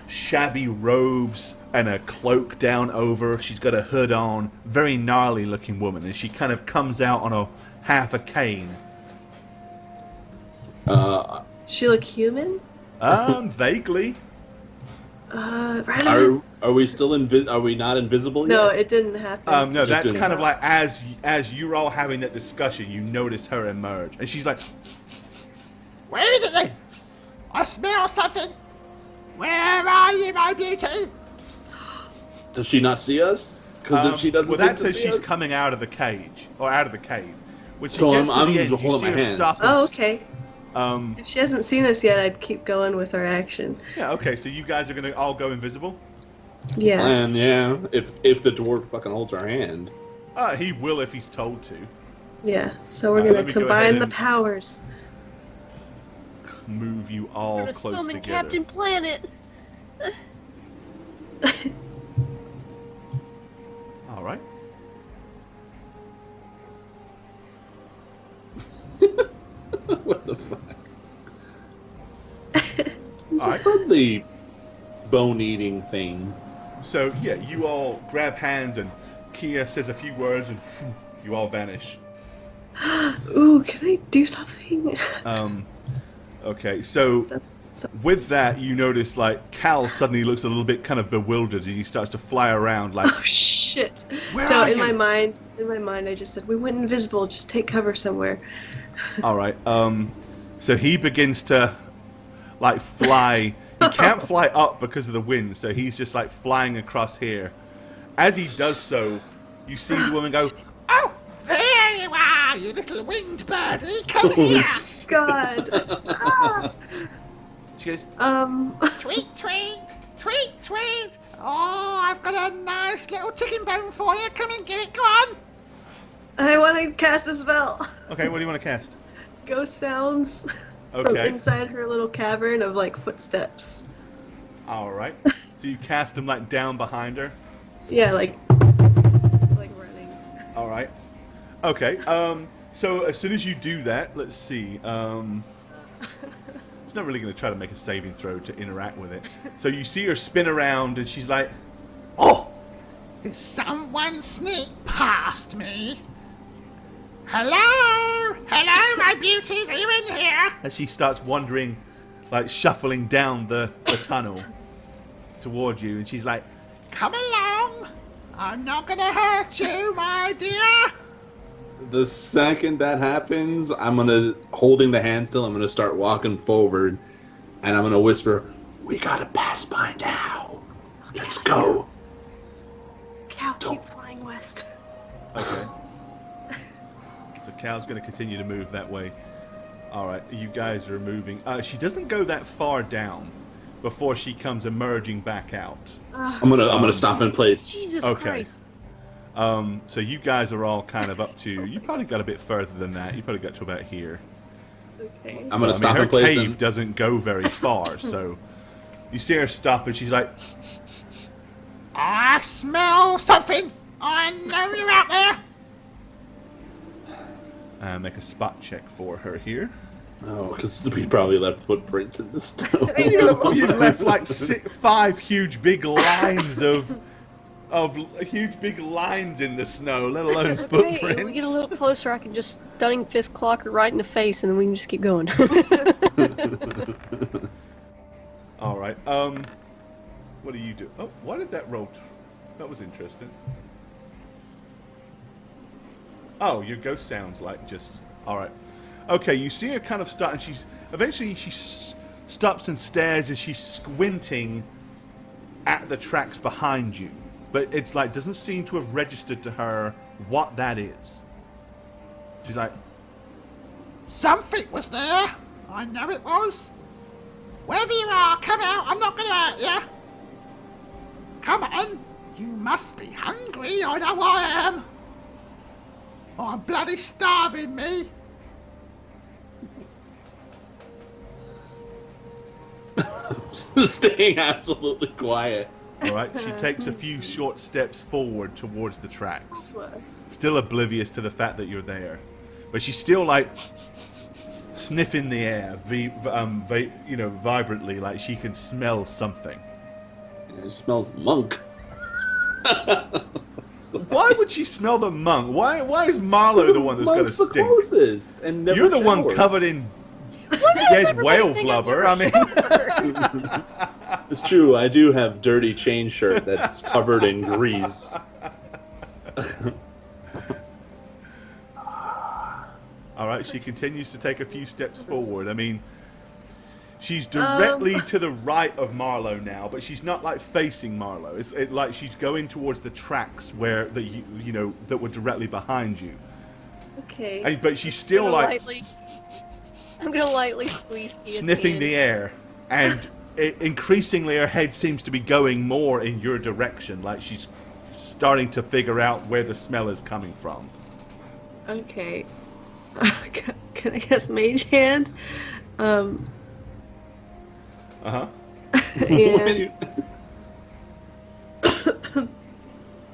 shabby robes and a cloak down over. She's got a hood on. Very gnarly-looking woman, and she kind of comes out on a half a cane. She look human? Vaguely. Right. Are we still Are we not invisible No, yet? it didn't happen. No, that's didn't kind of matter. like as you're all having that discussion, you notice her emerge, and she's like, Wait a minute! I smell something! Where are you, my beauty? Does she not see us? Because if she doesn't well, seem that to says see she's us, coming out of the cage or out of the cave. When she So gets I'm to the just end, you holding see my her hands. stop. Oh, okay. Um, If she hasn't seen us yet, I'd keep going with her action. yeah, okay. So you guys are gonna all go invisible. Yeah. and yeah, if the dwarf fucking holds our hand, He will if he's told to. Yeah. So we're Alright, let gonna me go combine ahead the and- powers. Move you all Gonna close summon together. Captain Planet. All right. what the fuck? All right. From the bone-eating thing. So yeah, you all grab hands, and Kia says a few words, and you all vanish. Ooh, can I do something? Okay, so That's so- with that, you notice like Cal suddenly looks a little bit kind of bewildered, and he starts to fly around like, Oh shit! Where so are in you? my mind, I just said we went invisible. Just take cover somewhere. all right. So he begins to like fly. He can't fly up because of the wind, so he's just like flying across here. As he does so, you see the woman go, Oh, there you are, you little winged birdie. Come here. God. Ah. she goes, Tweet, tweet, tweet, tweet. Oh, I've got a nice little chicken bone for you. Come and get it. Go on. I want to cast a spell. okay, what do you want to cast? Ghost sounds from Okay, inside her little cavern of like footsteps. all right. So you cast them like down behind her. Yeah, like running. All right. Okay. So as soon as you do that, let's see. It's not really going to try to make a saving throw to interact with it. So you see her spin around, and she's like, Oh, did someone sneak past me? Hello? Hello, my beauties. Are you in here? as she starts wandering, like shuffling down the tunnel towards you, and she's like, Come along. I'm not going to hurt you, my dear. The second that happens, I'm gonna holding the hand still. I'm gonna start walking forward, and I'm gonna whisper, "We gotta pass by now. Let's go." Cal, keep flying west. okay. So Cal's going to continue to move that way. All right, you guys are moving. She doesn't go that far down before she comes emerging back out. I'm gonna stop in place. Jesus Okay. Christ. So you guys are all kind of up to. You probably got a bit further than that. You probably got to about here. Okay. I'm gonna stop her in place. cave And, doesn't go very far, so you see her stop, and she's like, I smell something. I know you're out there. make a spot check for her here. oh, because we probably left footprints in the stone. You've left like 5 huge big lines of huge big lines in the snow, let alone Hey, footprints. if we get a little closer, I can just stunning fist clock her right in the face, and then we can just keep going. All right. What do you do? Oh, why did that roll? That was interesting. Oh, your ghost sounds like just. All right. Okay, you see her kind of start, and eventually she stops and stares as she's squinting at the tracks behind you, but it's like doesn't seem to have registered to her what that is. She's like, Something was there. I know it was. Wherever you are, come out. I'm not going to hurt you. Come on. You must be hungry. I know I am. I'm bloody starving, me. Staying absolutely quiet. all right. She takes a few short steps forward towards the tracks, still oblivious to the fact that you're there, but she's still like sniffing the air, vibrantly, like she can smell something. It smells monk. Why would she smell the monk? Why is Marlowe the one that's going to The stink? closest and never You're the one showers. covered in dead whale blubber. I mean, It's true. I do have dirty chain shirt that's covered in grease. all right. She continues to take a few steps forward. I mean, she's directly to the right of Marlowe now, but she's not like facing Marlowe. It's like she's going towards the tracks where that were directly behind you. Okay. But she's still like I'm gonna lightly squeeze Kia's sniffing hand. the air, and increasingly her head seems to be going more in your direction, like she's starting to figure out where the smell is coming from. Okay. Can I guess mage hand? Uh-huh. And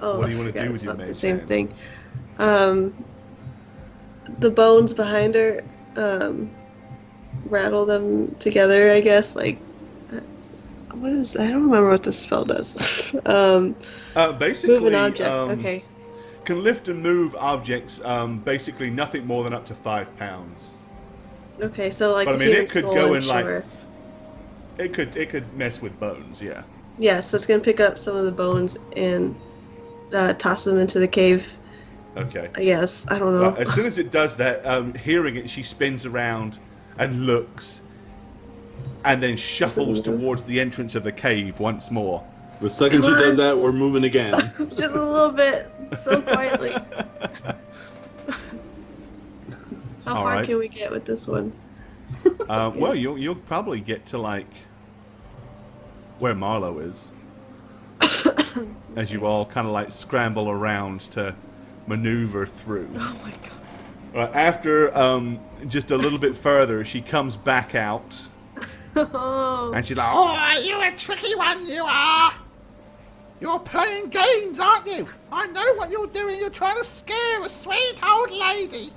oh, What do you wanna I forgot do with it's your not the mage same hands? thing. The bones behind her, rattle them together, I guess. Like, what is? I don't remember what this spell does. Basically, Move an object. Okay. can lift and move objects, basically nothing more than up to 5 pounds. Okay, so like But I mean, human it could skull go and in like sure. it could mess with bones, yeah. Yeah, so it's gonna pick up some of the bones and toss them into the cave. Okay. I guess. I don't know. Well, as soon as it does that, hearing it, she spins around and looks, and then shuffles towards the entrance of the cave once more. The second she does that, we're moving again. Just a little bit, so quietly. How All far right. can we get with this one? Well, you'll probably get to like where Marlowe is, as you all kind of like scramble around to maneuver through. Oh my god. Right, after just a little bit further, she comes back out, Oh. and she's like, Oh, you're a tricky one, you are. You're playing games, aren't you? I know what you're doing. You're trying to scare a sweet old lady.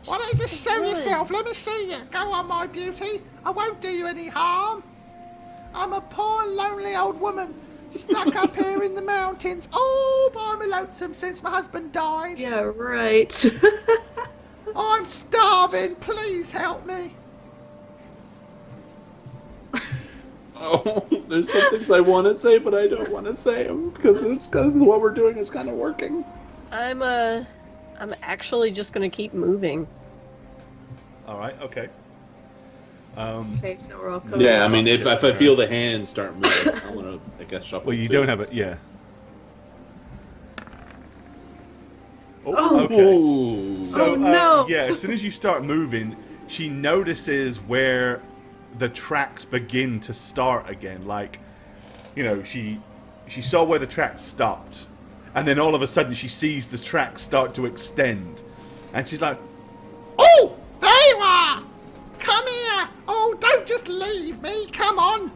Why don't you just show yourself? Let me see you. Go on, my beauty. I won't do you any harm. I'm a poor, lonely old woman stuck up here in the mountains all by my lonesome since my husband died. Yeah, right. I'm starving. Please help me. Oh, there's some things I want to say, but I don't want to say them because what we're doing is kind of working. I'm actually just gonna keep moving. all right, okay. Okay, so we're all coming. Yeah, I mean, if I feel the hands start moving, I'm gonna, I guess, shuffle. Well, you too. don't have it, yeah. Oh. okay. Ooh. So, Oh, no. yeah, as soon as you start moving, she notices where the tracks begin to start again. Like, she saw where the tracks stopped, and then all of a sudden she sees the tracks start to extend, and she's like, Oh, there you are. Come here. Oh, don't just leave me. Come on.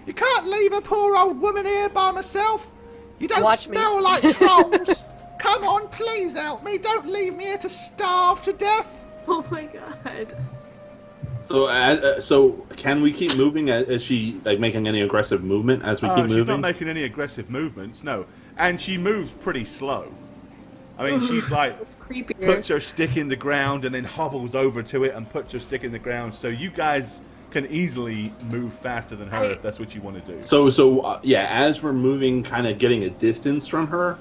You can't leave a poor old woman here by myself. You don't Watch me. smell like trolls. Come on, please help me. Don't leave me here to starve to death. Oh my god. So can we keep moving? Is she like making any aggressive movement as we keep she's moving? not making any aggressive movements, no. And she moves pretty slow. I mean, she's like, It's creepier. puts her stick in the ground and then hobbles over to it and puts her stick in the ground. So you guys can easily move faster than her if that's what you want to do. So yeah, as we're moving, kind of getting a distance from her,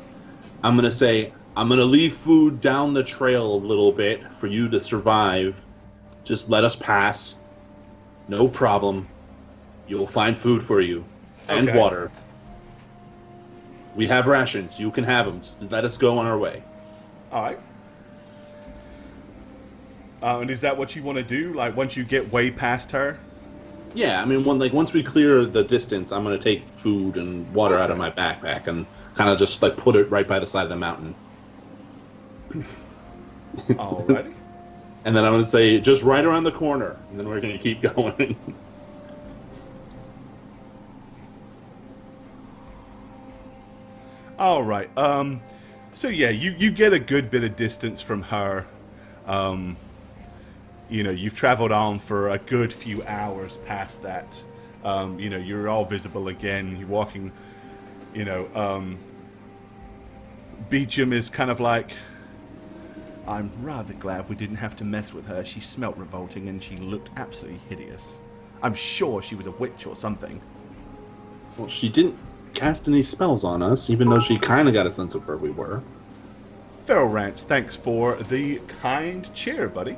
I'm gonna say I'm gonna leave food down the trail a little bit for you to survive. Just let us pass. No problem. You'll find food for you. and Okay. water. We have rations. You can have them. Just let us go on our way. All right. And is that what you want to do? Like, once you get way past her? Yeah, I mean, once we clear the distance, I'm gonna take food and water out of my backpack and kind of just like put it right by the side of the mountain. Alrighty. And then I'm gonna say, just right around the corner, and then we're gonna keep going. All right. So yeah, you get a good bit of distance from her. You know, you've traveled on for a good few hours past that. You know, you're all visible again. You're walking. You know, Beecham is kind of like, I'm rather glad we didn't have to mess with her. She smelt revolting and she looked absolutely hideous. I'm sure she was a witch or something. Well, she didn't cast any spells on us, even though she kind of got a sense of where we were. Feral Ranch, thanks for the kind cheer, buddy.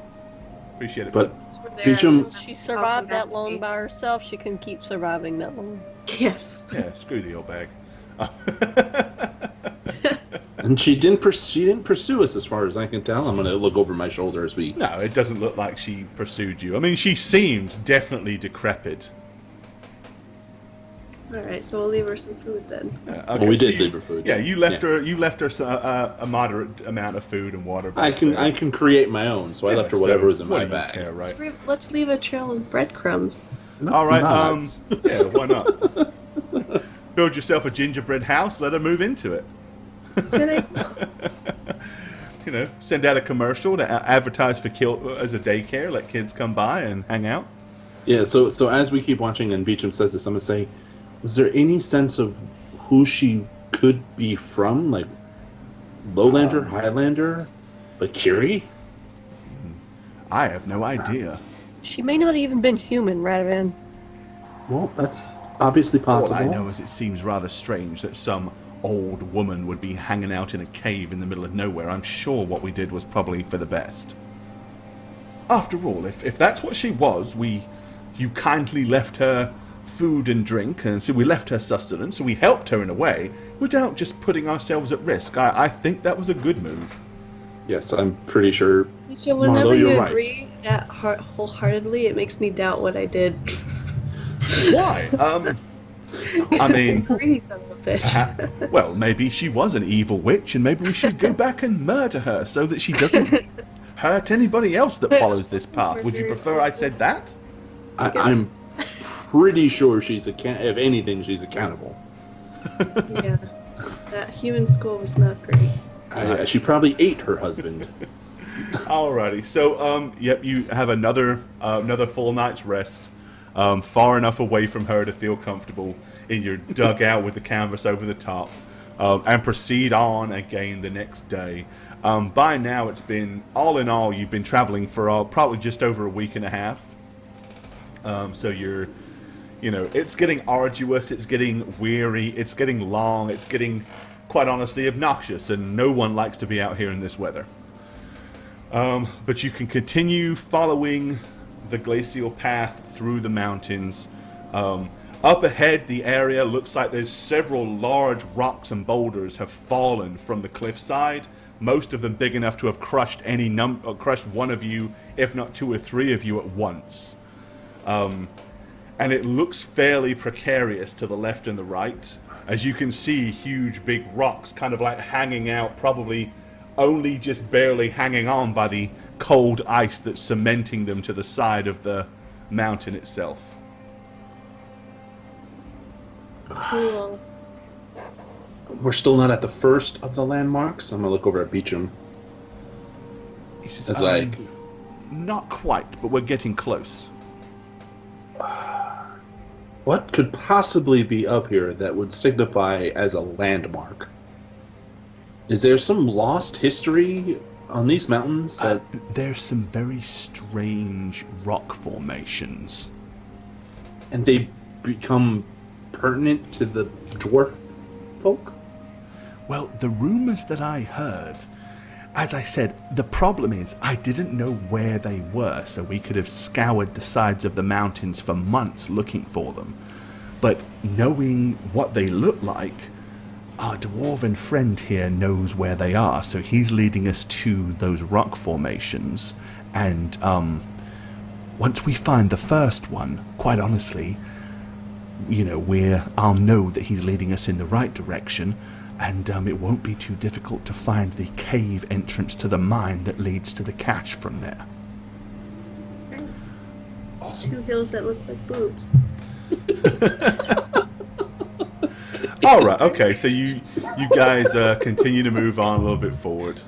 Appreciate it. But We're there. Beecham, She survived that long me. by herself. She can keep surviving that long. Yes. Yeah, screw the old bag. and she didn't pursue us, as far as I can tell. I'm gonna look over my shoulder as we. No, it doesn't look like she pursued you. I mean, she seemed definitely decrepit. All right, so we'll leave her some food then. Okay, Well, we so did you- leave her food. Yeah, you left her. You left her a moderate amount of food and water. I back can there. I can create my own, so I left her whatever was in what my do you bag. care, right? Let's leave a trail of breadcrumbs. That's All right. nuts. Yeah, why not? Build yourself a gingerbread house. Let her move into it. Can I? You know, send out a commercial to advertise for as a daycare. Let kids come by and hang out. Yeah, so as we keep watching and Beecham says this, I'm gonna say, was there any sense of who she could be from? Like Lowlander, Highlander, like Kiri? I have no idea. She may not even been human, Radovan. Well, that's obviously possible. All I know is it seems rather strange that some old woman would be hanging out in a cave in the middle of nowhere. I'm sure what we did was probably for the best. After all, if that's what she was, you kindly left her food and drink, and so we left her sustenance, so we helped her in a way, without just putting ourselves at risk. I think that was a good move. Yes, I'm pretty sure. So whenever Marlo, you you're right. agree that wholeheartedly, it makes me doubt what I did. Why? I mean, Greedy son of a bitch. well, maybe she was an evil witch, and maybe we should go back and murder her so that she doesn't hurt anybody else that follows this path. Would you prefer I said that? I'm pretty sure she's if anything, she's accountable. Yeah. That human school was not great. She probably ate her husband. Alrighty, so yep, you have another full night's rest, far enough away from her to feel comfortable in your dugout with the canvas over the top, and proceed on again the next day. By now, it's been all in all, you've been traveling for probably just over a week and a half. So it's getting arduous, it's getting weary, it's getting long, it's getting, quite honestly, obnoxious, and no one likes to be out here in this weather. But you can continue following the glacial path through the mountains. Up ahead, the area looks like there's several large rocks and boulders have fallen from the cliffside. Most of them big enough to have crushed crushed one of you, if not two or three of you at once. And it looks fairly precarious to the left and the right. As you can see, huge big rocks kind of like hanging out, probably only just barely hanging on by the cold ice that's cementing them to the side of the mountain itself. Cool. We're still not at the first of the landmarks. I'm gonna look over at Beecham. He says, As I not quite, but we're getting close. What could possibly be up here that would signify as a landmark? Is there some lost history on these mountains that... There's some very strange rock formations. and they become pertinent to the dwarf folk? Well, the rumors that I heard, as I said, the problem is I didn't know where they were, so we could have scoured the sides of the mountains for months looking for them. But knowing what they look like, our dwarven friend here knows where they are, so he's leading us to those rock formations. And once we find the first one, quite honestly, I'll know that he's leading us in the right direction, and it won't be too difficult to find the cave entrance to the mine that leads to the cache from there. Awesome. 2 hills that look like boobs. All right, okay, so you guys continue to move on a little bit forward.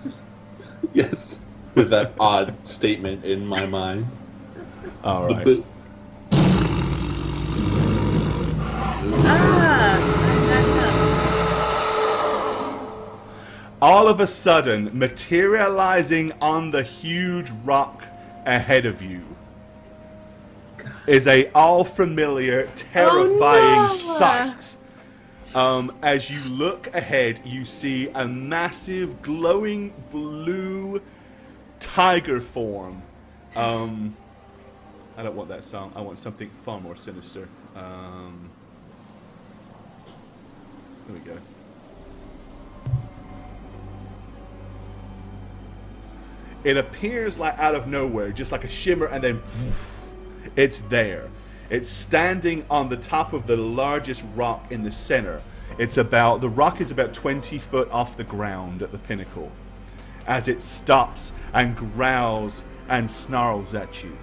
Yes, with that odd statement in my mind. All right. All of a sudden, materializing on the huge rock ahead of you is a all-familiar, terrifying sight. As you look ahead, you see a massive, glowing blue tiger form. I don't want that sound. I want something far more sinister. There we go. It appears like out of nowhere, just like a shimmer, and then poof, it's there. It's standing on the top of the largest rock in the center. The rock is about 20 foot off the ground at the pinnacle, as it stops and growls and snarls at you.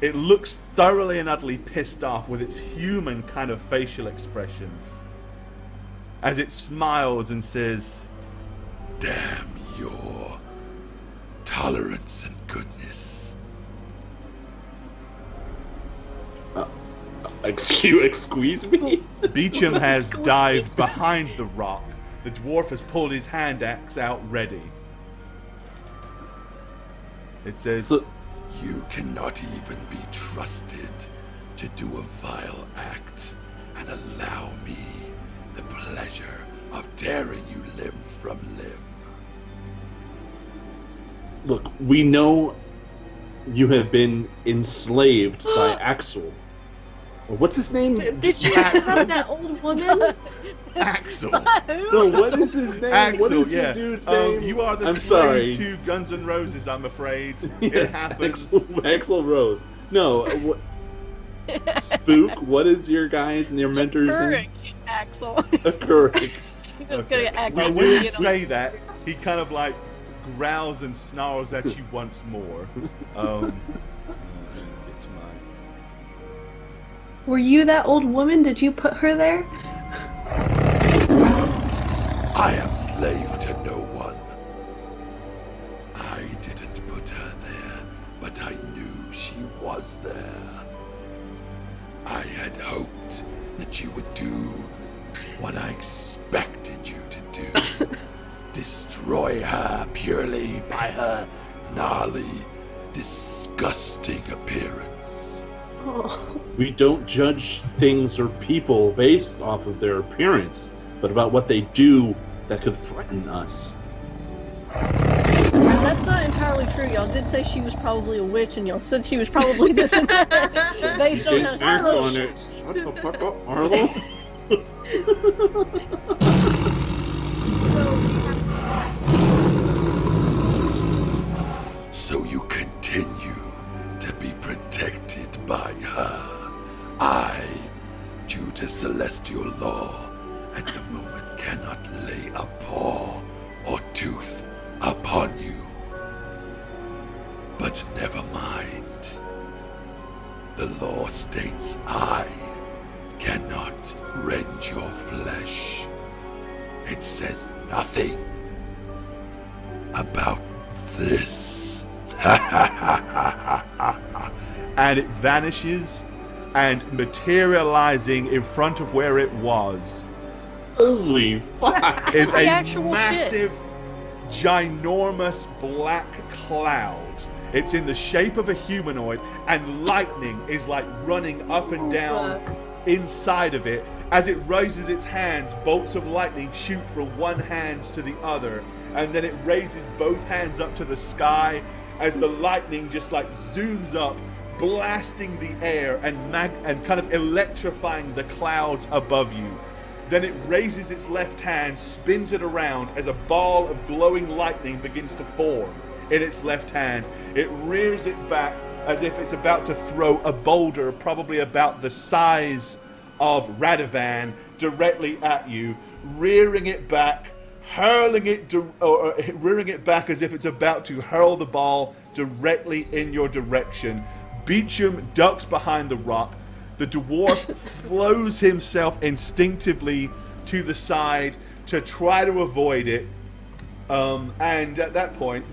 It looks thoroughly and utterly pissed off with its human kind of facial expressions, as it smiles and says, "Damn your tolerance and goodness." Excuse me? Beecham has dived behind the rock. The dwarf has pulled his hand axe out ready. It says, "You cannot even be trusted to do a vile act and allow me the pleasure of tearing you limb from limb." Look, we know you have been enslaved by Axel. What's his name? Did you have that old woman? Axel. No, what is his name? Axel, what is yeah. your dude's name? You are the I'm slave sorry. to Guns N' Roses, I'm afraid. It Yes, happens. Axel Rose. No, Spook. What is your guys and your mentors' name? Correct, Axel. Correct. Okay. Well, when you say that, he kind of like growls and snarls at you once more. Were you that old woman? Did you put her there? I am slave to no one. I didn't put her there, but I knew she was there. I had hoped that you would do what I expected you to do. Destroy her purely by her gnarly, disgusting appearance. Oh. We don't judge things or people based off of their appearance, but about what they do that could threaten us. That's not entirely true. Y'all did say she was probably a witch, and y'all said she was probably this and that. Based on how she Act looks. on it. Shut the fuck up, Arlo. So you continue to be protected by her. I, due to celestial law, at the moment cannot lay a paw or tooth upon you. But never mind. The law states I cannot rend your flesh. It says nothing about this. And it vanishes, and materializing in front of where it was Holy fuck! is The a actual massive, ginormous black cloud. It's in the shape of a humanoid, and lightning is like running up and down inside of it. As it raises its hands, bolts of lightning shoot from one hand to the other, and then it raises both hands up to the sky as the lightning just like zooms up, blasting the air and kind of electrifying the clouds above you. Then it raises its left hand, spins it around as a ball of glowing lightning begins to form in its left hand. It rears it back as if it's about to throw a boulder, probably about the size of Radovan, directly at you, rearing it back, hurling it, rearing it back as if it's about to hurl the ball directly in your direction. Beecham ducks behind the rock. The dwarf flows himself instinctively to the side to try to avoid it. And at that point,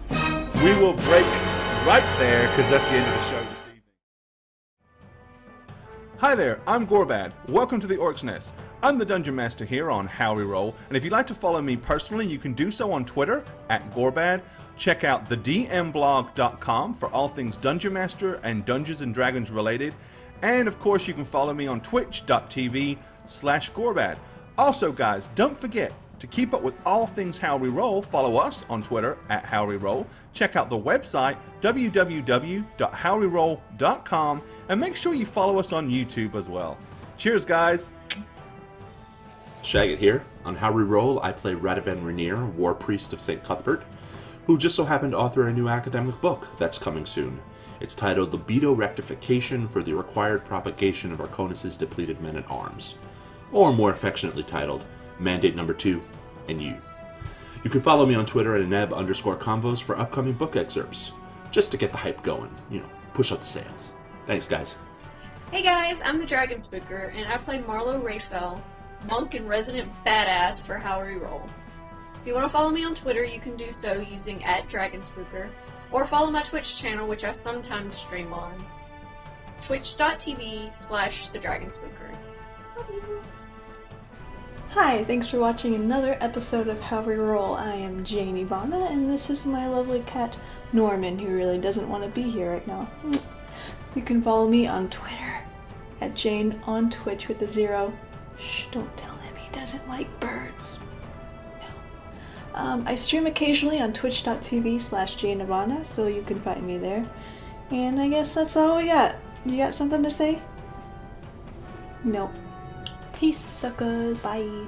we will break right there, because that's the end of the show this evening. Hi there, I'm Gorbad. Welcome to the Orc's Nest. I'm the Dungeon Master here on How We Roll, and if you'd like to follow me personally, you can do so on Twitter at Gorbad. Check out thedmblog.com for all things Dungeon Master and Dungeons and Dragons related. And of course, you can follow me on twitch.tv/Gorbad. Also, guys, don't forget to keep up with all things How We Roll. Follow us on Twitter at How We Roll. Check out the website www.howweroll.com, and make sure you follow us on YouTube as well. Cheers, guys. Shagget here. On How We Roll, I play Radovan Rainier, War Priest of St. Cuthbert, who just so happened to author a new academic book that's coming soon. It's titled Libido Rectification for the Required Propagation of Arconis' Depleted Men-at-Arms, or more affectionately titled Mandate Number 2 and You. You can follow me on Twitter at @neb_convos for upcoming book excerpts, just to get the hype going, push up the sales. Thanks, guys. Hey guys, I'm the Dragon Spooker, and I play Marlo Rayfell, monk and resident badass for How We Roll. If you want to follow me on Twitter, you can do so using @DragonSpooker, or follow my Twitch channel, which I sometimes stream on, twitch.tv/TheDragonSpooker. Hi, thanks for watching another episode of How We Roll. I am Jane Ivana, and this is my lovely cat, Norman, who really doesn't want to be here right now. You can follow me on Twitter, @Jane on Twitch with a 0. Shh, don't tell him, he doesn't like birds. No. I stream occasionally on twitch.tv/Jane Ivana, so you can find me there. And I guess that's all we got. You got something to say? Nope. Peace, suckers. Bye.